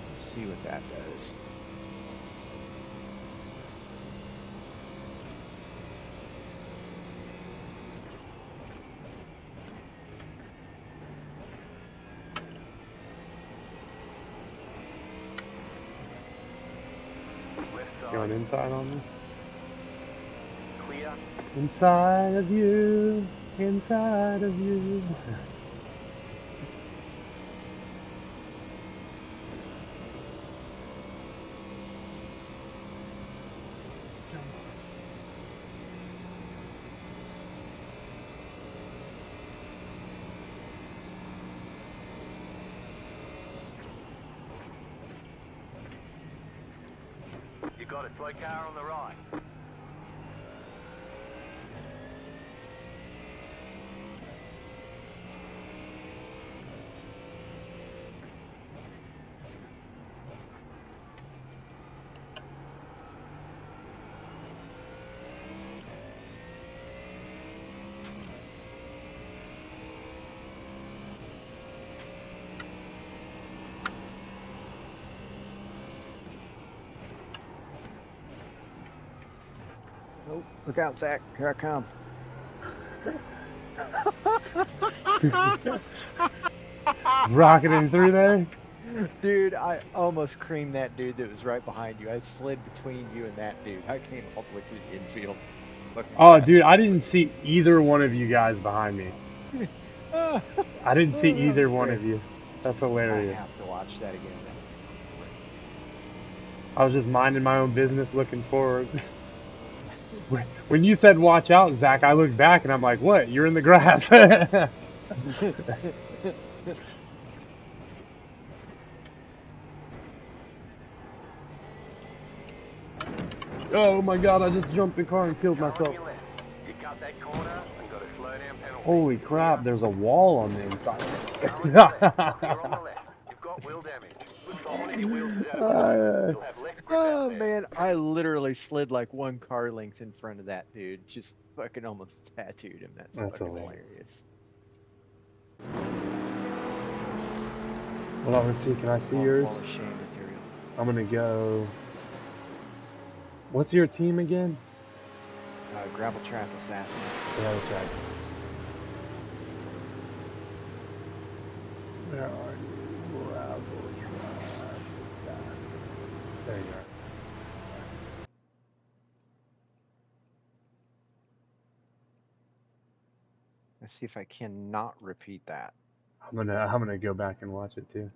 Speaker 9: Let's see what that does.
Speaker 10: Left side.
Speaker 8: Going inside on me.
Speaker 10: Clear.
Speaker 8: Inside of you, inside of you.
Speaker 10: You got it. Slow car on the right.
Speaker 9: Oh, look out, Zach. Here I come.
Speaker 8: Rocketing through there.
Speaker 9: Dude, I almost creamed that dude that was right behind you. I slid between you and that dude. I came all the way through the infield.
Speaker 8: Oh, dude, I didn't see either one of you guys behind me.
Speaker 9: I
Speaker 8: I didn't see either one of you. That's
Speaker 9: I
Speaker 8: hilarious.
Speaker 9: have to watch that again. That was great.
Speaker 8: I was just minding my own business, looking forward. When you said watch out, Zach, I looked back and I'm like, what? You're in the grass. Oh my god, I just jumped the car and killed
Speaker 10: Car on
Speaker 8: myself.
Speaker 10: your left. You cut that corner and got a slow down penalty.
Speaker 8: Holy crap, there's a wall on the inside.
Speaker 10: Car on your left. Clear on the left. You've got wheel damage. Looks like one of your wheels is out at the moment. You'll have left grip
Speaker 9: Oh
Speaker 10: out there.
Speaker 9: man, I literally slid like one car length in front of that dude. Just fucking almost tattooed him. That's fucking hilarious.
Speaker 8: Well, let's see, can I see yours?
Speaker 9: Wall of shame material.
Speaker 8: I'm gonna go. What's your team again?
Speaker 9: Gravel Trap Assassins.
Speaker 8: Yeah, that's right. Where are you? Gravel Trap Assassin. There you are.
Speaker 9: Let's see if I cannot repeat that.
Speaker 8: I'm gonna go back and watch it too.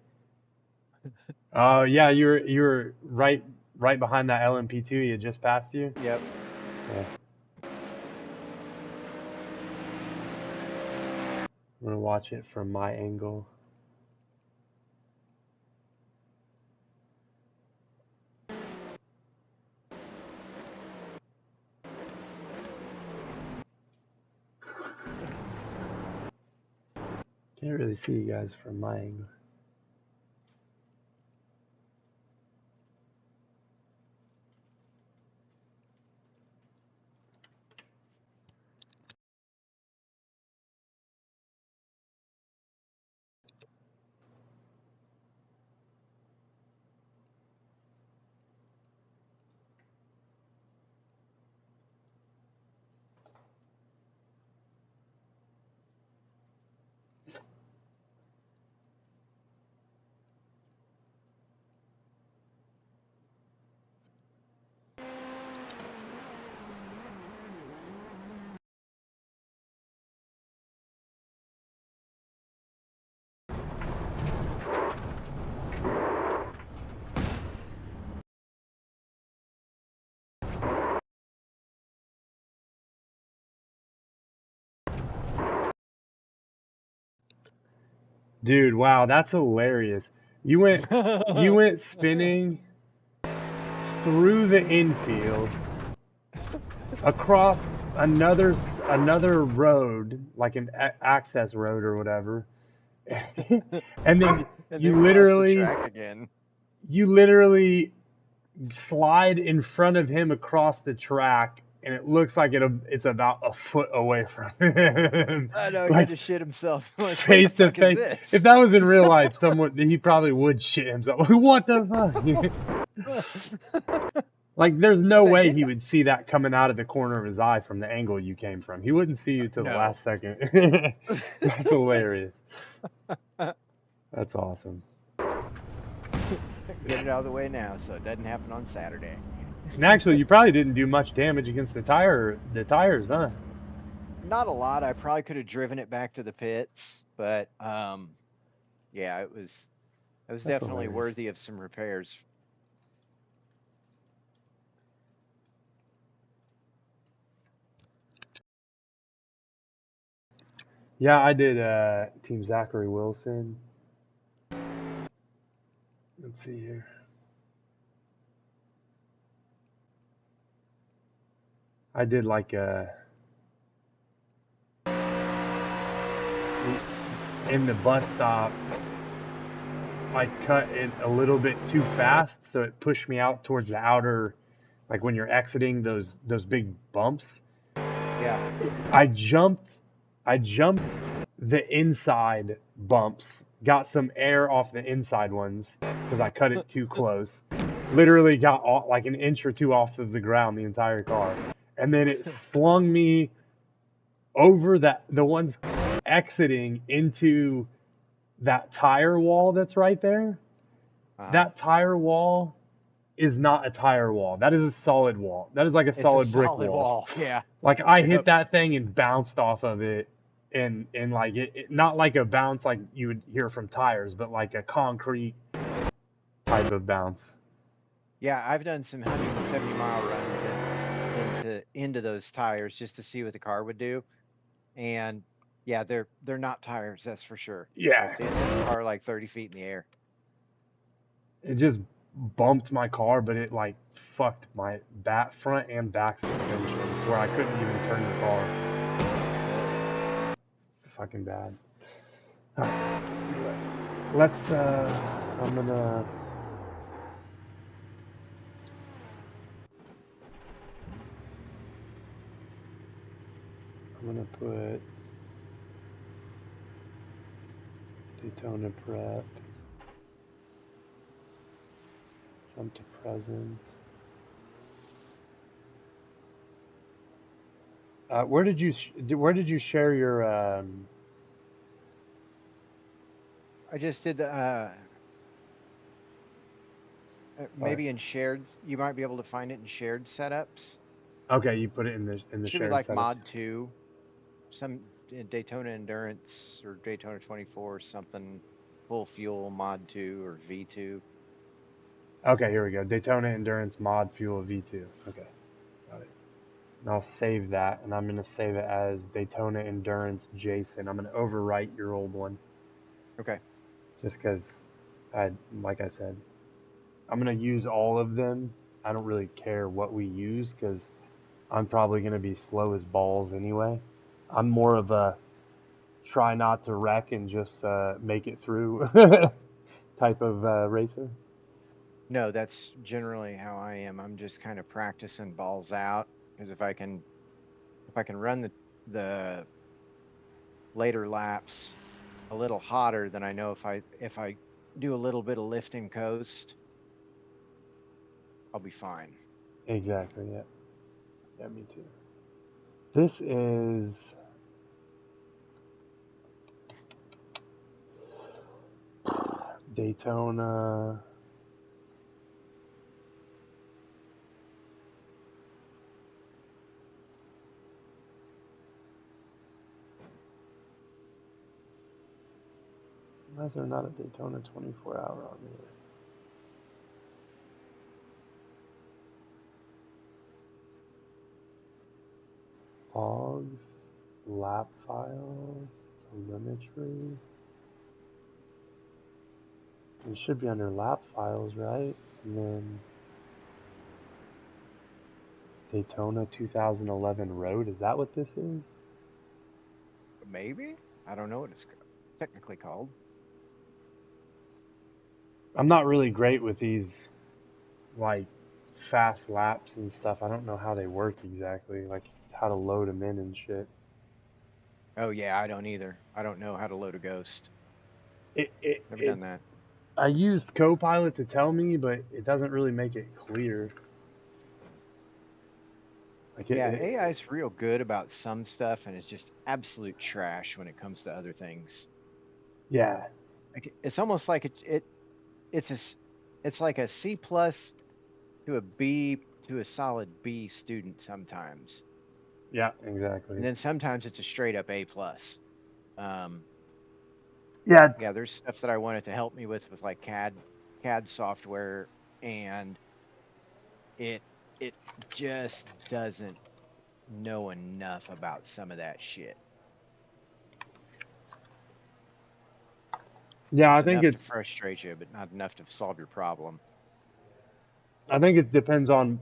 Speaker 8: Oh yeah, you were right behind that LMP2. You just passed you.
Speaker 9: Yep.
Speaker 8: Yeah. I'm gonna watch it from my angle. Can't really see you guys from my angle. Dude, wow, that's hilarious. You went spinning through the infield, across another road, like an access road or whatever, and then
Speaker 9: And
Speaker 8: you
Speaker 9: then cross the
Speaker 8: literally
Speaker 9: track again.
Speaker 8: slide in front of him across the track, and it looks like it's about a foot away from him.
Speaker 9: I know, he had
Speaker 8: Like
Speaker 9: to shit himself. Like, what the
Speaker 8: face to
Speaker 9: fuck is
Speaker 8: face.
Speaker 9: this?
Speaker 8: If that was in real life, he probably would shit himself. What the fuck? Like, there's no
Speaker 9: But
Speaker 8: way
Speaker 9: didn't
Speaker 8: he would see that coming out of the corner of his eye from the angle you came from. He wouldn't see you till the
Speaker 9: no.
Speaker 8: last second. That's hilarious. That's awesome.
Speaker 9: Get it out of the way now so it doesn't happen on Saturday.
Speaker 8: And actually, you probably didn't do much damage against the tires, huh?
Speaker 9: Not a lot. I probably could have driven it back to the pits, but yeah, it was
Speaker 8: That's
Speaker 9: definitely
Speaker 8: hilarious.
Speaker 9: worthy of some repairs.
Speaker 8: Yeah, I did Team Zachary Wilson. Let's see here. I did like in the bus stop, I cut it a little bit too fast, so it pushed me out towards the outer, like when you're exiting those big bumps.
Speaker 9: Yeah.
Speaker 8: I jumped the inside bumps, got some air off the inside ones because I cut it too close. Literally got like an inch or two off of the ground the entire car, and then it slung me over the ones exiting into that tire wall that's right there. That tire wall is not a tire wall. That is a solid wall. That is like a solid brick wall.
Speaker 9: Yeah.
Speaker 8: Like I hit that thing and bounced off of it, and like it not like a bounce like you would hear from tires, but like a concrete type of bounce.
Speaker 9: Yeah, I've done some 170-mile runs into those tires just to see what the car would do, and yeah, they're not tires, that's for sure.
Speaker 8: Yeah.
Speaker 9: Like, they send the car like 30 feet in the air.
Speaker 8: It just bumped my car, but it like fucked my front and back suspension to where I couldn't even turn the car. Fucking bad. All right. Let's I'm gonna put Daytona prep, jump to present. Where did you share your
Speaker 9: I just did the maybe in shared. You might be able to find it in shared setups.
Speaker 8: Okay, you put it in the
Speaker 9: Should
Speaker 8: shared
Speaker 9: be like
Speaker 8: setup.
Speaker 9: mod 2, some Daytona Endurance or Daytona 24 or something, full fuel mod 2 or V2.
Speaker 8: Okay, here we go. Daytona Endurance Mod Fuel V2. Okay, got it. And I'll save that, and I'm gonna save it as Daytona Endurance Jason. I'm gonna overwrite your old one.
Speaker 9: Okay.
Speaker 8: Just because, like I said, I'm gonna use all of them. I don't really care what we use because I'm probably gonna be slow as balls anyway. I'm more of a try not to wreck and just make it through type of racer.
Speaker 9: No, that's generally how I am. I'm just kind of practicing balls out, because if I can run the later laps a little hotter, then I know if I do a little bit of lift and coast, I'll be fine.
Speaker 8: Exactly. Yeah. Yeah, me too. This is Daytona. Why is there not a Daytona 24-hour on here? Logs, lap files, telemetry. It should be under lap files, right? And then Daytona 2011 Road. Is that what this is?
Speaker 9: Maybe? I don't know what it's technically called.
Speaker 8: I'm not really great with these, like, fast laps and stuff. I don't know how they work exactly, like how to load them in and shit.
Speaker 9: Oh yeah, I don't either. I don't know how to load a ghost. Never done that.
Speaker 8: I used Copilot to tell me, but it doesn't really make it clear. Like
Speaker 9: Yeah, AI is real good about some stuff, and it's just absolute trash when it comes to other things.
Speaker 8: Yeah.
Speaker 9: Like it's almost like it's like a C plus to a B to a solid B student sometimes,
Speaker 8: Yeah, exactly.
Speaker 9: and then sometimes it's a straight up A plus.
Speaker 8: Yeah.
Speaker 9: Yeah, there's stuff that I wanted to help me with like CAD software, and it just doesn't know enough about some of that shit.
Speaker 8: Yeah,
Speaker 9: It's
Speaker 8: I think
Speaker 9: enough to frustrate you, but not enough to solve your problem.
Speaker 8: I think it depends on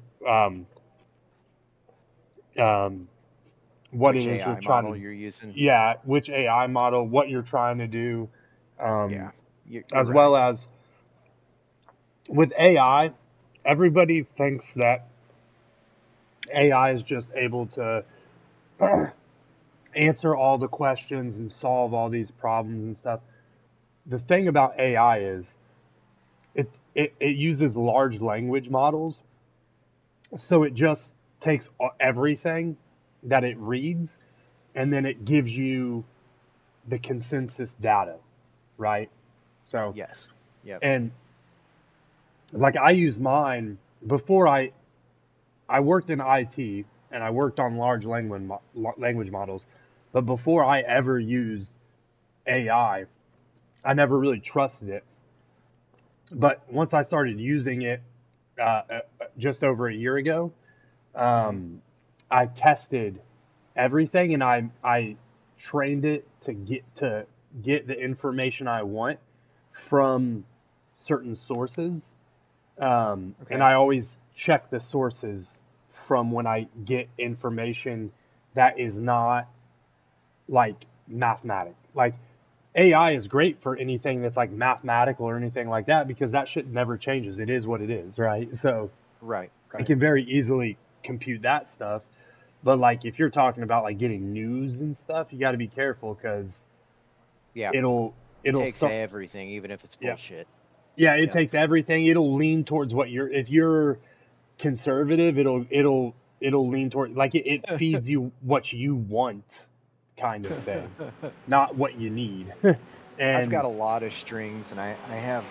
Speaker 8: what
Speaker 9: Which
Speaker 8: it is you're
Speaker 9: AI
Speaker 8: trying
Speaker 9: model
Speaker 8: to.
Speaker 9: you're using.
Speaker 8: Yeah, which AI model, what you're trying to do,
Speaker 9: Yeah, you're
Speaker 8: as
Speaker 9: right.
Speaker 8: well as with AI, everybody thinks that AI is just able to answer all the questions and solve all these problems and stuff. The thing about AI is it uses large language models, so it just takes everything that it reads and then it gives you the consensus data, right? So
Speaker 9: Yes. Yep.
Speaker 8: and like I use mine before I worked in IT and I worked on large language models, but before I ever used AI, I never really trusted it. But once I started using it just over a year ago, I tested everything and I trained it to get the information I want from certain sources. And I always check the sources from when I get information that is not like mathematics. Like AI is great for anything that's like mathematical or anything like that because that shit never changes. It is what it is, right? So
Speaker 9: Right.
Speaker 8: I can very easily compute that stuff. But like if you're talking about like getting news and stuff, you got to be careful because
Speaker 9: Yeah,
Speaker 8: it'll
Speaker 9: takes everything, even if it's bullshit.
Speaker 8: Yeah, it takes everything. It'll lean towards what you're. If you're conservative, it'll lean toward like it feeds you what you want, kind of thing, not what you need. And
Speaker 9: I've got a lot of strings, and I have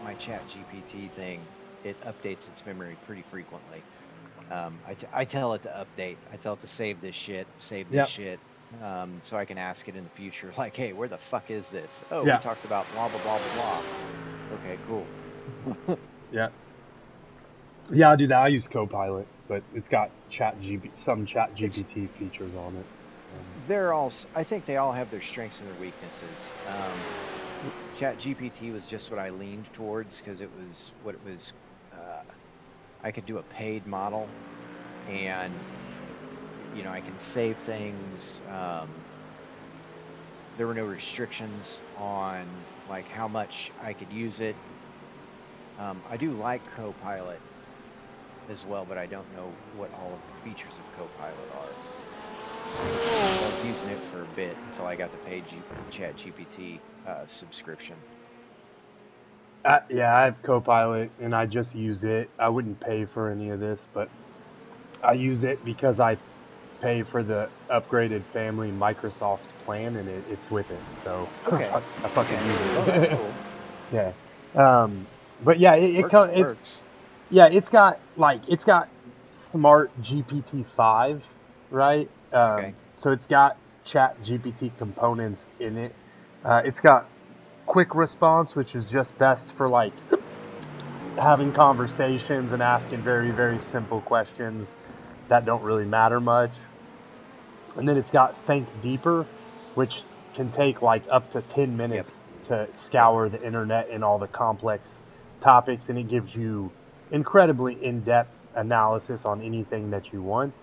Speaker 9: my Chat GPT thing. It updates its memory pretty frequently. I tell it to update. I tell it to save this shit, shit, so I can ask it in the future, like, hey, where the fuck is this? Oh, we talked about blah blah blah blah blah. Okay, cool.
Speaker 8: Yeah, I do that. I use Copilot, but it's got some Chat GPT features on it.
Speaker 9: I think they all have their strengths and their weaknesses. Chat GPT was just what I leaned towards because it was what it was. I could do a paid model, and I can save things. There were no restrictions on like how much I could use it. I do like Copilot as well, but I don't know what all of the features of Copilot are. I was using it for a bit until I got the paid Chat GPT subscription.
Speaker 8: Yeah, I have Copilot, and I just use it. I wouldn't pay for any of this, but I use it because I pay for the upgraded family Microsoft plan, and it's with it. So I fucking use it.
Speaker 9: Oh, that's cool.
Speaker 8: Yeah. But yeah, it
Speaker 9: works.
Speaker 8: Yeah, it's got Smart GPT 5, right? So it's got Chat GPT components in it. It's got quick response, which is just best for like having conversations and asking very, very simple questions that don't really matter much. And then it's got think deeper, which can take like up to 10 minutes to scour the internet and all the complex topics, and it gives you incredibly in-depth analysis on anything that you want.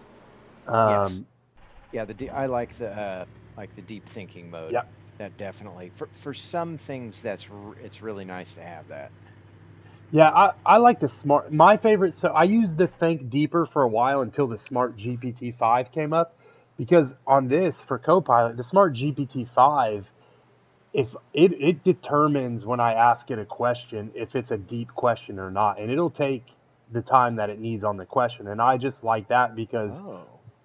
Speaker 9: Yes. Yeah, I like the deep thinking mode.
Speaker 8: Yeah.
Speaker 9: That definitely for some things it's really nice to have that.
Speaker 8: Yeah, I like the smart. My favorite. So I used the Think Deeper for a while until the Smart GPT-5 came up, because on this for Copilot, the Smart GPT-5, if it determines when I ask it a question if it's a deep question or not, and it'll take the time that it needs on the question, and I just like that because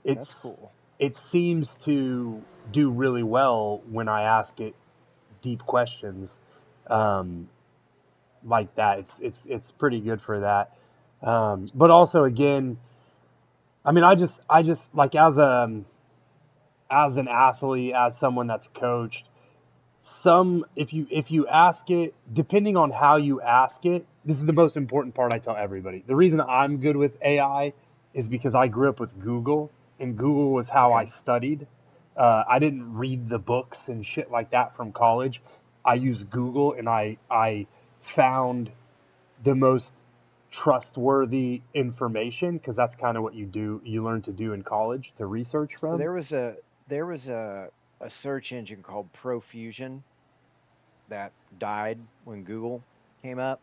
Speaker 9: That's cool.
Speaker 8: It seems to do really well when I ask it deep questions. Like that. It's pretty good for that. But also again, I mean, I just like as an athlete, as someone that's coached, if you ask it, depending on how you ask it, this is the most important part I tell everybody. The reason I'm good with AI is because I grew up with Google, and Google was how I studied. I didn't read the books and shit like that from college. I used Google, and I found the most trustworthy information, because that's kind of what you learn to do in college, to research
Speaker 9: So
Speaker 8: from.
Speaker 9: there was a search engine called Profusion that died when Google came up.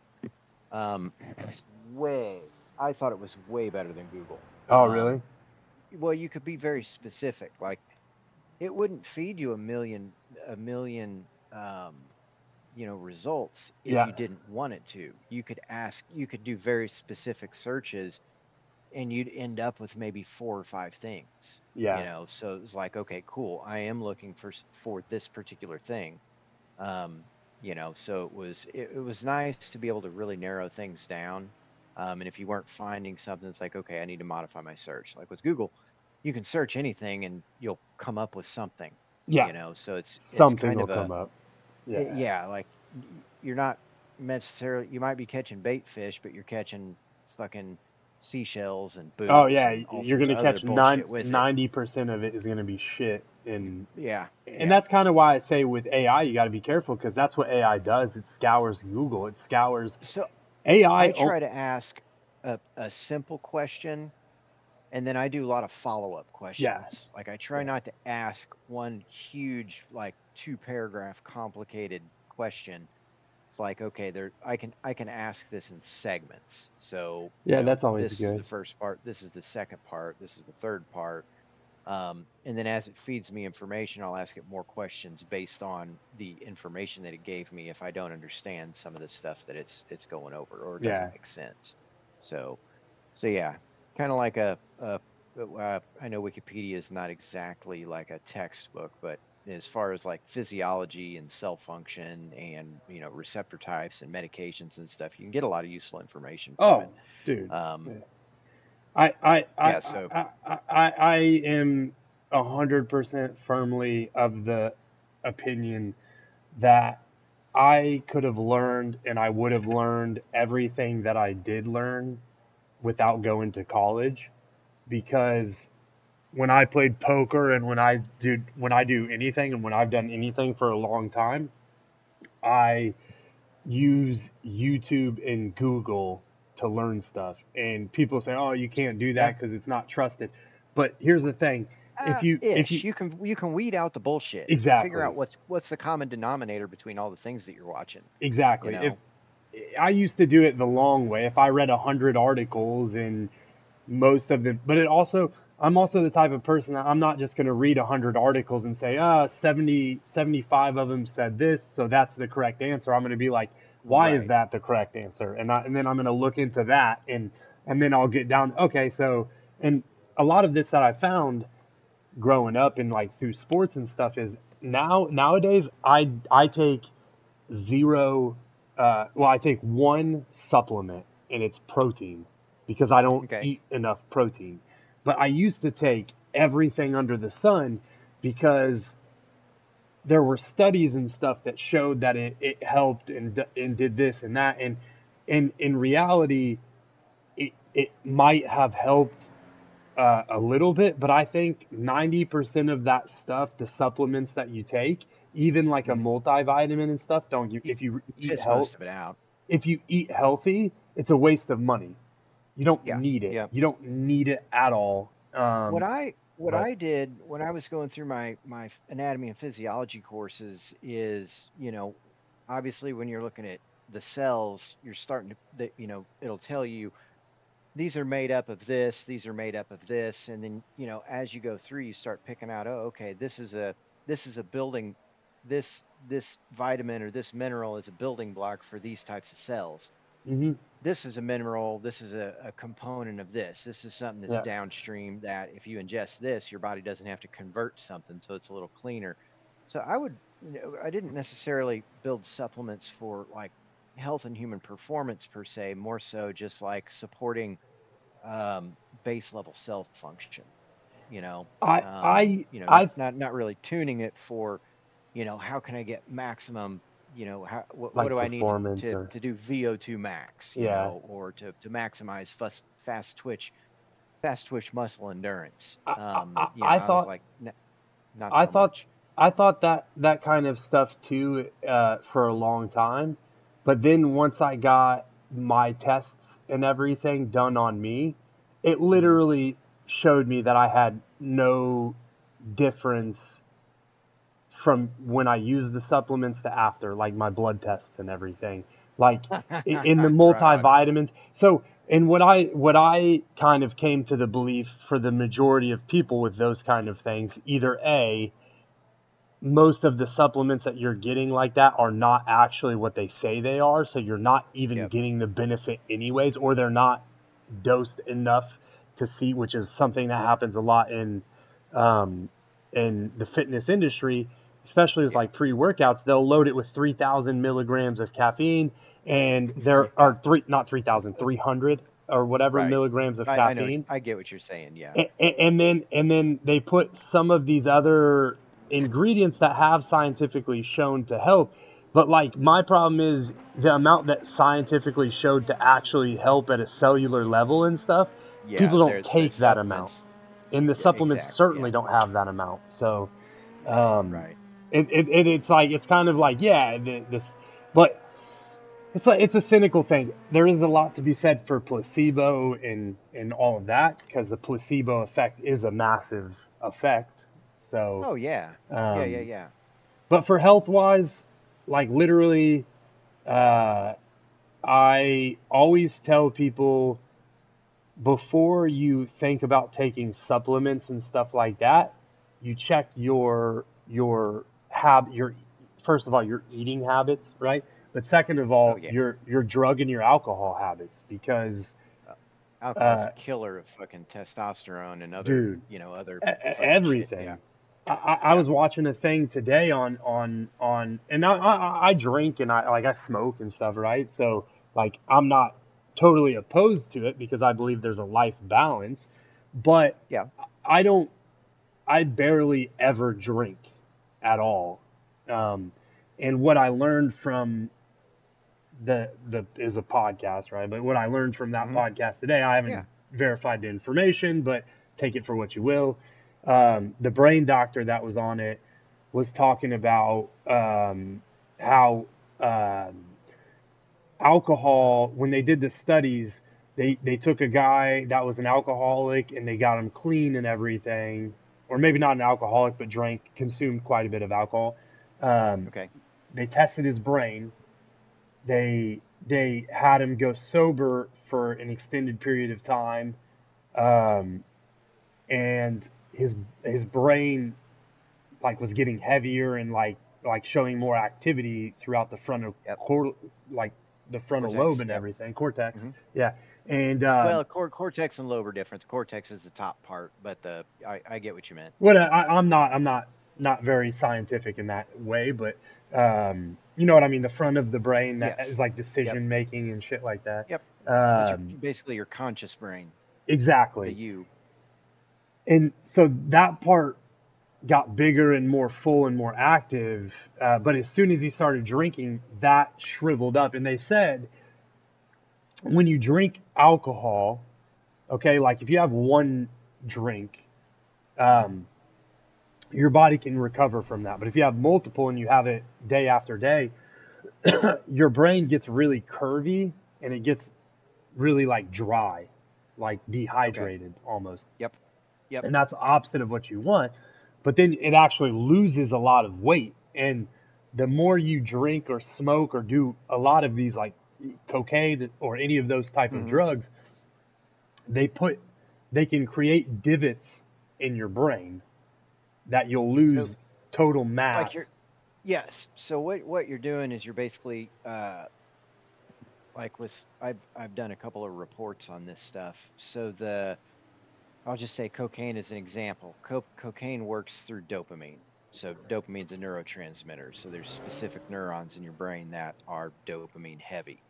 Speaker 9: I thought it was way better than Google.
Speaker 8: Oh, really?
Speaker 9: Well, you could be very specific. Like, it wouldn't feed you a million results if
Speaker 8: Yeah.
Speaker 9: you didn't want it to. You could do very specific searches, and you'd end up with maybe 4 or 5 things.
Speaker 8: Yeah.
Speaker 9: So it's like, okay, cool, I am looking for this particular thing. So it was nice to be able to really narrow things down. And if you weren't finding something, it's like, okay, I need to modify my search. Like with Google, you can search anything and you'll come up with something.
Speaker 8: Yeah.
Speaker 9: So it's
Speaker 8: Something
Speaker 9: kind
Speaker 8: will
Speaker 9: of
Speaker 8: come up. Yeah.
Speaker 9: like you're not necessarily, you might be catching bait fish, but you're catching fucking seashells and boots.
Speaker 8: Oh yeah,
Speaker 9: And all
Speaker 8: you're
Speaker 9: sorts
Speaker 8: gonna
Speaker 9: of other
Speaker 8: catch
Speaker 9: bullshit with it.
Speaker 8: 90% of it is gonna be shit, and
Speaker 9: That's
Speaker 8: kind of why I say with AI you got to be careful, because that's what AI does. It scours Google. It scours
Speaker 9: So
Speaker 8: AI.
Speaker 9: I try to ask a simple question, and then I do a lot of follow-up questions. Like I try not to ask one huge, like 2-paragraph complicated question. It's like, okay, I can ask this in segments. So
Speaker 8: that's always
Speaker 9: this is
Speaker 8: good.
Speaker 9: the first part, this is the second part, this is the third part. And then as it feeds me information, I'll ask it more questions based on the information that it gave me if I don't understand some of the stuff that it's going over or it doesn't make sense. So yeah, kind of like I know Wikipedia is not exactly like a textbook, but as far as like physiology and cell function and receptor types and medications and stuff, you can get a lot of useful information from it.
Speaker 8: Dude.
Speaker 9: So
Speaker 8: I am 100% firmly of the opinion that I could have learned, and I would have learned everything that I did learn without going to college, because when I played poker and when I do anything, and when I've done anything for a long time, I use YouTube and Google to learn stuff. And people say, "Oh, you can't do that because it's not trusted." But here's the thing: if you
Speaker 9: you can weed out the bullshit.
Speaker 8: Exactly.
Speaker 9: Figure out what's the common denominator between all the things that you're watching.
Speaker 8: Exactly. If I used to do it the long way, if I read 100 articles and most of them, but I'm also the type of person that I'm not just going to read 100 articles and say, 75 of them said this, so that's the correct answer. I'm going to be like, why is that the correct answer? And then I'm going to look into that, and then I'll get down. Okay, so, and a lot of this that I found growing up and like through sports and stuff is nowadays I take zero. I take one supplement, and it's protein, because I don't eat enough protein. But I used to take everything under the sun, because there were studies and stuff that showed that it helped and did this and that, and in reality it might have helped a little bit, but I think 90% of that stuff, the supplements that you take, even like a multivitamin and stuff, if you eat
Speaker 9: Piss most of it out.
Speaker 8: if you eat healthy, it's a waste of money. You don't
Speaker 9: Yeah.
Speaker 8: need it.
Speaker 9: Yeah.
Speaker 8: You don't need it at all.
Speaker 9: What
Speaker 8: but-
Speaker 9: I did when I was going through my anatomy and physiology courses is, obviously when you're looking at the cells, you're starting to, it'll tell you these are made up of this, these are made up of this, and then, as you go through, you start picking out, oh, okay, this is a building, this vitamin or this mineral is a building block for these types of cells.
Speaker 8: Mhm.
Speaker 9: This is a mineral, this is a component of this. This is something that's
Speaker 8: Yeah.
Speaker 9: downstream that if you ingest this, your body doesn't have to convert something, so it's a little cleaner. So I didn't necessarily build supplements for like health and human performance per se, more so just like supporting base level cell function.
Speaker 8: I
Speaker 9: Not really tuning it for, how can I get maximum, what
Speaker 8: like
Speaker 9: do I need
Speaker 8: performance
Speaker 9: to
Speaker 8: or
Speaker 9: do VO2 max,
Speaker 8: Yeah.
Speaker 9: or to maximize fast twitch muscle endurance.
Speaker 8: I
Speaker 9: I was
Speaker 8: thought
Speaker 9: like, not
Speaker 8: I
Speaker 9: so
Speaker 8: thought
Speaker 9: much.
Speaker 8: I thought that kind of stuff too for a long time, but then once I got my tests and everything done on me, it literally showed me that I had no difference from when I used the supplements to after, like my blood tests and everything, like in the
Speaker 9: Right on.
Speaker 8: multivitamins. So, and what I kind of came to the belief for the majority of people with those kind of things, either A, most of the supplements that you're getting like that are not actually what they say they are, so you're not even
Speaker 9: Yep.
Speaker 8: getting the benefit anyways, or they're not dosed enough to see, which is something that happens a lot in the fitness industry, especially with like pre-workouts. They'll load it with 3,000 milligrams of caffeine, and there are not 3,000, 300 or whatever
Speaker 9: Right.
Speaker 8: milligrams of
Speaker 9: I know.
Speaker 8: caffeine.
Speaker 9: I get what you're saying. Yeah.
Speaker 8: And then they put some of these other ingredients that have scientifically shown to help, but like my problem is the amount that scientifically showed to actually help at a cellular level and stuff.
Speaker 9: Yeah.
Speaker 8: People don't
Speaker 9: There's
Speaker 8: take that amount,
Speaker 9: supplements.
Speaker 8: and the
Speaker 9: Yeah.
Speaker 8: supplements
Speaker 9: Exactly.
Speaker 8: certainly
Speaker 9: Yeah.
Speaker 8: don't have that amount. So
Speaker 9: Right.
Speaker 8: it's like, it's kind of like, yeah, this, but it's a cynical thing. There is a lot to be said for placebo and all of that, because the placebo effect is a massive effect. So,
Speaker 9: Oh yeah.
Speaker 8: um,
Speaker 9: Yeah.
Speaker 8: but for health wise, like literally, I always tell people before you think about taking supplements and stuff like that, you check your first of all your eating habits, right? But second of all,
Speaker 9: Oh yeah.
Speaker 8: your drug and your alcohol habits, because
Speaker 9: Alcohol's a killer of fucking testosterone and other,
Speaker 8: dude,
Speaker 9: other fucking shit.
Speaker 8: everything.
Speaker 9: Yeah.
Speaker 8: I was watching a thing today on and I drink and I smoke and stuff, right? So like I'm not totally opposed to it because I believe there's a life balance, but
Speaker 9: Yeah.
Speaker 8: I barely ever drink at all. And what I learned from the is a podcast, right? But what I learned from that podcast today, I haven't
Speaker 9: Yeah.
Speaker 8: verified the information, but take it for what you will. The brain doctor that was on it was talking about how alcohol, when they did the studies, they took a guy that was an alcoholic and they got him clean and everything, or maybe not an alcoholic, but consumed quite a bit of alcohol.
Speaker 9: Okay.
Speaker 8: They tested his brain. They had him go sober for an extended period of time, and his brain like was getting heavier and like showing more activity throughout the frontal like the frontal
Speaker 9: Cortex.
Speaker 8: lobe and
Speaker 9: Yep.
Speaker 8: everything, cortex. Yeah, and
Speaker 9: Well, cortex and lobe are different. The cortex is the top part, but I get what you meant.
Speaker 8: what I'm not very scientific in that way, but you know what I mean. The front of the brain that
Speaker 9: Yes.
Speaker 8: is like decision making and shit like that.
Speaker 9: Yep. That's basically your conscious brain.
Speaker 8: Exactly.
Speaker 9: The you.
Speaker 8: And so that part got bigger and more full and more active, but as soon as he started drinking, that shriveled up. And they said when you drink alcohol, okay, like if you have one drink, your body can recover from that. But if you have multiple and you have it day after day, your brain gets really curvy and it gets really like dry, like dehydrated almost.
Speaker 9: Yep. Yep.
Speaker 8: And that's the opposite of what you want. But then it actually loses a lot of weight. And the more you drink or smoke or do a lot of these like cocaine or any of those type of drugs, they can create divots in your brain that you'll lose total mass.
Speaker 9: Like yes. So what you're doing is you're basically like with I've done a couple of reports on this stuff. So I'll just say cocaine as an example. Cocaine works through dopamine. So dopamine's a neurotransmitter. So there's specific neurons in your brain that are dopamine heavy.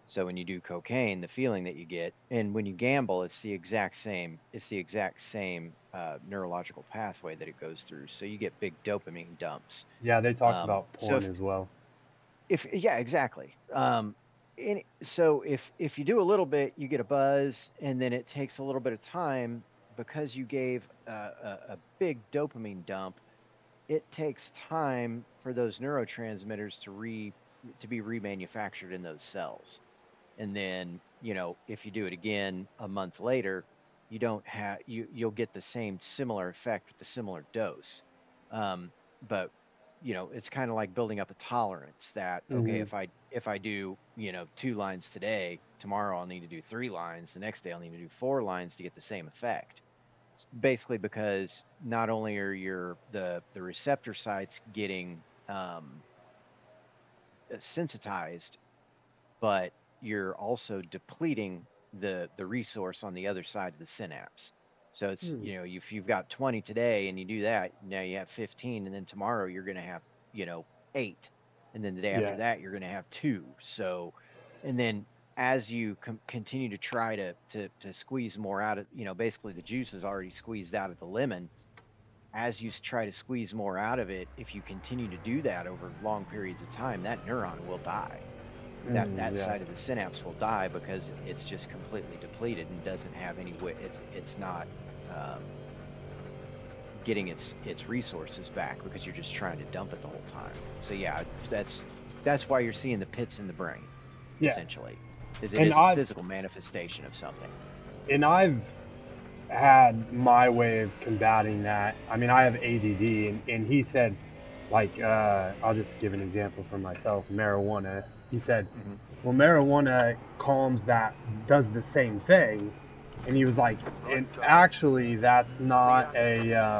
Speaker 9: So when you do cocaine, the feeling that you get, and when you gamble, it's the exact same neurological pathway that it goes through. So you get big dopamine dumps.
Speaker 8: Yeah, they talked about porn as well.
Speaker 9: Exactly. So if you do a little bit, you get a buzz, and then it takes a little bit of time because you gave a big dopamine dump. It takes time for those neurotransmitters to be remanufactured in those cells. And then, if you do it again a month later, you'll get the similar effect with the similar dose. But it's kind of like building up a tolerance that, okay, if I do, 2 lines today, tomorrow I'll need to do 3 lines. The next day I'll need to do 4 lines to get the same effect. It's basically because not only are the receptor sites getting sensitized, but you're also depleting the resource on the other side of the synapse. So it's, if you've got 20 today and you do that, now you have 15, and then tomorrow you're going to have, 8. And then the day after that, you're going to have 2. So, and then as you continue to try to squeeze more out of, basically the juice is already squeezed out of the lemon. As you try to squeeze more out of it, if you continue to do that over long periods of time, that neuron will die. That side of the synapse will die because it's just completely depleted and doesn't have any way. It's not getting its resources back because you're just trying to dump it the whole time. So yeah, that's why you're seeing the pits in the brain, essentially, is it is a physical manifestation of something.
Speaker 8: And I've had my way of combating that. I mean, I have ADD, and he said, like, I'll just give an example for myself. Marijuana. He said, well, marijuana does the same thing. And he was like, and actually, that's not a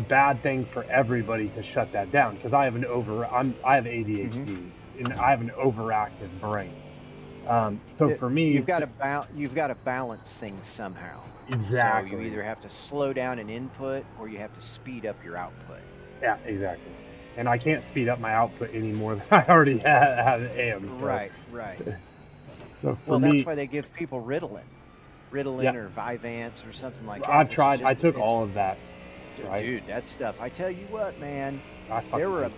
Speaker 8: bad thing for everybody to shut that down, because I have I have ADHD and I have an overactive brain. So for me,
Speaker 9: you've got to balance things somehow.
Speaker 8: Exactly.
Speaker 9: So you either have to slow down an input or you have to speed up your output.
Speaker 8: Yeah, exactly. And I can't speed up my output any more than I already am. So.
Speaker 9: Right.
Speaker 8: So
Speaker 9: that's why they give people Ritalin or Vyvanse or something like that.
Speaker 8: I've tried. I took all of that.
Speaker 9: Dude, that stuff. I tell you what, man. There were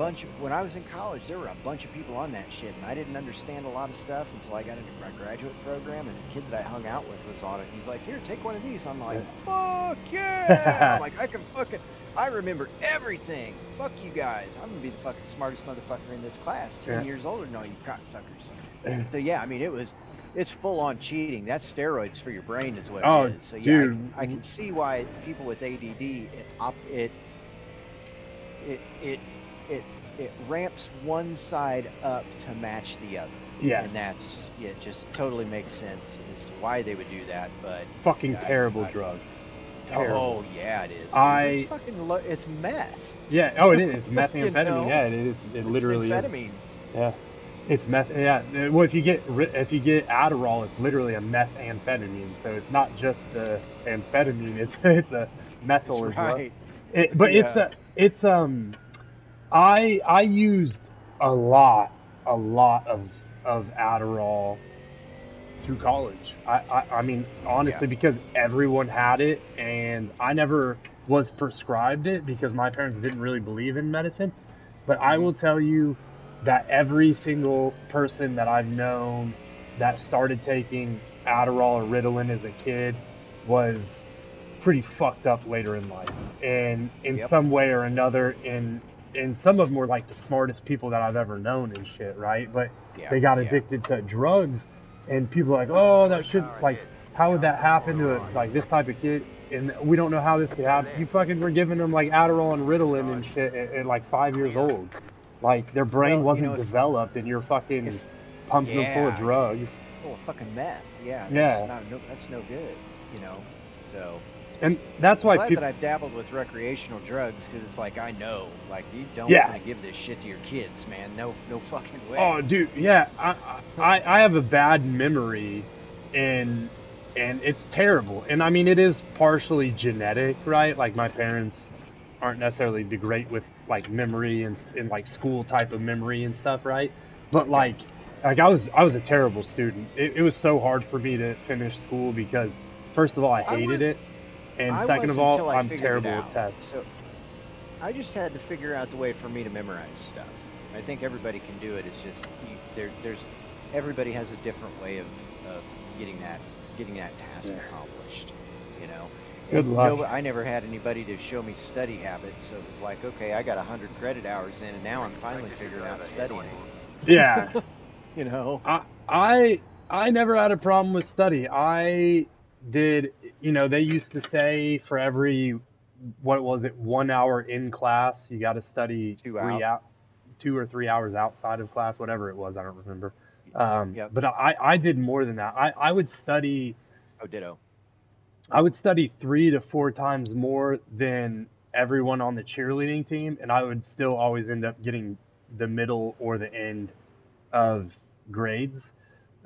Speaker 9: when I was in college, there were a bunch of people on that shit, and I didn't understand a lot of stuff until I got into my graduate program, and the kid that I hung out with was on it. He's like, here, take one of these. I'm like, fuck yeah! I'm like, I remember everything. Fuck you guys. I'm going to be the fucking smartest motherfucker in this class. 10 years older than all you cocksuckers. So yeah, I mean, it's full on cheating. That's steroids for your brain is what it is. So yeah,
Speaker 8: dude.
Speaker 9: I can see why people with ADD, it ramps one side up to match the other.
Speaker 8: Yes.
Speaker 9: And it just totally makes sense as to why they would do that. But
Speaker 8: fucking terrible drug. Terrible.
Speaker 9: Oh yeah, it is. Dude. It's meth.
Speaker 8: Yeah. Oh, it is. It's methamphetamine. Yeah, it is. It literally
Speaker 9: amphetamine.
Speaker 8: Is. Yeah. It's meth. Yeah. Well, if you get Adderall, it's literally a methamphetamine. So it's not just the amphetamine. It's a methyl as well. I used a lot of Adderall through college. I mean, honestly, because everyone had it, and I never was prescribed it because my parents didn't really believe in medicine. But I will tell you that every single person that I've known that started taking Adderall or Ritalin as a kid was pretty fucked up later in life, and in
Speaker 9: Yep.
Speaker 8: some way or another, and some of them were like the smartest people that I've ever known and shit, right? But
Speaker 9: Yeah.
Speaker 8: they got
Speaker 9: yeah.
Speaker 8: addicted to drugs, and people are like, oh, that should, like, how would that happen to like this type of kid? And we don't know how this could happen. You fucking were giving them like Adderall and Ritalin and shit at like 5 years old. Like their brain
Speaker 9: Well,
Speaker 8: wasn't developed, and you're fucking
Speaker 9: if
Speaker 8: pumping them full of
Speaker 9: yeah,
Speaker 8: drugs.
Speaker 9: oh, fucking meth. Yeah,
Speaker 8: Yeah.
Speaker 9: that's no good, you know. So
Speaker 8: And that's
Speaker 9: I'm
Speaker 8: why
Speaker 9: glad
Speaker 8: people.
Speaker 9: that I've dabbled with recreational drugs because it's like I know, like you don't
Speaker 8: Yeah.
Speaker 9: want to give this shit to your kids, man. No fucking way.
Speaker 8: Oh, dude, yeah. I have a bad memory, and it's terrible. And I mean, it is partially genetic, right? Like my parents aren't necessarily the great with like memory and like school type of memory and stuff, right? But like I was a terrible student. It was so hard for me to finish school because first of all I hated it, and
Speaker 9: I
Speaker 8: second
Speaker 9: was
Speaker 8: of all
Speaker 9: until I
Speaker 8: I'm
Speaker 9: figured it
Speaker 8: terrible
Speaker 9: out.
Speaker 8: at tests.
Speaker 9: So I just had to figure out the way for me to memorize stuff. I think everybody can do it. It's just there's everybody has a different way of getting that task accomplished. You know.
Speaker 8: Good luck.
Speaker 9: I never had anybody to show me study habits, so it was like, okay, I got 100 credit hours in, and now I'm finally figuring out studying.
Speaker 8: Yeah.
Speaker 9: You know.
Speaker 8: I never had a problem with study. I did, you know, they used to say for every, what was it, 1 hour in class, you got to study 2 or 3 hours outside of class, whatever it was, I don't remember. But I did more than that. I would study.
Speaker 9: Oh, ditto.
Speaker 8: I would study 3 to 4 times more than everyone on the cheerleading team, and I would still always end up getting the middle or the end of grades.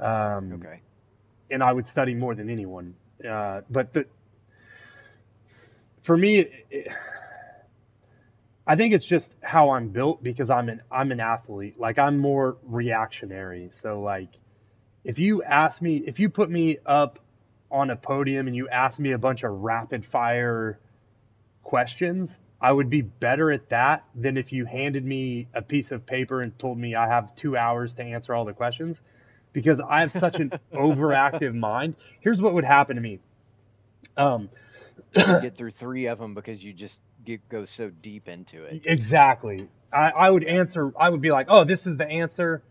Speaker 9: Okay.
Speaker 8: And I would study more than anyone. But for me, I think it's just how I'm built because I'm an athlete. Like I'm more reactionary. So like, if you put me up on a podium and you ask me a bunch of rapid fire questions, I would be better at that than if you handed me a piece of paper and told me I have 2 hours to answer all the questions, because I have such an overactive mind. Here's what would happen to me.
Speaker 9: You get through 3 of them because you just go so deep into it.
Speaker 8: Exactly. I would answer. I would be like, oh, this is the answer.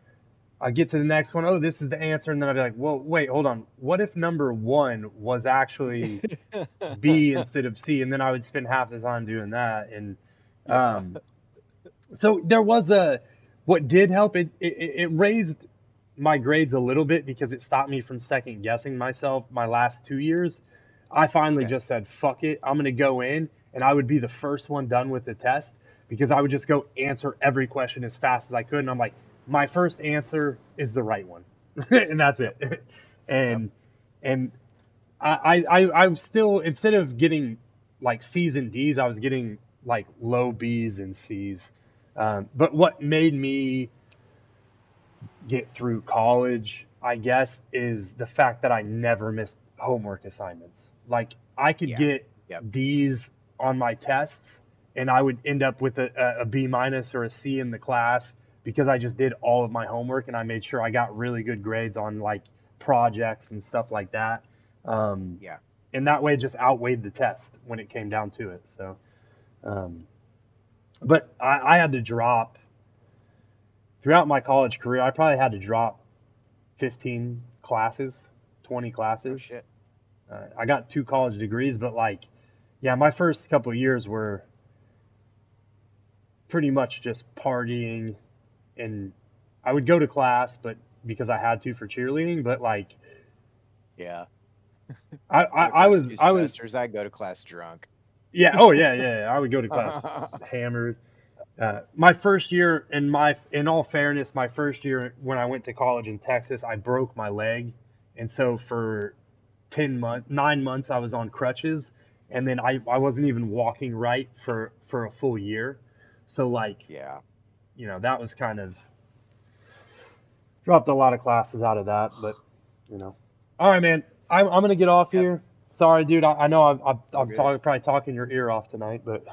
Speaker 8: I get to the next one. Oh, this is the answer. And then I'd be like, well, wait, hold on. What if number 1 was actually B instead of C? And then I would spend half the time doing that. And so there was what did help, it raised my grades a little bit because it stopped me from second guessing myself my last 2 years. I finally just said, fuck it. I'm going to go in, and I would be the first one done with the test because I would just go answer every question as fast as I could. And I'm like, my first answer is the right one. And that's it. And I'm still, instead of getting like C's and D's, I was getting like low B's and C's. But what made me get through college, I guess, is the fact that I never missed homework assignments. Like I could get D's on my tests, and I would end up with a B minus or a C in the class because I just did all of my homework and I made sure I got really good grades on like projects and stuff like that. And that way it just outweighed the test when it came down to it. So, but I had to drop throughout my college career. I probably had to drop 15 classes, 20 classes.
Speaker 9: Oh, shit.
Speaker 8: I got 2 college degrees, but like, yeah, my first couple of years were pretty much just partying, and I would go to class, but because I had to for cheerleading, but like, I was
Speaker 9: I go to class drunk.
Speaker 8: Yeah. Oh yeah. I would go to class hammered. My first year, in all fairness, my first year when I went to college in Texas, I broke my leg, and so for 9 months, I was on crutches, and then I wasn't even walking right for a full year. So like, you know, that was kind of dropped a lot of classes out of that, but you know, all right, man, I'm gonna get off here. Sorry, dude. I know I'm probably talking your ear off tonight, but.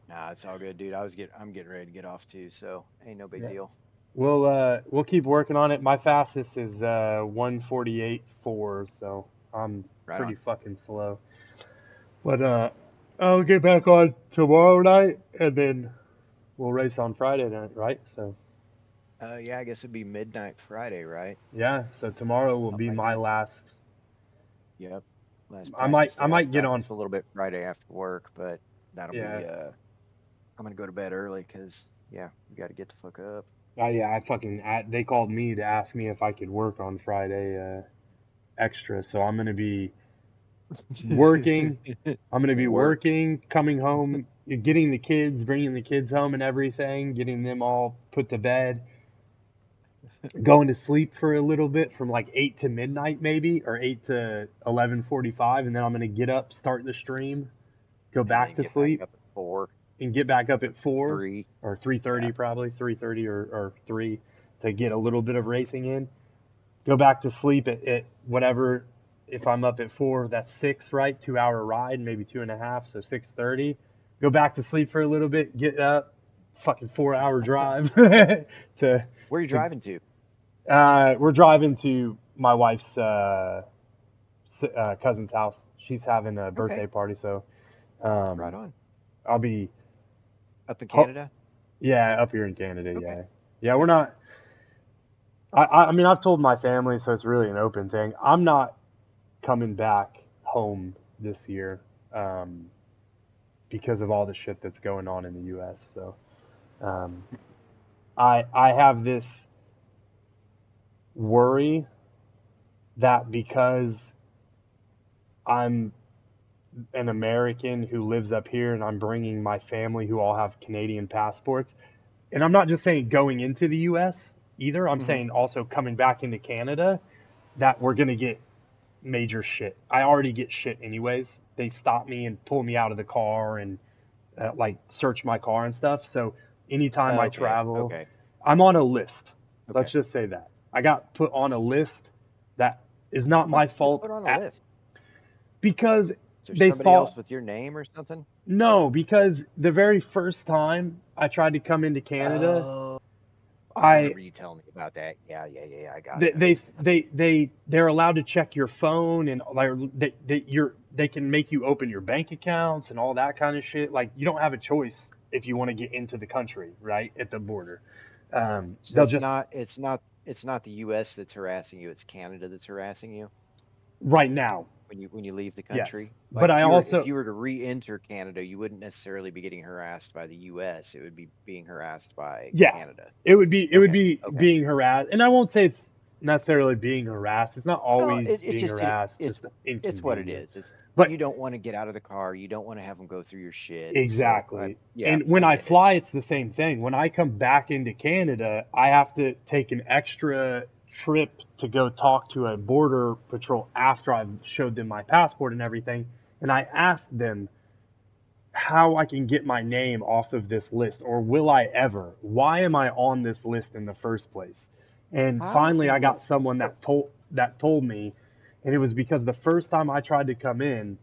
Speaker 9: Nah, it's all good, dude. I'm getting ready to get off too, so ain't no big deal.
Speaker 8: We'll keep working on it. My fastest is 1:48.4, so I'm pretty fucking slow. But I'll get back on tomorrow night, and then we'll race on Friday night, right? So
Speaker 9: Yeah, I guess it'd be midnight Friday, right?
Speaker 8: yeah, so tomorrow will
Speaker 9: Something
Speaker 8: be
Speaker 9: like
Speaker 8: my
Speaker 9: that.
Speaker 8: last.
Speaker 9: Yep. Last
Speaker 8: I
Speaker 9: practice day. I'll
Speaker 8: might get on.
Speaker 9: practice a little bit Friday after work, but that'll
Speaker 8: Yeah.
Speaker 9: be I'm gonna go to bed early because yeah, we got to get the fuck up.
Speaker 8: Yeah, they called me to ask me if I could work on Friday extra, so I'm gonna be working. I'm gonna be
Speaker 9: Work.
Speaker 8: working, coming home, getting the kids, bringing the kids home and everything, getting them all put to bed, going to sleep for a little bit from like 8 to midnight maybe, or 8 to 11:45, and then I'm gonna get up, start the stream, go
Speaker 9: And
Speaker 8: back
Speaker 9: then
Speaker 8: to
Speaker 9: get back
Speaker 8: sleep,
Speaker 9: up at 4,
Speaker 8: and get back up at 4
Speaker 9: 3.
Speaker 8: or 3:30
Speaker 9: Yeah.
Speaker 8: probably, 3:30 or 3 to get a little bit of racing in. Go back to sleep at whatever. If I'm up at 4, that's 6, right? 2-hour ride, maybe 2.5, so 6:30. Go back to sleep for a little bit, get up, fucking 4-hour drive to.
Speaker 9: Where are you driving to?
Speaker 8: We're driving to my wife's cousin's house. She's having a birthday party, so
Speaker 9: Right on.
Speaker 8: I'll be
Speaker 9: Up in Canada?
Speaker 8: yeah, up here in Canada.
Speaker 9: Okay.
Speaker 8: Yeah. We're not. I mean, I've told my family, so it's really an open thing. I'm not coming back home this year because of all the shit that's going on in the U.S. So I have this worry that because I'm an American who lives up here and I'm bringing my family who all have Canadian passports, and I'm not just saying going into the U.S. either. I'm saying also coming back into Canada, that we're gonna get major shit. I already get shit anyways. They stop me and pull me out of the car and like search my car and stuff. So anytime I travel, I'm on a list. Let's just say that I got put on a list that is not my fault.
Speaker 9: Put on a list
Speaker 8: because
Speaker 9: they somebody else with your name or something?
Speaker 8: No, because the very first time I tried to come into Canada,
Speaker 9: I remember you telling me about that. Yeah, I got it.
Speaker 8: They're allowed to check your phone, and like they can make you open your bank accounts and all that kind of shit. Like, you don't have a choice if you want to get into the country, right, at the border.
Speaker 9: So it's not the U.S. that's harassing you. It's Canada that's harassing you
Speaker 8: right now
Speaker 9: when you leave the country.
Speaker 8: Yes.
Speaker 9: Like,
Speaker 8: but
Speaker 9: if you were to re-enter Canada, you wouldn't necessarily be getting harassed by the U.S. It would be being harassed by Canada.
Speaker 8: It would be being harassed, and I won't say it's necessarily being harassed. It's not always being harassed.
Speaker 9: It's what it is.
Speaker 8: But
Speaker 9: you don't want to get out of the car. You don't want to have them go through your shit.
Speaker 8: Exactly. So, and when I fly, it's the same thing. When I come back into Canada, I have to take an extra trip to go talk to a border patrol after I've showed them my passport and everything. And I asked them how I can get my name off of this list, or will I ever? Why am I on this list in the first place? And finally I got someone that told me, and it was because the first time I tried to come in,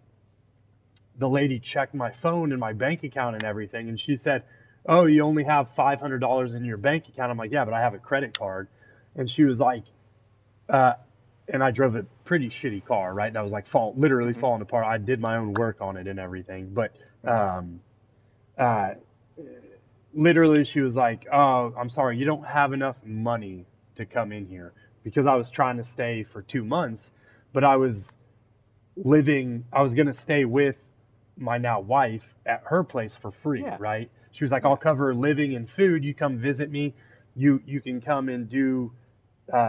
Speaker 8: the lady checked my phone and my bank account and everything, and she said, "Oh, you only have $500 in your bank account." I'm like, "Yeah, but I have a credit card." And she was like, and I drove a pretty shitty car, right? That was like literally falling apart. I did my own work on it and everything, but literally she was like, "Oh, I'm sorry, you don't have enough money to come in here," because I was trying to stay for 2 months, but I was going to stay with my now wife at her place for free, right? She was like, "I'll cover living and food. You come visit me. You can come and do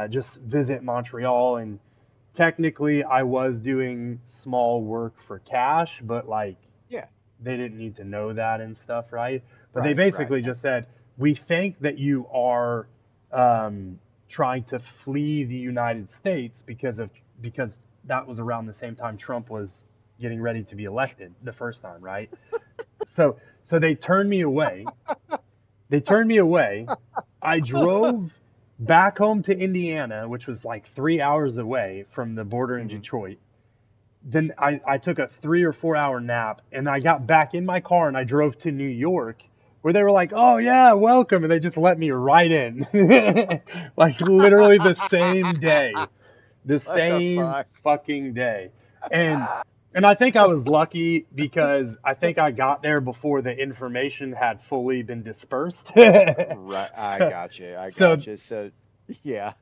Speaker 8: just visit Montreal." And technically I was doing small work for cash, but like they didn't need to know that and stuff, right? But they basically just said, "We think that you are trying to flee the United States because that was around the same time Trump was getting ready to be elected the first time, right?" So they turned me away. I drove back home to Indiana, which was like 3 hours away from the border in Detroit. Then I took a 3 or 4 hour nap, and I got back in my car and I drove to New York, where they were like, "Oh yeah, welcome," and they just let me right in. Like literally the same day. The same fucking day. And And I think I was lucky because I think I got there before the information had fully been dispersed.
Speaker 9: Right. I
Speaker 8: so,
Speaker 9: gotcha. I
Speaker 8: so,
Speaker 9: gotcha. So, yeah.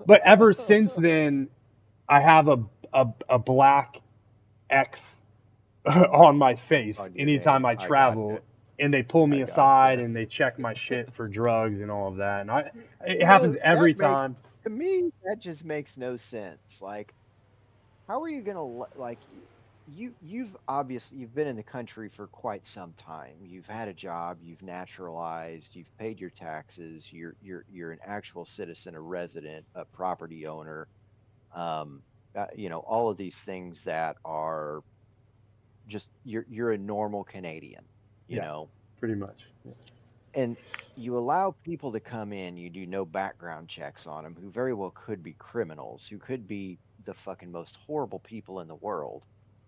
Speaker 8: but ever since then, I have a black X on my face
Speaker 9: On your
Speaker 8: anytime
Speaker 9: name.
Speaker 8: I
Speaker 9: I gotcha.
Speaker 8: travel, and they pull me
Speaker 9: I
Speaker 8: aside
Speaker 9: gotcha.
Speaker 8: and they check my shit for drugs and all of that. And it
Speaker 9: You
Speaker 8: happens
Speaker 9: know, that
Speaker 8: every
Speaker 9: makes,
Speaker 8: time.
Speaker 9: to me, that just makes no sense. Like, how are you gonna like you've obviously you've been in the country for quite some time. You've had a job, you've naturalized, you've paid your taxes, you're an actual citizen, a resident, a property owner. Um, all of these things that are just you're a normal Canadian, you
Speaker 8: Yeah,
Speaker 9: know,
Speaker 8: pretty much.
Speaker 9: and you allow people to come in, you do no background checks on them, who very well could be criminals, who could be the fucking most horrible people in the world,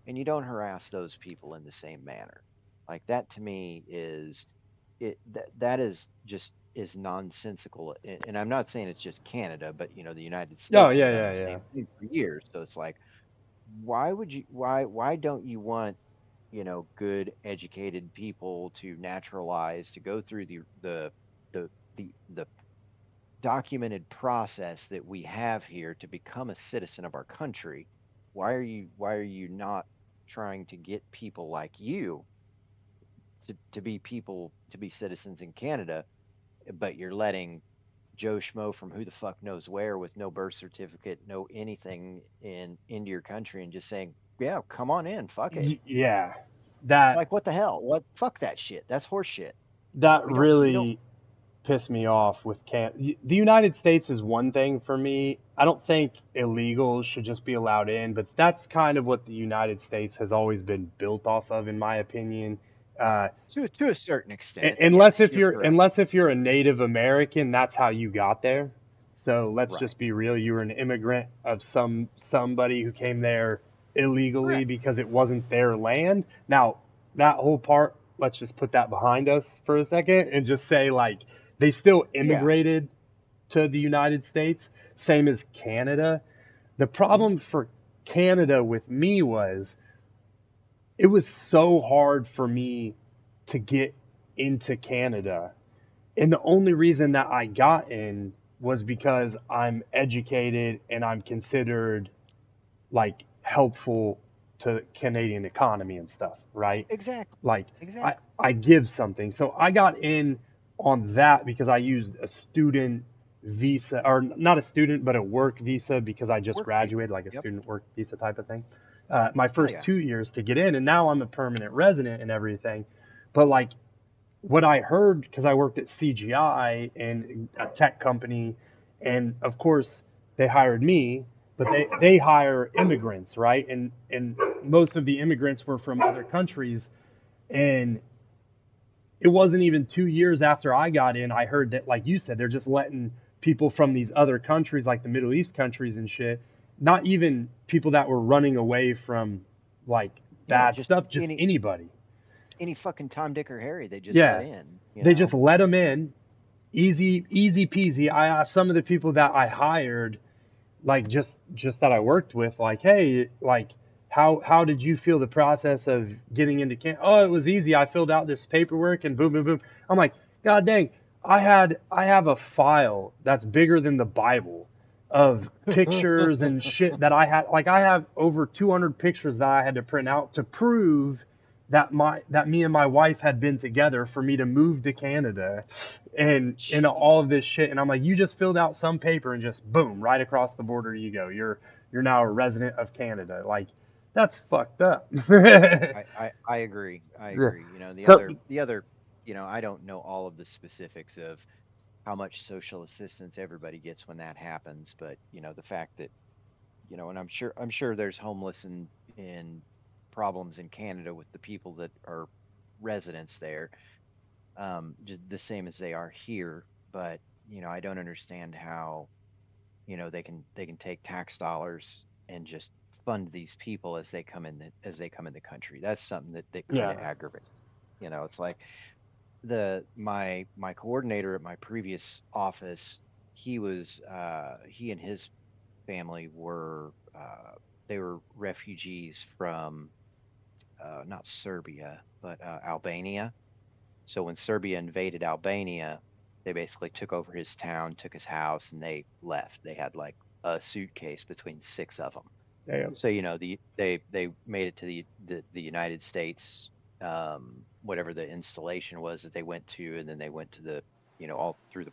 Speaker 9: and you don't harass those people in the same manner. Like that to me is that is just is nonsensical. And I'm not saying it's just Canada, but the United
Speaker 8: Oh
Speaker 9: States have
Speaker 8: yeah,
Speaker 9: done
Speaker 8: yeah,
Speaker 9: the
Speaker 8: yeah.
Speaker 9: same thing for years. So it's like, why don't you want good educated people to naturalize, to go through the the documented process that we have here to become a citizen of our country? Why are you not trying to get people like you to be people, to be citizens in Canada, but you're letting Joe Schmo from who the fuck knows where, with no birth certificate, no anything, into your country, and just saying, yeah, come on in, fuck it.
Speaker 8: Yeah, that
Speaker 9: Like, what the hell? What? Fuck that shit. That's horse shit.
Speaker 8: that
Speaker 9: You don't.
Speaker 8: really pissed me off with the United States is one thing for me. I don't think illegals should just be allowed in, but that's kind of what the United States has always been built off of, in my opinion. Uh,
Speaker 9: To a certain extent,
Speaker 8: unless
Speaker 9: yes,
Speaker 8: if
Speaker 9: you're
Speaker 8: you're
Speaker 9: correct.
Speaker 8: unless if you're a Native American, that's how you got there. So let's
Speaker 9: Right.
Speaker 8: just be real. You were an immigrant of somebody who came there illegally
Speaker 9: Correct.
Speaker 8: because it wasn't their land. Now, that whole part, let's just put that behind us for a second and just say, like, they still
Speaker 9: Yeah.
Speaker 8: immigrated to the United States, same as Canada. The
Speaker 9: Mhm.
Speaker 8: problem for Canada with me was it was so hard for me to get into Canada. And the only reason that I got in was because I'm educated and I'm considered like helpful to Canadian economy and stuff, right?
Speaker 9: Exactly.
Speaker 8: Like
Speaker 9: Exactly.
Speaker 8: I give something. So I got in on that because I used a student visa, or not a student but a work visa, because I just
Speaker 9: Work visa.
Speaker 8: graduated, like a
Speaker 9: Yep.
Speaker 8: student work visa type of thing. My
Speaker 9: Hell
Speaker 8: first
Speaker 9: yeah.
Speaker 8: 2 years to get in, and now I'm a permanent resident and everything. But like what I heard, because I worked at CGI and a tech company, and of course they hired me, but they hire immigrants, right? And most of the immigrants were from other countries, and it wasn't even 2 years after I got in, I heard that, like you said, they're just letting people from these other countries, like the Middle East countries and shit, not even people that were running away from like
Speaker 9: Yeah.
Speaker 8: bad
Speaker 9: Just
Speaker 8: stuff, just
Speaker 9: any
Speaker 8: anybody.
Speaker 9: any fucking Tom, Dick, or Harry they just let
Speaker 8: Yeah,
Speaker 9: in.
Speaker 8: they just let them in, easy peasy. I asked some of the people that I hired, like just that I worked with, like, hey, like how did you feel the process of getting into camp? Oh, it was easy. I filled out this paperwork and boom, boom, boom. I'm like, God dang, I have a file that's bigger than the Bible of pictures and shit that I had. Like I have over 200 pictures that I had to print out to prove that me and my wife had been together for me to move to Canada and all of this shit. And I'm like, you just filled out some paper and just boom, right across the border you go. You're now a resident of Canada. Like that's fucked up.
Speaker 9: I agree. I
Speaker 8: Yeah.
Speaker 9: agree.
Speaker 8: So
Speaker 9: The other, I don't know all of the specifics of how much social assistance everybody gets when that happens, but the fact that, and I'm sure there's homeless and problems in Canada with the people that are residents there, just the same as they are here. But I don't understand how they can take tax dollars and just fund these people as they come in the country. That's something that kind
Speaker 8: yeah,
Speaker 9: of aggravates. It's like my coordinator at my previous office. He and his family were they were refugees from not Serbia, but Albania. So when Serbia invaded Albania, they basically took over his town, took his house, and they left. They had like a suitcase between 6 of them.
Speaker 8: Damn.
Speaker 9: So they made it to the United States, whatever the installation was that they went to, and then they went to the all through the